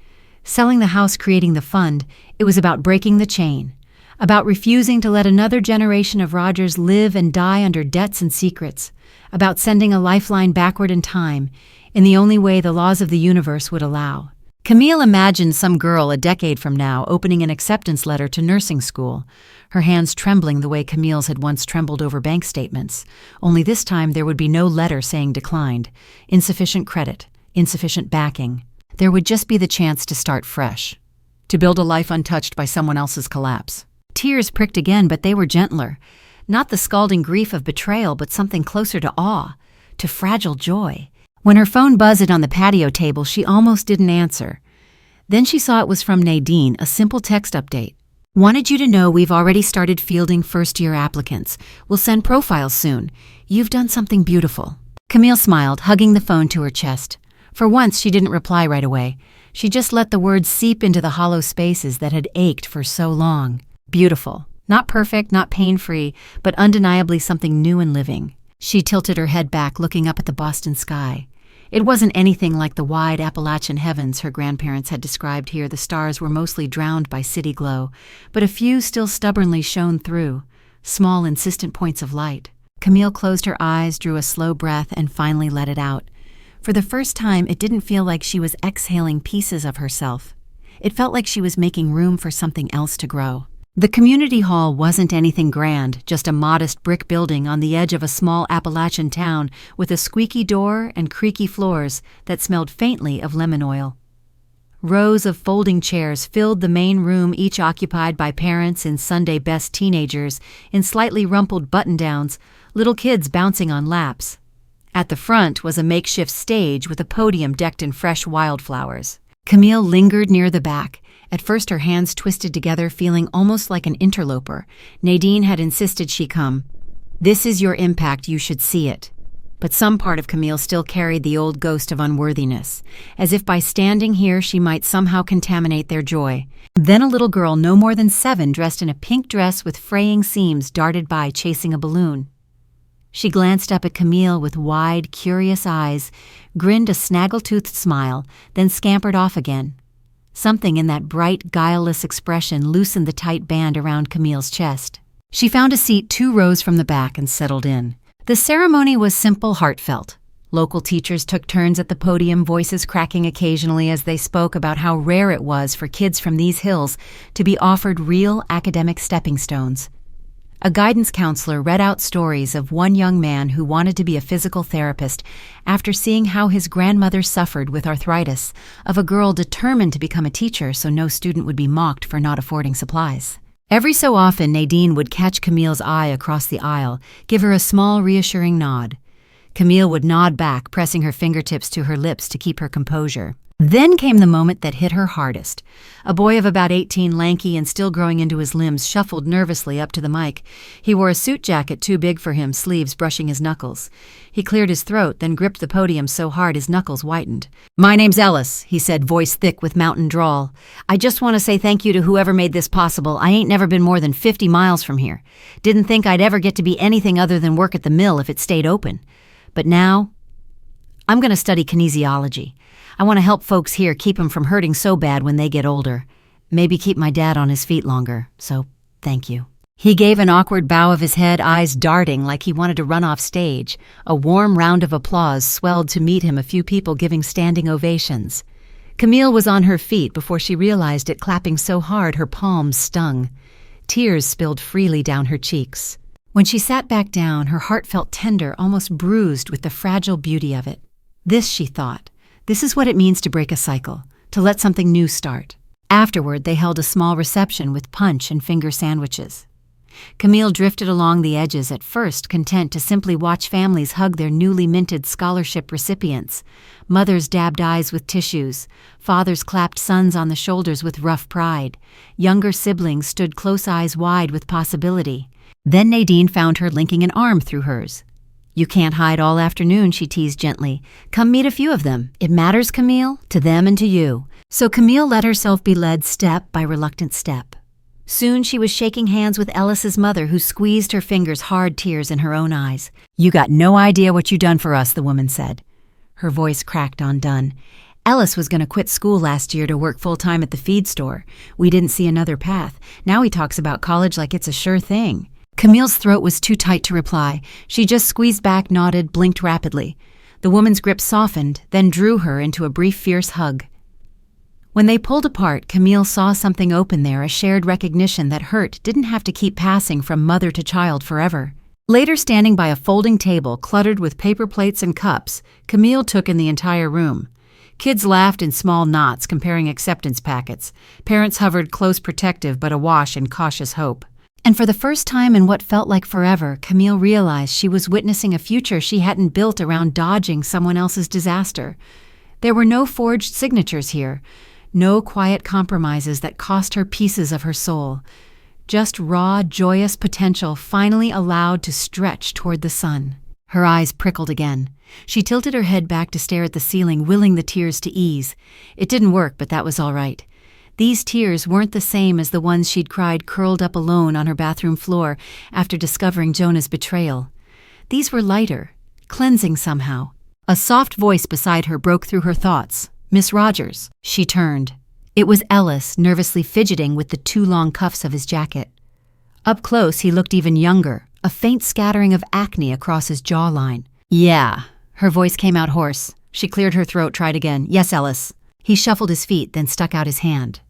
Selling the house, creating the fund, it was about breaking the chain, about refusing to let another generation of Rogers live and die under debts and secrets, about sending a lifeline backward in time, in the only way the laws of the universe would allow. Camille imagined some girl a decade from now opening an acceptance letter to nursing school, her hands trembling the way Camille's had once trembled over bank statements, only this time there would be no letter saying declined, insufficient credit, insufficient backing. There would just be the chance to start fresh, to build a life untouched by someone else's collapse. Tears pricked again, but they were gentler. Not the scalding grief of betrayal, but something closer to awe, to fragile joy. When her phone buzzed on the patio table, she almost didn't answer. Then she saw it was from Nadine, a simple text update. "Wanted you to know we've already started fielding first-year applicants. We'll send profiles soon. You've done something beautiful." Camille smiled, hugging the phone to her chest. For once, she didn't reply right away. She just let the words seep into the hollow spaces that had ached for so long. Beautiful. Not perfect, not pain-free, but undeniably something new and living. She tilted her head back, looking up at the Boston sky. It wasn't anything like the wide Appalachian heavens her grandparents had described here. The stars were mostly drowned by city glow, but a few still stubbornly shone through, small, insistent points of light. Camille closed her eyes, drew a slow breath, and finally let it out. For the first time, it didn't feel like she was exhaling pieces of herself. It felt like she was making room for something else to grow. The community hall wasn't anything grand, just a modest brick building on the edge of a small Appalachian town with a squeaky door and creaky floors that smelled faintly of lemon oil. Rows of folding chairs filled the main room, each occupied by parents in Sunday-best teenagers in slightly rumpled button-downs, little kids bouncing on laps. At the front was a makeshift stage with a podium decked in fresh wildflowers. Camille lingered near the back. At first her hands twisted together, feeling almost like an interloper. Nadine had insisted she come. "This is your impact, you should see it." But some part of Camille still carried the old ghost of unworthiness, as if by standing here she might somehow contaminate their joy. Then a little girl no more than 7, dressed in a pink dress with fraying seams, darted by, chasing a balloon. She glanced up at Camille with wide, curious eyes, grinned a snaggle-toothed smile, then scampered off again. Something in that bright, guileless expression loosened the tight band around Camille's chest. She found a seat 2 rows from the back and settled in. The ceremony was simple, heartfelt. Local teachers took turns at the podium, voices cracking occasionally as they spoke about how rare it was for kids from these hills to be offered real academic stepping stones. A guidance counselor read out stories of one young man who wanted to be a physical therapist after seeing how his grandmother suffered with arthritis, of a girl determined to become a teacher so no student would be mocked for not affording supplies. Every so often, Nadine would catch Camille's eye across the aisle, give her a small, reassuring nod. Camille would nod back, pressing her fingertips to her lips to keep her composure. Then came the moment that hit her hardest. A boy of about 18, lanky and still growing into his limbs, shuffled nervously up to the mic. He wore a suit jacket too big for him, sleeves brushing his knuckles. He cleared his throat, then gripped the podium so hard his knuckles whitened. "My name's Ellis," he said, voice thick with mountain drawl. "I just want to say thank you to whoever made this possible. I ain't never been more than 50 miles from here. Didn't think I'd ever get to be anything other than work at the mill if it stayed open. But now, I'm going to study kinesiology. I want to help folks here keep them from hurting so bad when they get older. Maybe keep my dad on his feet longer. So, thank you." He gave an awkward bow of his head, eyes darting like he wanted to run off stage. A warm round of applause swelled to meet him, a few people giving standing ovations. Camille was on her feet before she realized it, clapping so hard her palms stung. Tears spilled freely down her cheeks. When she sat back down, her heart felt tender, almost bruised with the fragile beauty of it. This, she thought, this is what it means to break a cycle, to let something new start. Afterward, they held a small reception with punch and finger sandwiches. Camille drifted along the edges, at first content to simply watch families hug their newly minted scholarship recipients. Mothers dabbed eyes with tissues. Fathers clapped sons on the shoulders with rough pride. Younger siblings stood close, eyes wide with possibility. Then Nadine found her linking an arm through hers. "You can't hide all afternoon," she teased gently. "Come meet a few of them. It matters, Camille, to them and to you." So Camille let herself be led step by reluctant step. Soon she was shaking hands with Ellis's mother, who squeezed her fingers, hard tears in her own eyes. "You got no idea what you done for us," the woman said. Her voice cracked undone. "Ellis was going to quit school last year to work full-time at the feed store. We didn't see another path. Now he talks about college like it's a sure thing." Camille's throat was too tight to reply. She just squeezed back, nodded, blinked rapidly. The woman's grip softened, then drew her into a brief, fierce hug. When they pulled apart, Camille saw something open there, a shared recognition that hurt didn't have to keep passing from mother to child forever. Later, standing by a folding table cluttered with paper plates and cups, Camille took in the entire room. Kids laughed in small knots, comparing acceptance packets. Parents hovered close, protective but awash in cautious hope. And for the first time in what felt like forever, Camille realized she was witnessing a future she hadn't built around dodging someone else's disaster. There were no forged signatures here, no quiet compromises that cost her pieces of her soul. Just raw, joyous potential finally allowed to stretch toward the sun. Her eyes prickled again. She tilted her head back to stare at the ceiling, willing the tears to ease. It didn't work, but that was all right. These tears weren't the same as the ones she'd cried curled up alone on her bathroom floor after discovering Jonah's betrayal. These were lighter, cleansing somehow. A soft voice beside her broke through her thoughts. "Miss Rogers." She turned. It was Ellis, nervously fidgeting with the too long cuffs of his jacket. Up close, he looked even younger, a faint scattering of acne across his jawline. "Yeah." Her voice came out hoarse. She cleared her throat, tried again. "Yes, Ellis." He shuffled his feet, then stuck out his hand.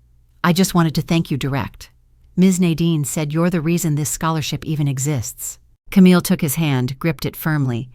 "I just wanted to thank you direct. Ms. Nadine said you're the reason this scholarship even exists." Camille took his hand, gripped it firmly.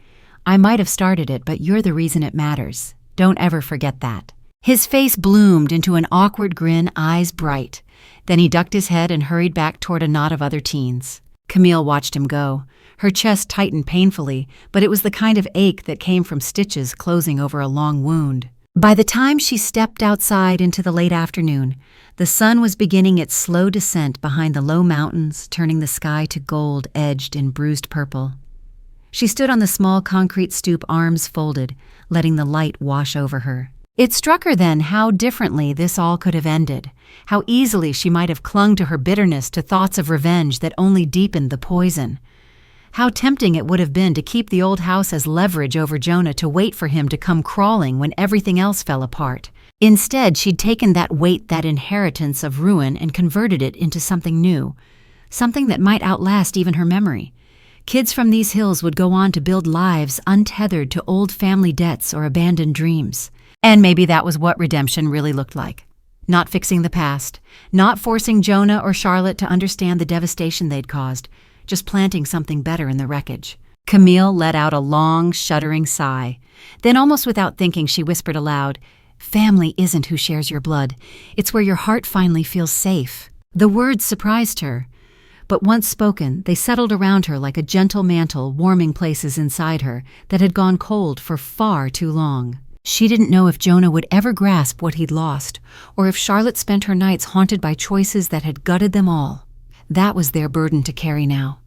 "I might have started it, but you're the reason it matters. Don't ever forget that." His face bloomed into an awkward grin, eyes bright. Then he ducked his head and hurried back toward a knot of other teens. Camille watched him go. Her chest tightened painfully, but it was the kind of ache that came from stitches closing over a long wound. By the time she stepped outside into the late afternoon, the sun was beginning its slow descent behind the low mountains, turning the sky to gold edged in bruised purple. She stood on the small concrete stoop, arms folded, letting the light wash over her. It struck her then how differently this all could have ended, how easily she might have clung to her bitterness, to thoughts of revenge that only deepened the poison. How tempting it would have been to keep the old house as leverage over Jonah, to wait for him to come crawling when everything else fell apart. Instead, she'd taken that weight, that inheritance of ruin, and converted it into something new, something that might outlast even her memory. Kids from these hills would go on to build lives untethered to old family debts or abandoned dreams. And maybe that was what redemption really looked like. Not fixing the past, not forcing Jonah or Charlotte to understand the devastation they'd caused, just planting something better in the wreckage. Camille let out a long, shuddering sigh. Then, almost without thinking, she whispered aloud, "Family isn't who shares your blood. It's where your heart finally feels safe." The words surprised her, but once spoken, they settled around her like a gentle mantle, warming places inside her that had gone cold for far too long. She didn't know if Jonah would ever grasp what he'd lost, or if Charlotte spent her nights haunted by choices that had gutted them all. That was their burden to carry now.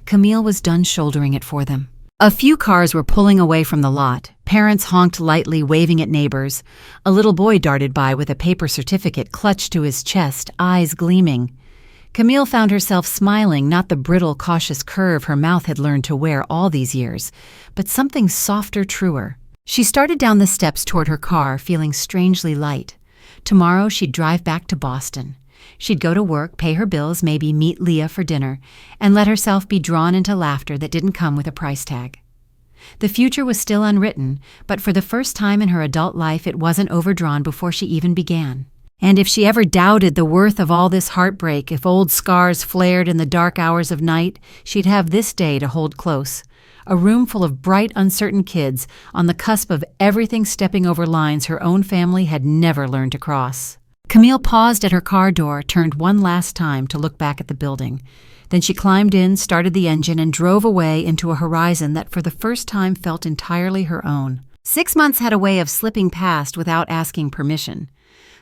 Camille was done shouldering it for them. A few cars were pulling away from the lot. Parents honked lightly, waving at neighbors. A little boy darted by with a paper certificate clutched to his chest, eyes gleaming. Camille found herself smiling, not the brittle, cautious curve her mouth had learned to wear all these years, but something softer, truer. She started down the steps toward her car, feeling strangely light. Tomorrow she'd drive back to Boston. She'd go to work, pay her bills, maybe meet Leah for dinner, and let herself be drawn into laughter that didn't come with a price tag. The future was still unwritten, but for the first time in her adult life it wasn't overdrawn before she even began. And if she ever doubted the worth of all this heartbreak, if old scars flared in the dark hours of night, she'd have this day to hold close. A room full of bright, uncertain kids on the cusp of everything stepping over lines her own family had never learned to cross. Camille paused at her car door, turned one last time to look back at the building. Then she climbed in, started the engine, and drove away into a horizon that for the first time felt entirely her own. 6 months had a way of slipping past without asking permission.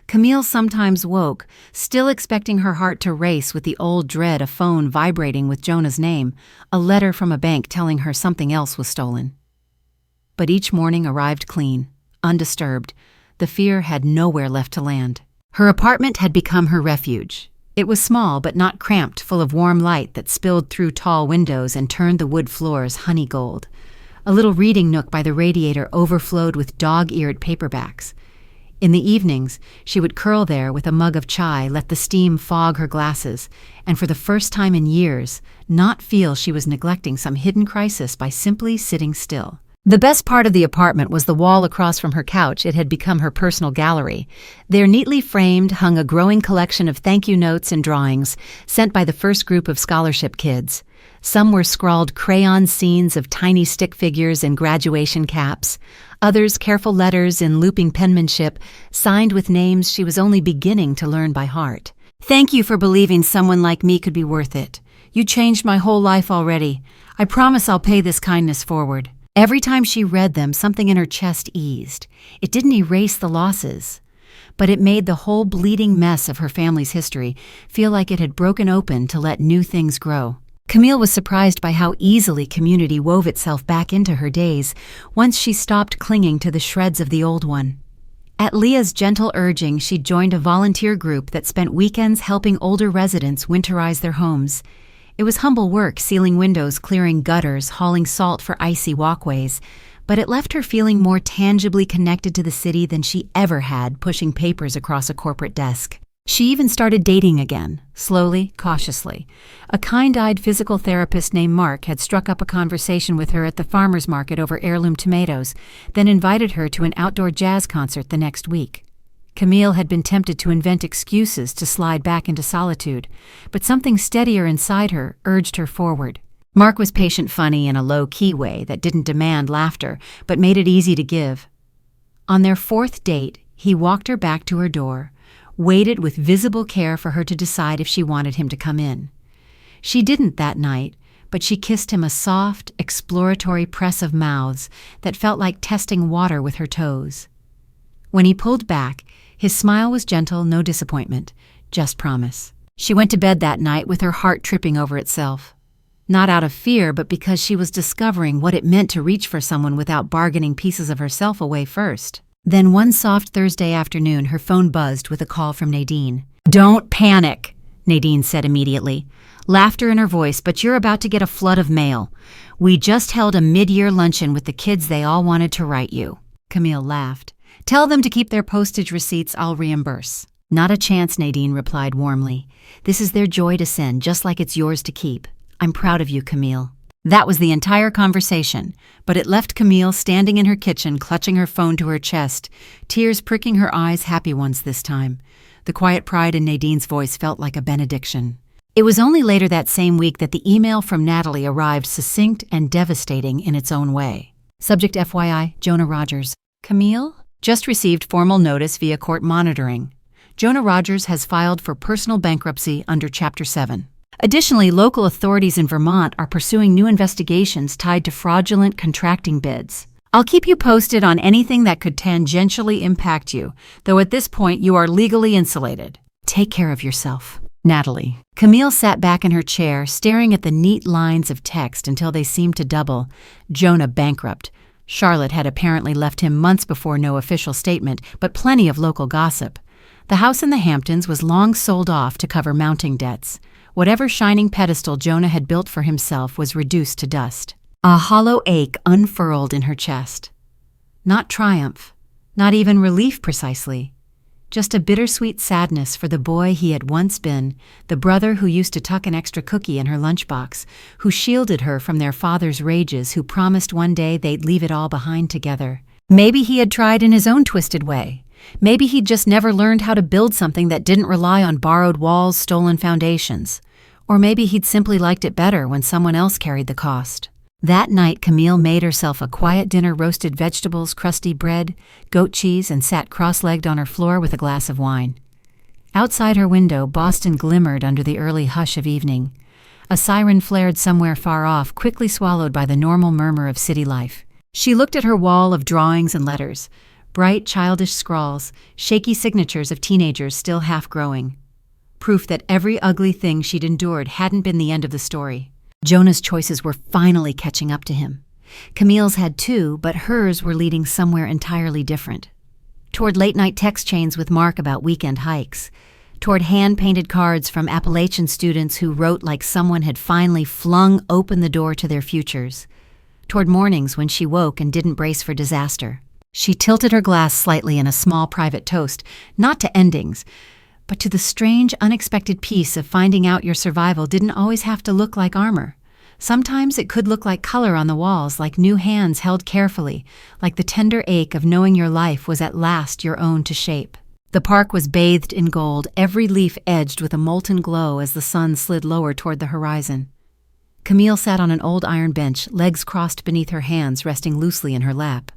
Camille sometimes woke, still expecting her heart to race with the old dread of phone vibrating with Jonah's name, a letter from a bank telling her something else was stolen. But each morning arrived clean, undisturbed. The fear had nowhere left to land. Her apartment had become her refuge. It was small but not cramped, full of warm light that spilled through tall windows and turned the wood floors honey gold. A little reading nook by the radiator overflowed with dog-eared paperbacks. In the evenings, she would curl there with a mug of chai, let the steam fog her glasses, and for the first time in years, not feel she was neglecting some hidden crisis by simply sitting still. The best part of the apartment was the wall across from her couch. It had become her personal gallery. There, neatly framed, hung a growing collection of thank you notes and drawings sent by the first group of scholarship kids. Some were scrawled crayon scenes of tiny stick figures in graduation caps. Others, careful letters in looping penmanship, signed with names she was only beginning to learn by heart. "Thank you for believing someone like me could be worth it. You changed my whole life already. I promise I'll pay this kindness forward." Every time she read them, something in her chest eased. It didn't erase the losses, but it made the whole bleeding mess of her family's history feel like it had broken open to let new things grow. Camille was surprised by how easily community wove itself back into her days once she stopped clinging to the shreds of the old one. At Leah's gentle urging, she joined a volunteer group that spent weekends helping older residents winterize their homes. It was humble work, sealing windows, clearing gutters, hauling salt for icy walkways, but it left her feeling more tangibly connected to the city than she ever had pushing papers across a corporate desk. She even started dating again, slowly, cautiously. A kind-eyed physical therapist named Mark had struck up a conversation with her at the farmer's market over heirloom tomatoes, then invited her to an outdoor jazz concert the next week. Camille had been tempted to invent excuses to slide back into solitude, but something steadier inside her urged her forward. Mark was patient funny in a low-key way that didn't demand laughter, but made it easy to give. On their 4th date, he walked her back to her door, waited with visible care for her to decide if she wanted him to come in. She didn't that night, but she kissed him a soft, exploratory press of mouths that felt like testing water with her toes. When he pulled back, his smile was gentle, no disappointment, just promise. She went to bed that night with her heart tripping over itself. Not out of fear, but because she was discovering what it meant to reach for someone without bargaining pieces of herself away first. Then one soft Thursday afternoon, her phone buzzed with a call from Nadine. "Don't panic," Nadine said immediately. Laughter in her voice, "but you're about to get a flood of mail. We just held a mid-year luncheon with the kids. They all wanted to write you." Camille laughed. "Tell them to keep their postage receipts. I'll reimburse." "Not a chance," Nadine replied warmly. "This is their joy to send, just like it's yours to keep. I'm proud of you, Camille." That was the entire conversation, but it left Camille standing in her kitchen, clutching her phone to her chest, tears pricking her eyes, happy ones this time. The quiet pride in Nadine's voice felt like a benediction. It was only later that same week that the email from Natalie arrived, succinct and devastating in its own way. Subject FYI, Jonah Rogers. Camille? Just received formal notice via court monitoring. Jonah Rogers has filed for personal bankruptcy under Chapter 7. Additionally, local authorities in Vermont are pursuing new investigations tied to fraudulent contracting bids. I'll keep you posted on anything that could tangentially impact you, though at this point you are legally insulated. Take care of yourself. Natalie. Camille sat back in her chair, staring at the neat lines of text until they seemed to double. Jonah bankrupt. Charlotte had apparently left him months before, no official statement, but plenty of local gossip. The house in the Hamptons was long sold off to cover mounting debts. Whatever shining pedestal Jonah had built for himself was reduced to dust. A hollow ache unfurled in her chest. Not triumph, not even relief precisely. Just a bittersweet sadness for the boy he had once been, the brother who used to tuck an extra cookie in her lunchbox, who shielded her from their father's rages, who promised one day they'd leave it all behind together. Maybe he had tried in his own twisted way. Maybe he'd just never learned how to build something that didn't rely on borrowed walls, stolen foundations. Or maybe he'd simply liked it better when someone else carried the cost. That night, Camille made herself a quiet dinner: roasted vegetables, crusty bread, goat cheese, and sat cross-legged on her floor with a glass of wine. Outside her window, Boston glimmered under the early hush of evening. A siren flared somewhere far off, quickly swallowed by the normal murmur of city life. She looked at her wall of drawings and letters, bright, childish scrawls, shaky signatures of teenagers still half-growing. Proof that every ugly thing she'd endured hadn't been the end of the story. Jonah's choices were finally catching up to him. Camille's had too, but hers were leading somewhere entirely different. Toward late-night text chains with Mark about weekend hikes. Toward hand-painted cards from Appalachian students who wrote like someone had finally flung open the door to their futures. Toward mornings when she woke and didn't brace for disaster. She tilted her glass slightly in a small private toast, not to endings, but to the strange, unexpected peace of finding out your survival didn't always have to look like armor. Sometimes it could look like color on the walls, like new hands held carefully, like the tender ache of knowing your life was at last your own to shape. The park was bathed in gold, every leaf edged with a molten glow as the sun slid lower toward the horizon. Camille sat on an old iron bench, legs crossed beneath her hands, resting loosely in her lap.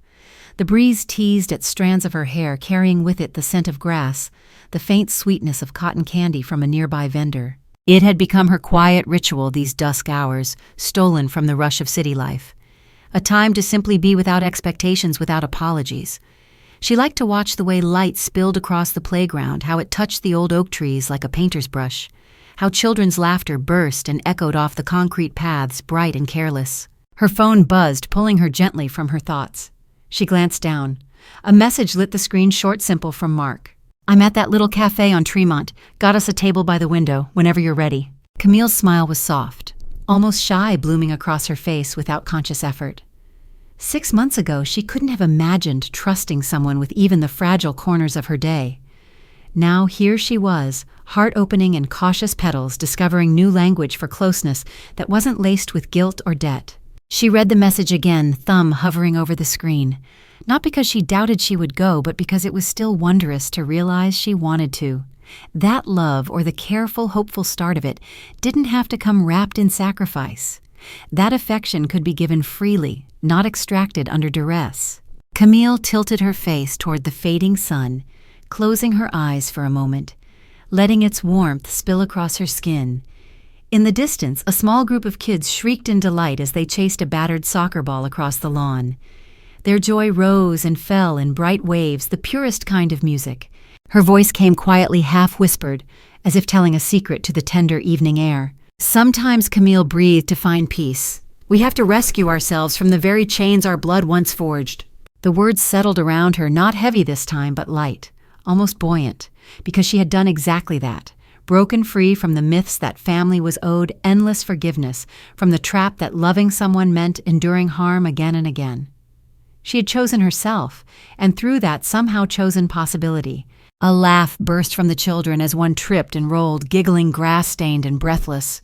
The breeze teased at strands of her hair, carrying with it the scent of grass, the faint sweetness of cotton candy from a nearby vendor. It had become her quiet ritual these dusk hours, stolen from the rush of city life. A time to simply be without expectations, without apologies. She liked to watch the way light spilled across the playground, how it touched the old oak trees like a painter's brush, how children's laughter burst and echoed off the concrete paths, bright and careless. Her phone buzzed, pulling her gently from her thoughts. She glanced down. A message lit the screen, short, simple, from Mark. "I'm at that little cafe on Tremont. Got us a table by the window, whenever you're ready." Camille's smile was soft, almost shy, blooming across her face without conscious effort. 6 months ago, she couldn't have imagined trusting someone with even the fragile corners of her day. Now here she was, heart-opening and cautious petals, discovering new language for closeness that wasn't laced with guilt or debt. She read the message again, thumb hovering over the screen. Not because she doubted she would go, but because it was still wondrous to realize she wanted to. That love, or the careful, hopeful start of it, didn't have to come wrapped in sacrifice. That affection could be given freely, not extracted under duress. Camille tilted her face toward the fading sun, closing her eyes for a moment, letting its warmth spill across her skin. In the distance, a small group of kids shrieked in delight as they chased a battered soccer ball across the lawn. Their joy rose and fell in bright waves, the purest kind of music. Her voice came quietly, half-whispered, as if telling a secret to the tender evening air. Sometimes Camille breathed to find peace. We have to rescue ourselves from the very chains our blood once forged. The words settled around her, not heavy this time, but light, almost buoyant, because she had done exactly that. Broken free from the myths that family was owed endless forgiveness, from the trap that loving someone meant enduring harm again and again. She had chosen herself, and through that somehow chosen possibility. A laugh burst from the children as one tripped and rolled, giggling, grass-stained and breathless.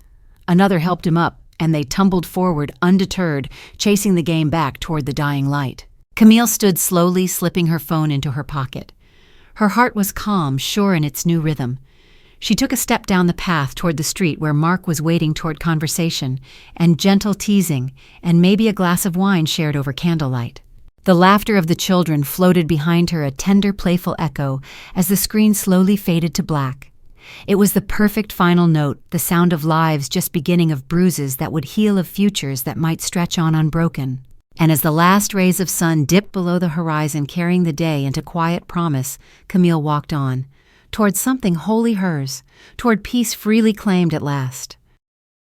Another helped him up, and they tumbled forward, undeterred, chasing the game back toward the dying light. Camille stood slowly, slipping her phone into her pocket. Her heart was calm, sure in its new rhythm. She took a step down the path toward the street where Mark was waiting toward conversation, and gentle teasing, and maybe a glass of wine shared over candlelight. The laughter of the children floated behind her, a tender, playful echo, as the screen slowly faded to black. It was the perfect final note, the sound of lives just beginning, of bruises that would heal, of futures that might stretch on unbroken. And as the last rays of sun dipped below the horizon, carrying the day into quiet promise, Camille walked on, toward something wholly hers, toward peace freely claimed at last.